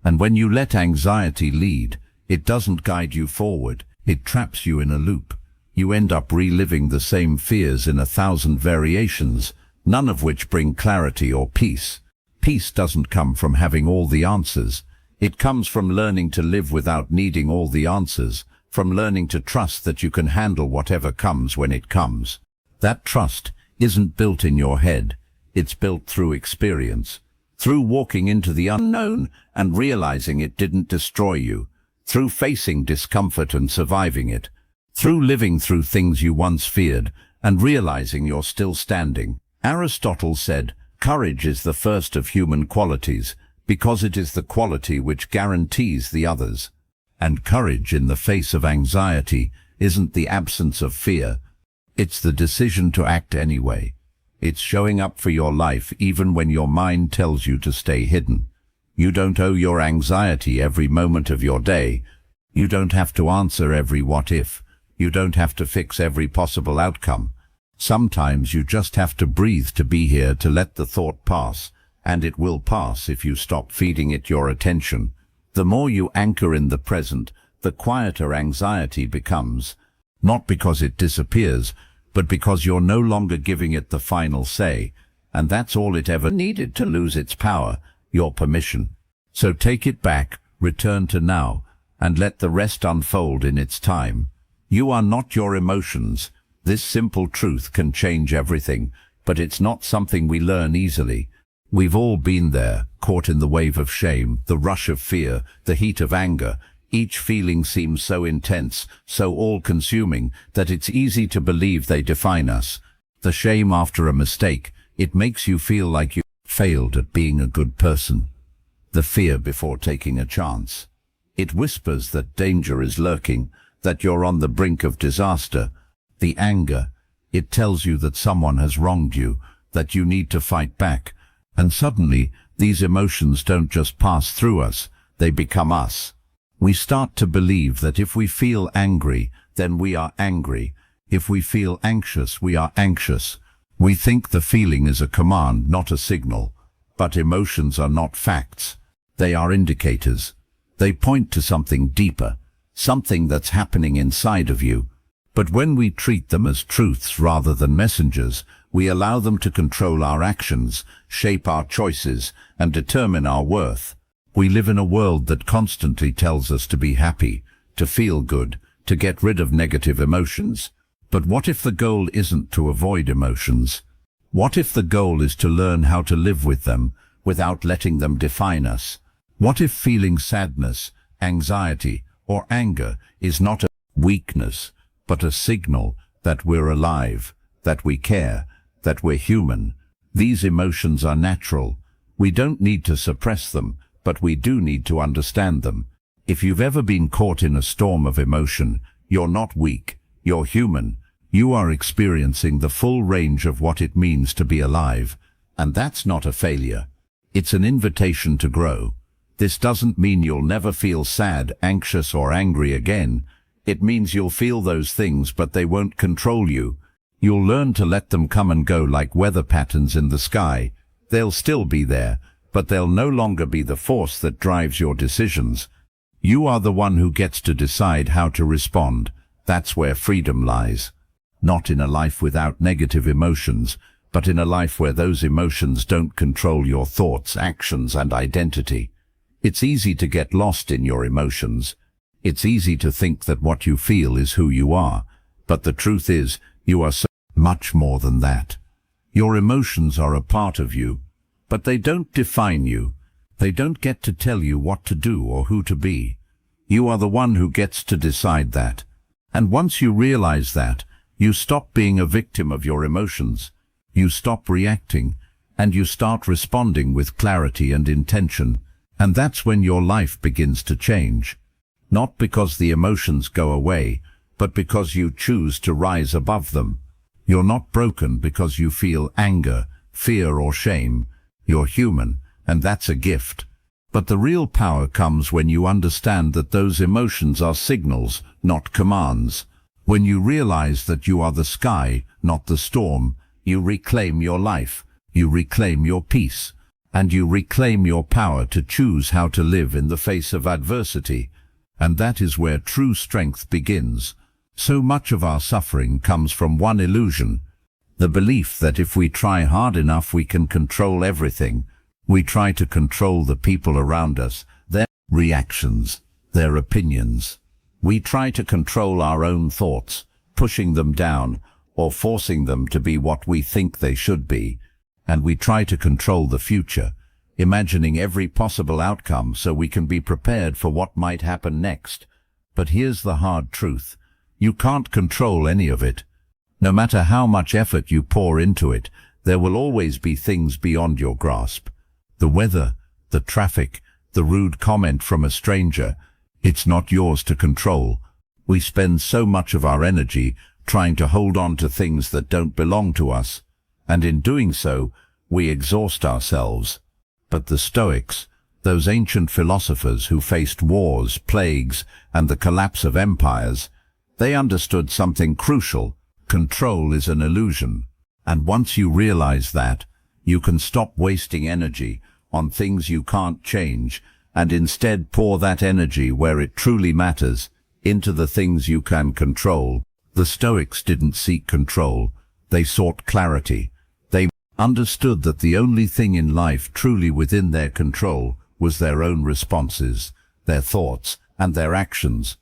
And when you let anxiety lead, it doesn't guide you forward, it traps you in a loop. You end up reliving the same fears in 1,000 variations, none of which bring clarity or peace. Peace doesn't come from having all the answers. It comes from learning to live without needing all the answers, from learning to trust that you can handle whatever comes when it comes. That trust isn't built in your head, it's built through experience. Through walking into the unknown and realizing it didn't destroy you. Through facing discomfort and surviving it. Through living through things you once feared and realizing you're still standing. Aristotle said, "Courage is the first of human qualities, because it is the quality which guarantees the others." And courage in the face of anxiety isn't the absence of fear. It's the decision to act anyway. It's showing up for your life even when your mind tells you to stay hidden. You don't owe your anxiety every moment of your day. You don't have to answer every what if. You don't have to fix every possible outcome. Sometimes you just have to breathe, to be here, to let the thought pass. And it will pass if you stop feeding it your attention. The more you anchor in the present, the quieter anxiety becomes. Not because it disappears, but because you're no longer giving it the final say. And that's all it ever needed to lose its power, your permission. So take it back, return to now, and let the rest unfold in its time. You are not your emotions. This simple truth can change everything, but it's not something we learn easily. We've all been there, caught in the wave of shame, the rush of fear, the heat of anger. Each feeling seems so intense, so all-consuming, that it's easy to believe they define us. The shame after a mistake, it makes you feel like you failed at being a good person. The fear before taking a chance. It whispers that danger is lurking, that you're on the brink of disaster. The anger, it tells you that someone has wronged you, that you need to fight back, and suddenly these emotions don't just pass through us, they become us. We start to believe that if we feel angry, then we are angry. If we feel anxious, we are anxious. We think the feeling is a command, not a signal. But emotions are not facts. They are indicators. They point to something deeper, something that's happening inside of you. But when we treat them as truths rather than messengers, we allow them to control our actions, shape our choices, and determine our worth. We live in a world that constantly tells us to be happy, to feel good, to get rid of negative emotions. But what if the goal isn't to avoid emotions? What if the goal is to learn how to live with them without letting them define us? What if feeling sadness, anxiety, or anger is not a weakness, but a signal that we're alive, that we care, that we're human? These emotions are natural. We don't need to suppress them, but we do need to understand them. If you've ever been caught in a storm of emotion, you're not weak, you're human. You are experiencing the full range of what it means to be alive, and that's not a failure. It's an invitation to grow. This doesn't mean you'll never feel sad, anxious, or angry again. It means you'll feel those things, but they won't control you. You'll learn to let them come and go like weather patterns in the sky. They'll still be there, but they'll no longer be the force that drives your decisions. You are the one who gets to decide how to respond. That's where freedom lies. Not in a life without negative emotions, but in a life where those emotions don't control your thoughts, actions, and identity. It's easy to get lost in your emotions. It's easy to think that what you feel is who you are. But the truth is, you are so much more than that. Your emotions are a part of you, but they don't define you. They don't get to tell you what to do or who to be. You are the one who gets to decide that. And once you realize that, you stop being a victim of your emotions. You stop reacting, and you start responding with clarity and intention. And that's when your life begins to change. Not because the emotions go away, but because you choose to rise above them. You're not broken because you feel anger, fear, or shame. You're human, and that's a gift. But the real power comes when you understand that those emotions are signals, not commands. When you realize that you are the sky, not the storm, you reclaim your life, you reclaim your peace, and you reclaim your power to choose how to live in the face of adversity. And that is where true strength begins. So much of our suffering comes from one illusion, the belief that if we try hard enough we can control everything. We try to control the people around us, their reactions, their opinions. We try to control our own thoughts, pushing them down or forcing them to be what we think they should be. And we try to control the future, imagining every possible outcome so we can be prepared for what might happen next. But here's the hard truth. You can't control any of it. No matter how much effort you pour into it, there will always be things beyond your grasp. The weather, the traffic, the rude comment from a stranger. It's not yours to control. We spend so much of our energy trying to hold on to things that don't belong to us, and in doing so, we exhaust ourselves. But the Stoics, those ancient philosophers who faced wars, plagues, and the collapse of empires, they understood something crucial. Control is an illusion. And once you realize that, you can stop wasting energy on things you can't change, and instead pour that energy where it truly matters, into the things you can control. The Stoics didn't seek control, they sought clarity. They understood that the only thing in life truly within their control was their own responses, their thoughts, and their actions.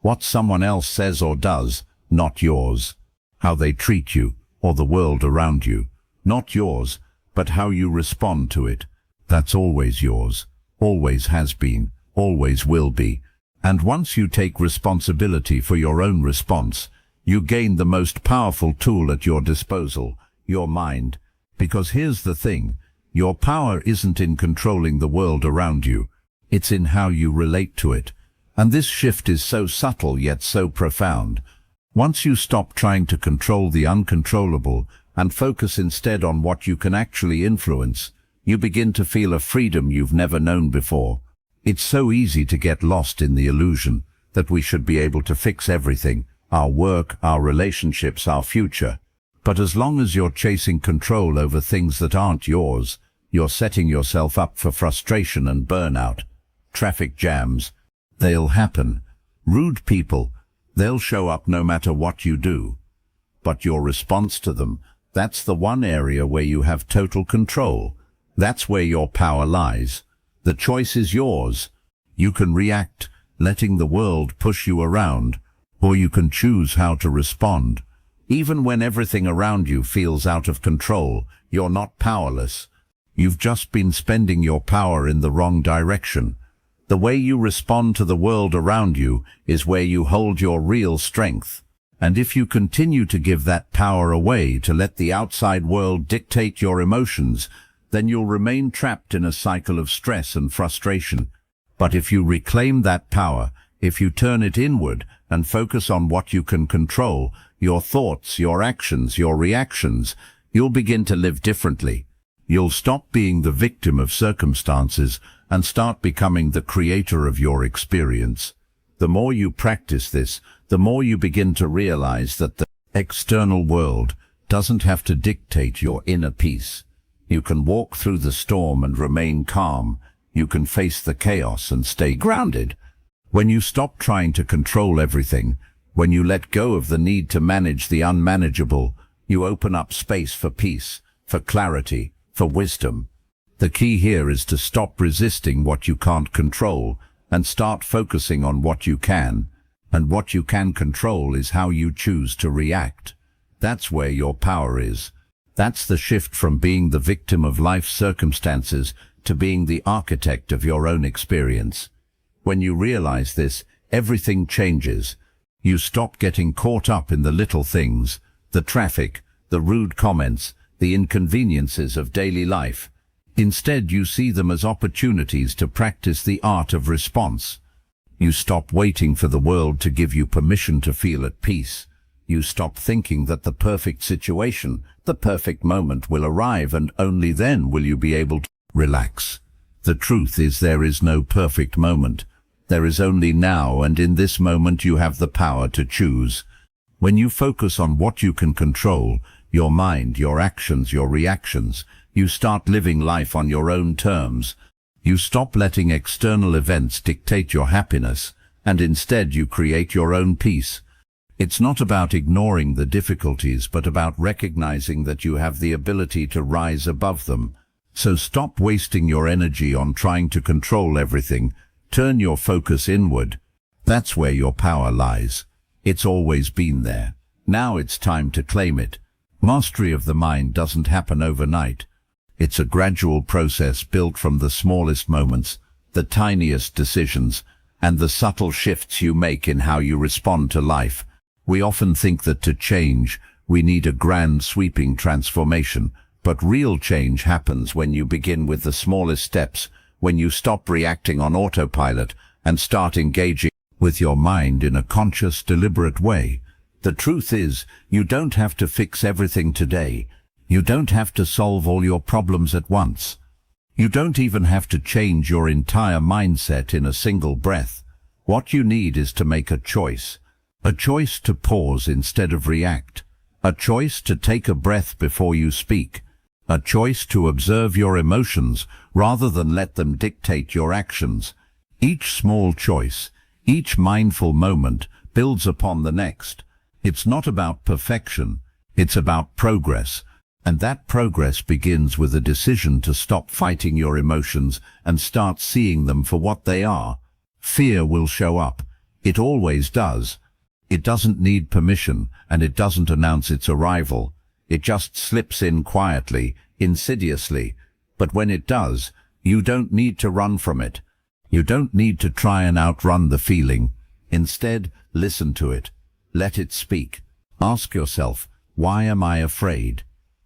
What someone else says or does, not yours. How they treat you, or the world around you, not yours, but how you respond to it. That's always yours, always has been, always will be. And once you take responsibility for your own response, you gain the most powerful tool at your disposal, your mind. Because here's the thing, your power isn't in controlling the world around you, it's in how you relate to it. And this shift is so subtle yet so profound. Once you stop trying to control the uncontrollable and focus instead on what you can actually influence, you begin to feel a freedom you've never known before. It's so easy to get lost in the illusion that we should be able to fix everything, our work, our relationships, our future. But as long as you're chasing control over things that aren't yours, you're setting yourself up for frustration and burnout. Traffic jams, they'll happen. Rude people, they'll show up no matter what you do. But your response to them, that's the one area where you have total control. That's where your power lies. The choice is yours. You can react, letting the world push you around, or you can choose how to respond. Even when everything around you feels out of control, you're not powerless. You've just been spending your power in the wrong direction. The way you respond to the world around you is where you hold your real strength. And if you continue to give that power away to let the outside world dictate your emotions, then you'll remain trapped in a cycle of stress and frustration. But if you reclaim that power, if you turn it inward and focus on what you can control, your thoughts, your actions, your reactions, you'll begin to live differently. You'll stop being the victim of circumstances and start becoming the creator of your experience. The more you practice this, the more you begin to realize that the external world doesn't have to dictate your inner peace. You can walk through the storm and remain calm. You can face the chaos and stay grounded. When you stop trying to control everything, when you let go of the need to manage the unmanageable, you open up space for peace, for clarity, for wisdom. The key here is to stop resisting what you can't control and start focusing on what you can. And what you can control is how you choose to react. That's where your power is. That's the shift from being the victim of life's circumstances to being the architect of your own experience. When you realize this, everything changes. You stop getting caught up in the little things, the traffic, the rude comments, the inconveniences of daily life. Instead, you see them as opportunities to practice the art of response. You stop waiting for the world to give you permission to feel at peace. You stop thinking that the perfect situation, the perfect moment will arrive, and only then will you be able to relax. The truth is, there is no perfect moment. There is only now, and in this moment you have the power to choose. When you focus on what you can control, your mind, your actions, your reactions, you start living life on your own terms. You stop letting external events dictate your happiness, and instead you create your own peace. It's not about ignoring the difficulties, but about recognizing that you have the ability to rise above them. So stop wasting your energy on trying to control everything. Turn your focus inward. That's where your power lies. It's always been there. Now it's time to claim it. Mastery of the mind doesn't happen overnight. It's a gradual process built from the smallest moments, the tiniest decisions, and the subtle shifts you make in how you respond to life. We often think that to change, we need a grand sweeping transformation, but real change happens when you begin with the smallest steps, when you stop reacting on autopilot and start engaging with your mind in a conscious, deliberate way. The truth is, you don't have to fix everything today. You don't have to solve all your problems at once. You don't even have to change your entire mindset in a single breath. What you need is to make a choice to pause instead of react, a choice to take a breath before you speak, a choice to observe your emotions rather than let them dictate your actions. Each small choice, each mindful moment builds upon the next. It's not about perfection, it's about progress. And that progress begins with a decision to stop fighting your emotions and start seeing them for what they are. Fear will show up. It always does. It doesn't need permission, and it doesn't announce its arrival. It just slips in quietly, insidiously. But when it does, you don't need to run from it. You don't need to try and outrun the feeling. Instead, listen to it. Let it speak. Ask yourself, why am I afraid?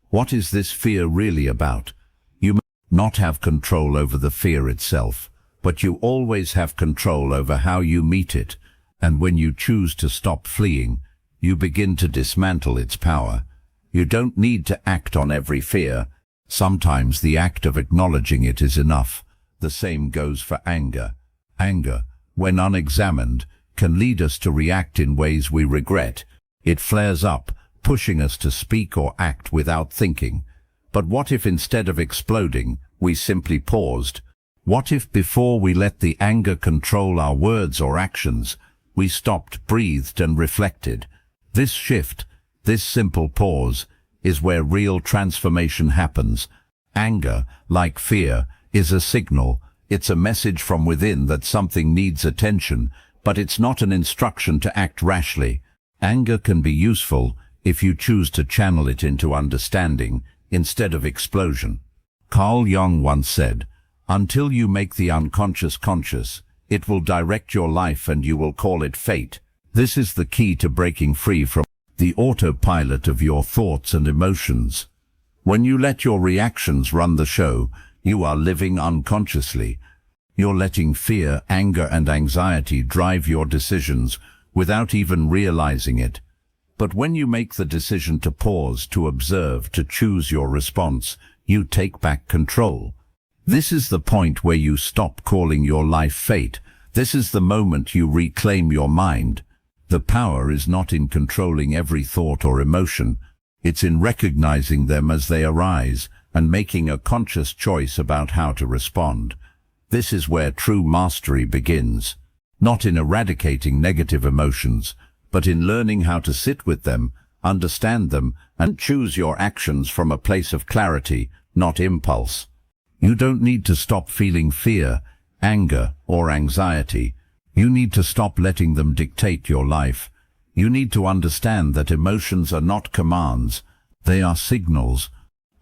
What is this fear really about? You may not have control over the fear itself, but you always have control over how you meet it. And when you choose to stop fleeing, you begin to dismantle its power. You don't need to act on every fear. Sometimes the act of acknowledging it is enough. The same goes for anger. Anger, when unexamined, can lead us to react in ways we regret. It flares up, pushing us to speak or act without thinking. But what if instead of exploding, we simply paused? What if before we let the anger control our words or actions, we stopped, breathed, and reflected? This shift, this simple pause, is where real transformation happens. Anger, like fear, is a signal. It's a message from within that something needs attention, but it's not an instruction to act rashly. Anger can be useful if you choose to channel it into understanding instead of explosion. Carl Jung once said, "Until you make the unconscious conscious, it will direct your life and you will call it fate." This is the key to breaking free from the autopilot of your thoughts and emotions. When you let your reactions run the show, you are living unconsciously. You're letting fear, anger, and anxiety drive your decisions without even realizing it. But when you make the decision to pause, to observe, to choose your response, you take back control. This is the point where you stop calling your life fate. This is the moment you reclaim your mind. The power is not in controlling every thought or emotion. It's in recognizing them as they arise and making a conscious choice about how to respond. This is where true mastery begins, not in eradicating negative emotions, but in learning how to sit with them, understand them, and choose your actions from a place of clarity, not impulse. You don't need to stop feeling fear, anger, or anxiety. You need to stop letting them dictate your life. You need to understand that emotions are not commands, they are signals.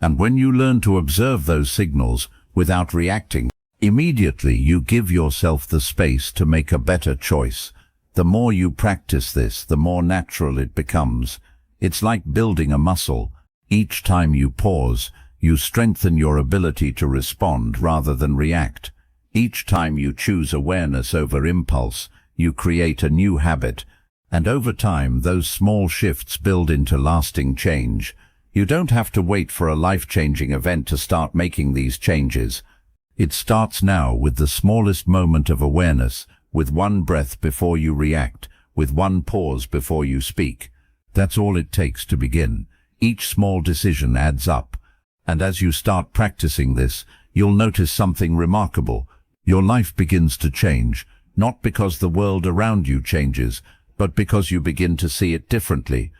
And when you learn to observe those signals without reacting, immediately you give yourself the space to make a better choice. The more you practice this, the more natural it becomes. It's like building a muscle. Each time you pause, you strengthen your ability to respond rather than react. Each time you choose awareness over impulse, you create a new habit. And over time, those small shifts build into lasting change. You don't have to wait for a life-changing event to start making these changes. It starts now with the smallest moment of awareness, with one breath before you react, with one pause before you speak. That's all it takes to begin. Each small decision adds up. And as you start practicing this, you'll notice something remarkable. Your life begins to change, not because the world around you changes, but because you begin to see it differently.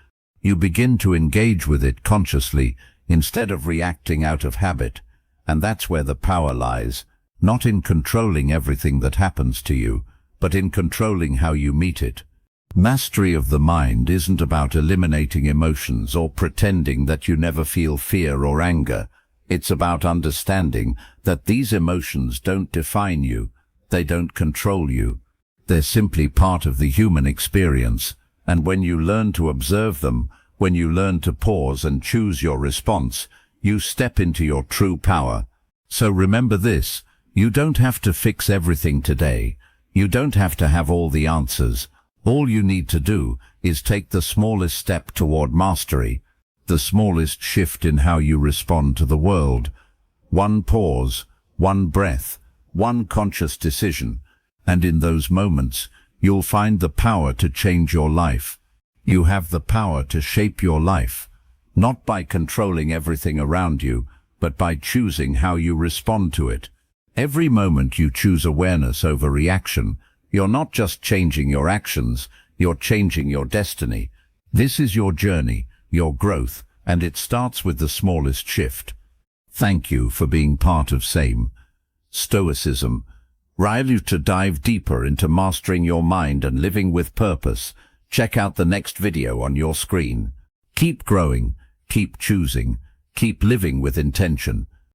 You begin to engage with it consciously, instead of reacting out of habit. And that's where the power lies, not in controlling everything that happens to you, but in controlling how you meet it. Mastery of the mind isn't about eliminating emotions or pretending that you never feel fear or anger. It's about understanding that these emotions don't define you, they don't control you. They're simply part of the human experience, and when you learn to observe them, when you learn to pause and choose your response, you step into your true power. So remember this, you don't have to fix everything today. You don't have to have all the answers. All you need to do is take the smallest step toward mastery, the smallest shift in how you respond to the world. One pause, one breath, one conscious decision, and in those moments, you'll find the power to change your life. You have the power to shape your life, not by controlling everything around you, but by choosing how you respond to it. Every moment you choose awareness over reaction, you're not just changing your actions, you're changing your destiny. This is your journey, your growth, and it starts with the smallest shift. Thank you for being part of SAME. Stoicism. Riley, to dive deeper into mastering your mind and living with purpose, check out the next video on your screen. Keep growing, keep choosing, keep living with intention.